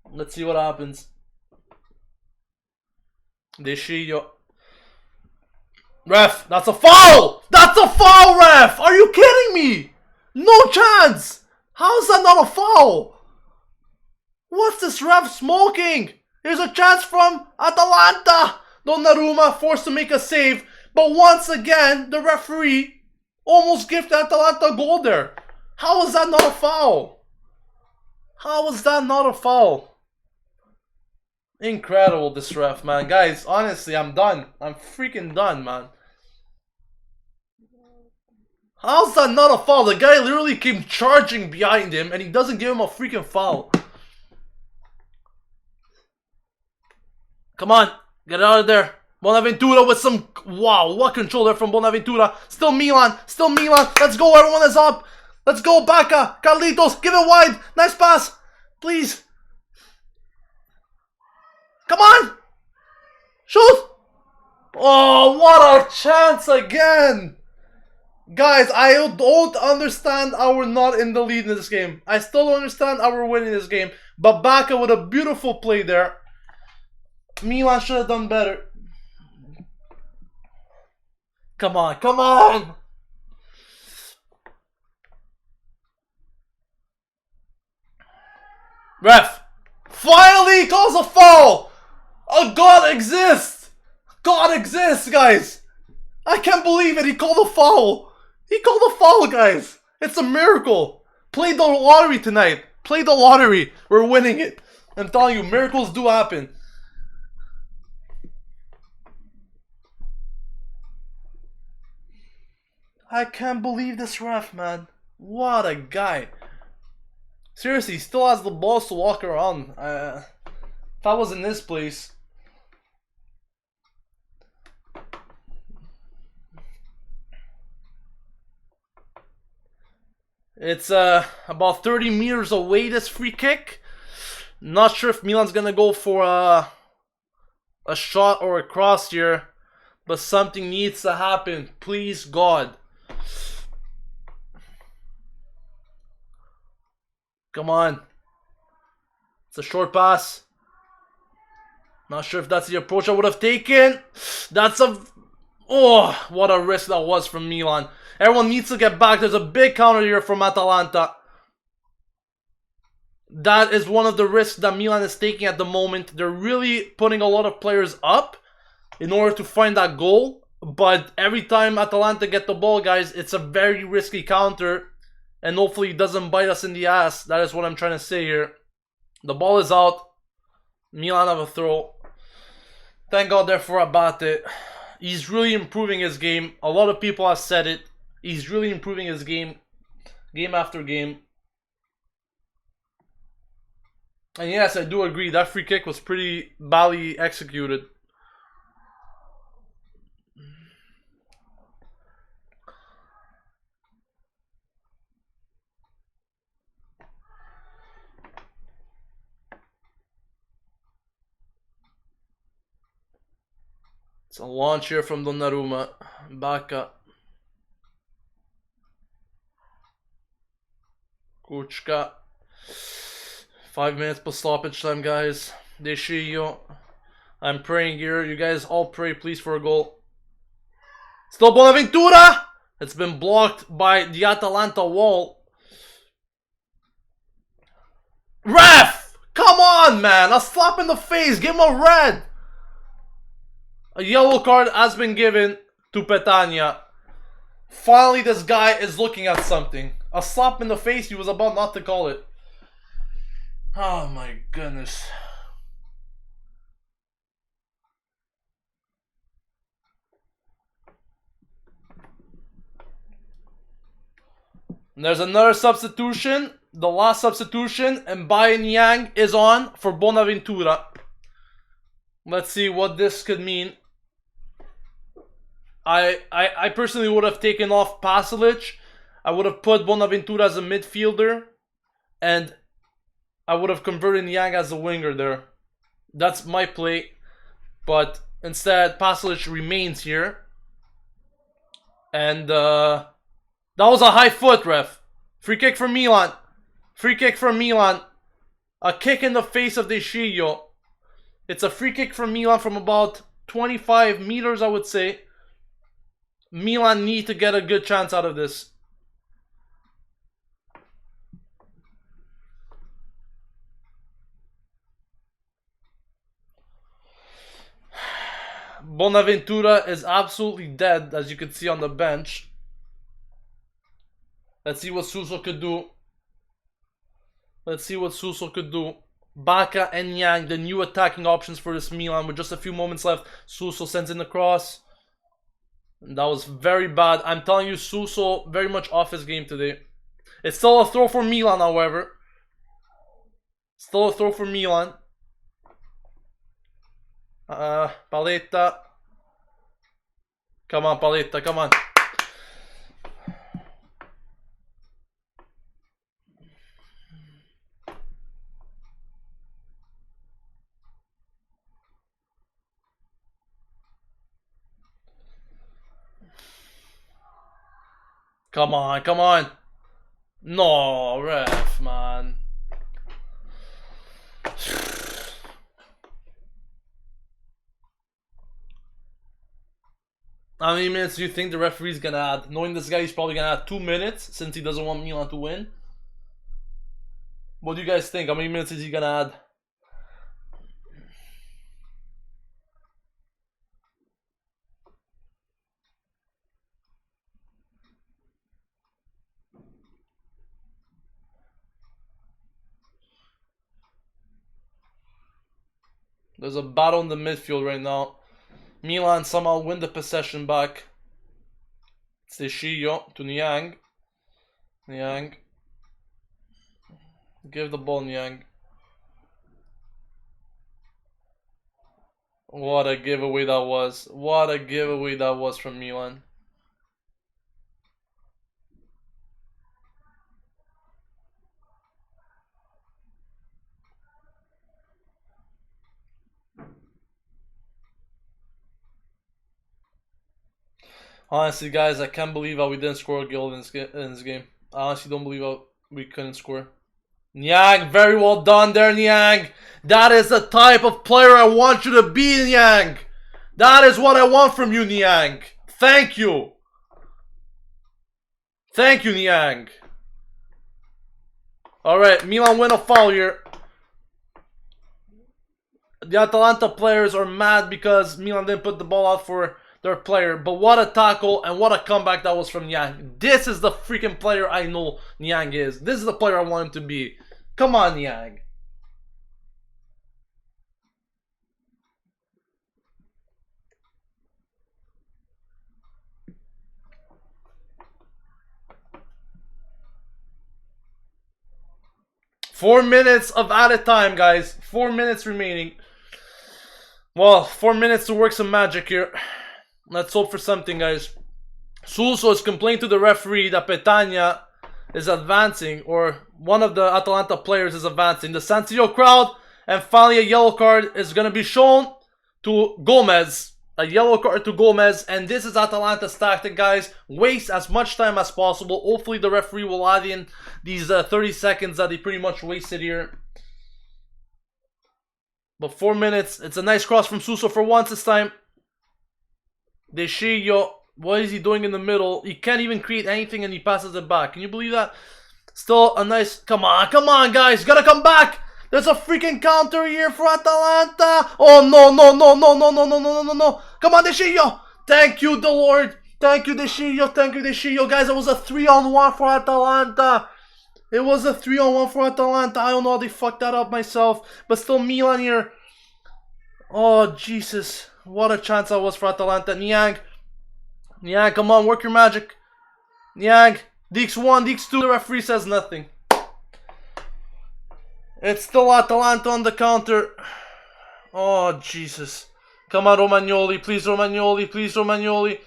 Speaker 1: Let's see what happens. Descio. Ref, that's a foul! That's a foul, ref! Are you kidding me? No chance! How is that not a foul? What's this ref smoking? Here's a chance from Atalanta! Donnarumma forced to make a save, but once again, the referee almost gifted Atalanta a goal there. How is that not a foul? How is that not a foul? Incredible, this ref, man. Guys, honestly, I'm done. I'm freaking done, man. How's that not a foul? The guy literally came charging behind him and he doesn't give him a freaking foul. Come on, get out of there. Bonaventura with some... Wow, what control there from Bonaventura. Still Milan, still Milan. Let's go, everyone is up. Let's go, Bacca. Carlitos, give it wide. Nice pass. Please. Come on. Shoot. Oh, what a chance again. Guys, I don't understand how we're not in the lead in this game. I still don't understand how we're winning this game. But Bacca with a beautiful play there. Milan should have done better. Come on, come on! Ref! Finally he calls a foul! A God exists! God exists, guys! I can't believe it, he called a foul! He called a foul, guys! It's a miracle! Play the lottery tonight! Play the lottery! We're winning it! I'm telling you, miracles do happen. I can't believe this ref, man. What a guy. Seriously, he still has the balls to walk around. If I was in this place... It's about 30 meters away, this free kick. Not sure if Milan's gonna go for a shot or a cross here. But something needs to happen. Please, God. Come on. It's a short pass. Not sure if that's the approach I would have taken. That's a... Oh, what a risk that was from Milan. Everyone needs to get back. There's a big counter here from Atalanta. That is one of the risks that Milan is taking at the moment. They're really putting a lot of players up in order to find that goal. But every time Atalanta get the ball, guys, it's a very risky counter. And hopefully it doesn't bite us in the ass. That is what I'm trying to say here. The ball is out. Milan have a throw. Thank God there for Abate. He's really improving his game. A lot of people have said it. He's really improving his game. Game after game. And yes, I do agree. That free kick was pretty badly executed. It's a launch here from Donnarumma. Bacca. Kuchka. 5 minutes plus stoppage time, guys. Descio. I'm praying here. You guys all pray, please, for a goal. Still Bonaventura! It's been blocked by the Atalanta wall. Ref! Come on, man! A slap in the face! Give him a red! A yellow card has been given to Petagna. Finally, this guy is looking at something. A slap in the face he was about not to call it. Oh my goodness. And there's another substitution. The last substitution. And Bayern Yang is on for Bonaventura. Let's see what this could mean. I personally would have taken off Pasalic. I would have put Bonaventura as a midfielder. And I would have converted Yang as a winger there. That's my play. But instead, Pasalic remains here. And that was a high foot, ref. Free kick for Milan. Free kick for Milan. A kick in the face of De Sciglio. It's a free kick from Milan from about 25 meters, I would say. Milan need to get a good chance out of this. Bonaventura is absolutely dead, as you can see on the bench. Let's see what Suso could do. Let's see what Suso could do. Bacca and Yang, the new attacking options for this Milan. With just a few moments left, Suso sends in the cross. And that was very bad. I'm telling you, Suso very much off his game today. It's still a throw for Milan, however. Still a throw for Milan. Paletta. Come on, Paletta, come on. Come on, come on. No, ref, man. How many minutes do you think the referee's gonna add? Knowing this guy, he's probably gonna add 2 minutes since he doesn't want Milan to win. What do you guys think? How many minutes is he gonna add? There's a battle in the midfield right now. Milan somehow win the possession back. It's De Sciglio to Niang. Niang. Give the ball, Niang. What a giveaway that was. What a giveaway that was from Milan. Honestly, guys, I can't believe how we didn't score a goal in this game. I honestly don't believe how we couldn't score. Niang, very well done there, Niang. That is the type of player I want you to be, Niang. That is what I want from you, Niang. Thank you. Thank you, Niang. Alright, Milan win a foul here. The Atalanta players are mad because Milan didn't put the ball out for their player. But what a tackle and what a comeback that was from Niang. This is the freaking player I know Niang is. This is the player I want him to be. Come on, Niang. Four minutes of added time, guys. 4 minutes remaining. Well, 4 minutes to work some magic here. Let's hope for something, guys. Suso is complaining to the referee that Petagna is advancing, or one of the Atalanta players is advancing. The San Siro crowd, and finally a yellow card is going to be shown to Gomez. A yellow card to Gomez, and this is Atalanta's tactic, guys. Waste as much time as possible. Hopefully the referee will add in these 30 seconds that he pretty much wasted here. But 4 minutes. It's a nice cross from Suso for once this time. De Sciglio, what is he doing in the middle? He can't even create anything and he passes it back. Can you believe that? Still a nice... Come on, guys. Gotta come back. There's a freaking counter here for Atalanta. Oh, no. Come on, De Sciglio. Thank you, the Lord. Thank you, De Sciglio. Thank you, De Sciglio. Guys, it was a 3-on-1 for Atalanta. It was a 3-on-1 for Atalanta. I don't know how they fucked that up myself. But still, Milan here. Oh, Jesus. What a chance that was for Atalanta. Niang. Niang, come on. Work your magic. Niang. Deeks 1, Deeks 2. The referee says nothing. It's still Atalanta on the counter. Oh, Jesus. Come on, Romagnoli. Please, Romagnoli. Please, Romagnoli.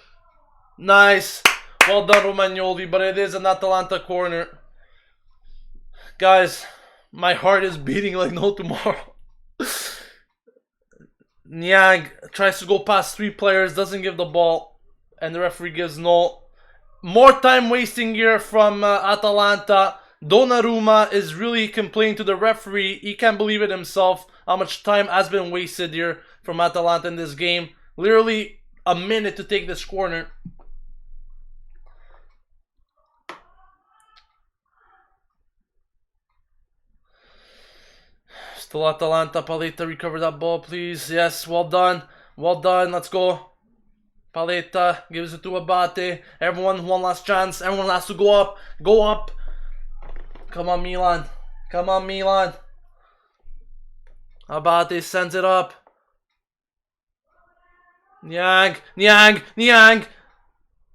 Speaker 1: Nice. Well done, Romagnoli. But it is an Atalanta corner. Guys, my heart is beating like no tomorrow. Niang tries to go past 3 players. Doesn't give the ball. And the referee gives no. More time wasting here from Atalanta. Donnarumma is really complaining to the referee. He can't believe it himself how much time has been wasted here from Atalanta in this game. Literally a minute to take this corner. Still Atalanta. Paletta, recover that ball, please. Yes, well done. Well done. Let's go. Paletta gives it to Abate. Everyone, one last chance. Everyone has to go up. Go up. Come on, Milan. Come on, Milan. Abate sends it up. Niang. Niang. Niang.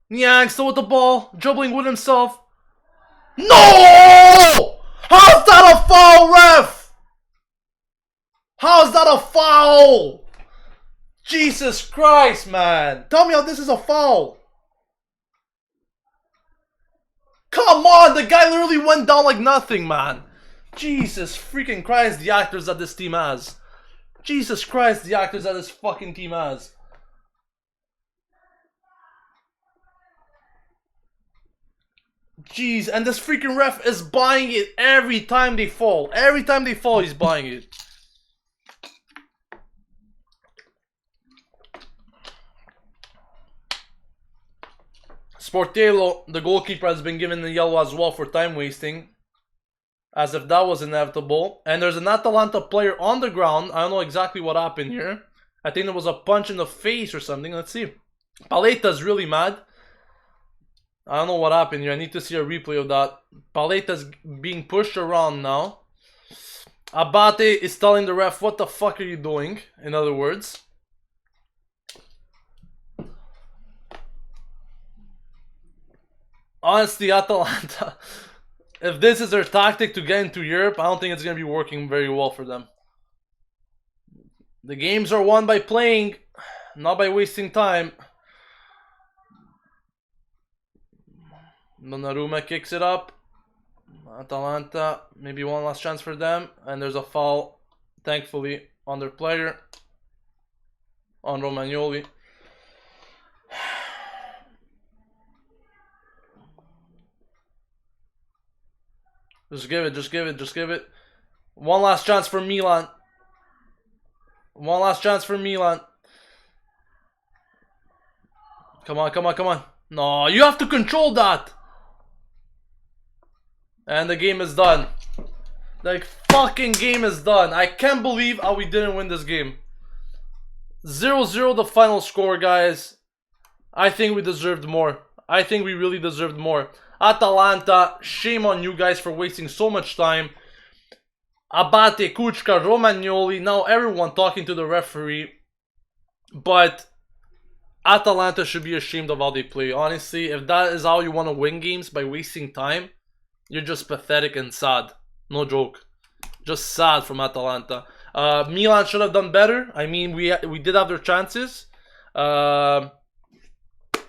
Speaker 1: Niang still with the ball. Dribbling with himself. No! How's that a foul, ref? How's that a foul? Jesus Christ, man. Tell me how this is a foul. Come on, the guy literally went down like nothing, man. Jesus freaking Christ, the actors that this team has. Jesus Christ, the actors that this fucking team has. Jeez, and this freaking ref is buying it every time they fall. Every time they fall, he's buying it. Sportello, the goalkeeper, has been given the yellow as well for time wasting. As if that was inevitable. And there's an Atalanta player on the ground. I don't know exactly what happened here. I think there was a punch in the face or something. Let's see. Paletta's really mad. I don't know what happened here. I need to see a replay of that. Paletta's being pushed around now. Abate is telling the ref, what the fuck are you doing? In other words. Honestly, Atalanta, if this is their tactic to get into Europe, I don't think it's going to be working very well for them. The games are won by playing, not by wasting time. Donnarumma kicks it up. Atalanta, maybe one last chance for them. And there's a foul, thankfully, on their player. On Romagnoli. Just give it, just give it, just give it. One last chance for Milan. One last chance for Milan. Come on, come on, come on. No, you have to control that. And the game is done. The fucking game is done. I can't believe how we didn't win this game. 0-0 the final score, guys. I think we deserved more. I think we really deserved more. Atalanta, shame on you guys for wasting so much time. Abate, Kuchka, Romagnoli, now everyone talking to the referee. But Atalanta should be ashamed of how they play. Honestly, if that is how you want to win games, by wasting time, you're just pathetic and sad. No joke. Just sad from Atalanta. Milan should have done better. I mean, we did have their chances.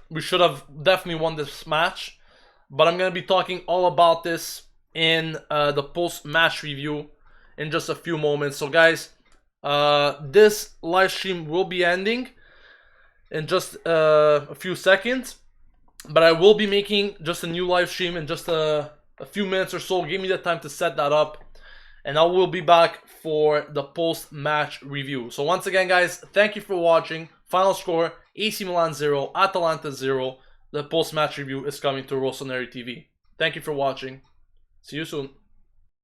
Speaker 1: We should have definitely won this match. But I'm going to be talking all about this in the post-match review in just a few moments. So guys, this live stream will be ending in just a few seconds. But I will be making just a new live stream in just a few minutes or so. Give me the time to set that up. And I will be back for the post-match review. So once again, guys, thank you for watching. Final score, AC Milan 0, Atalanta 0. The post-match review is coming to Rossoneri TV. Thank you for watching. See you soon.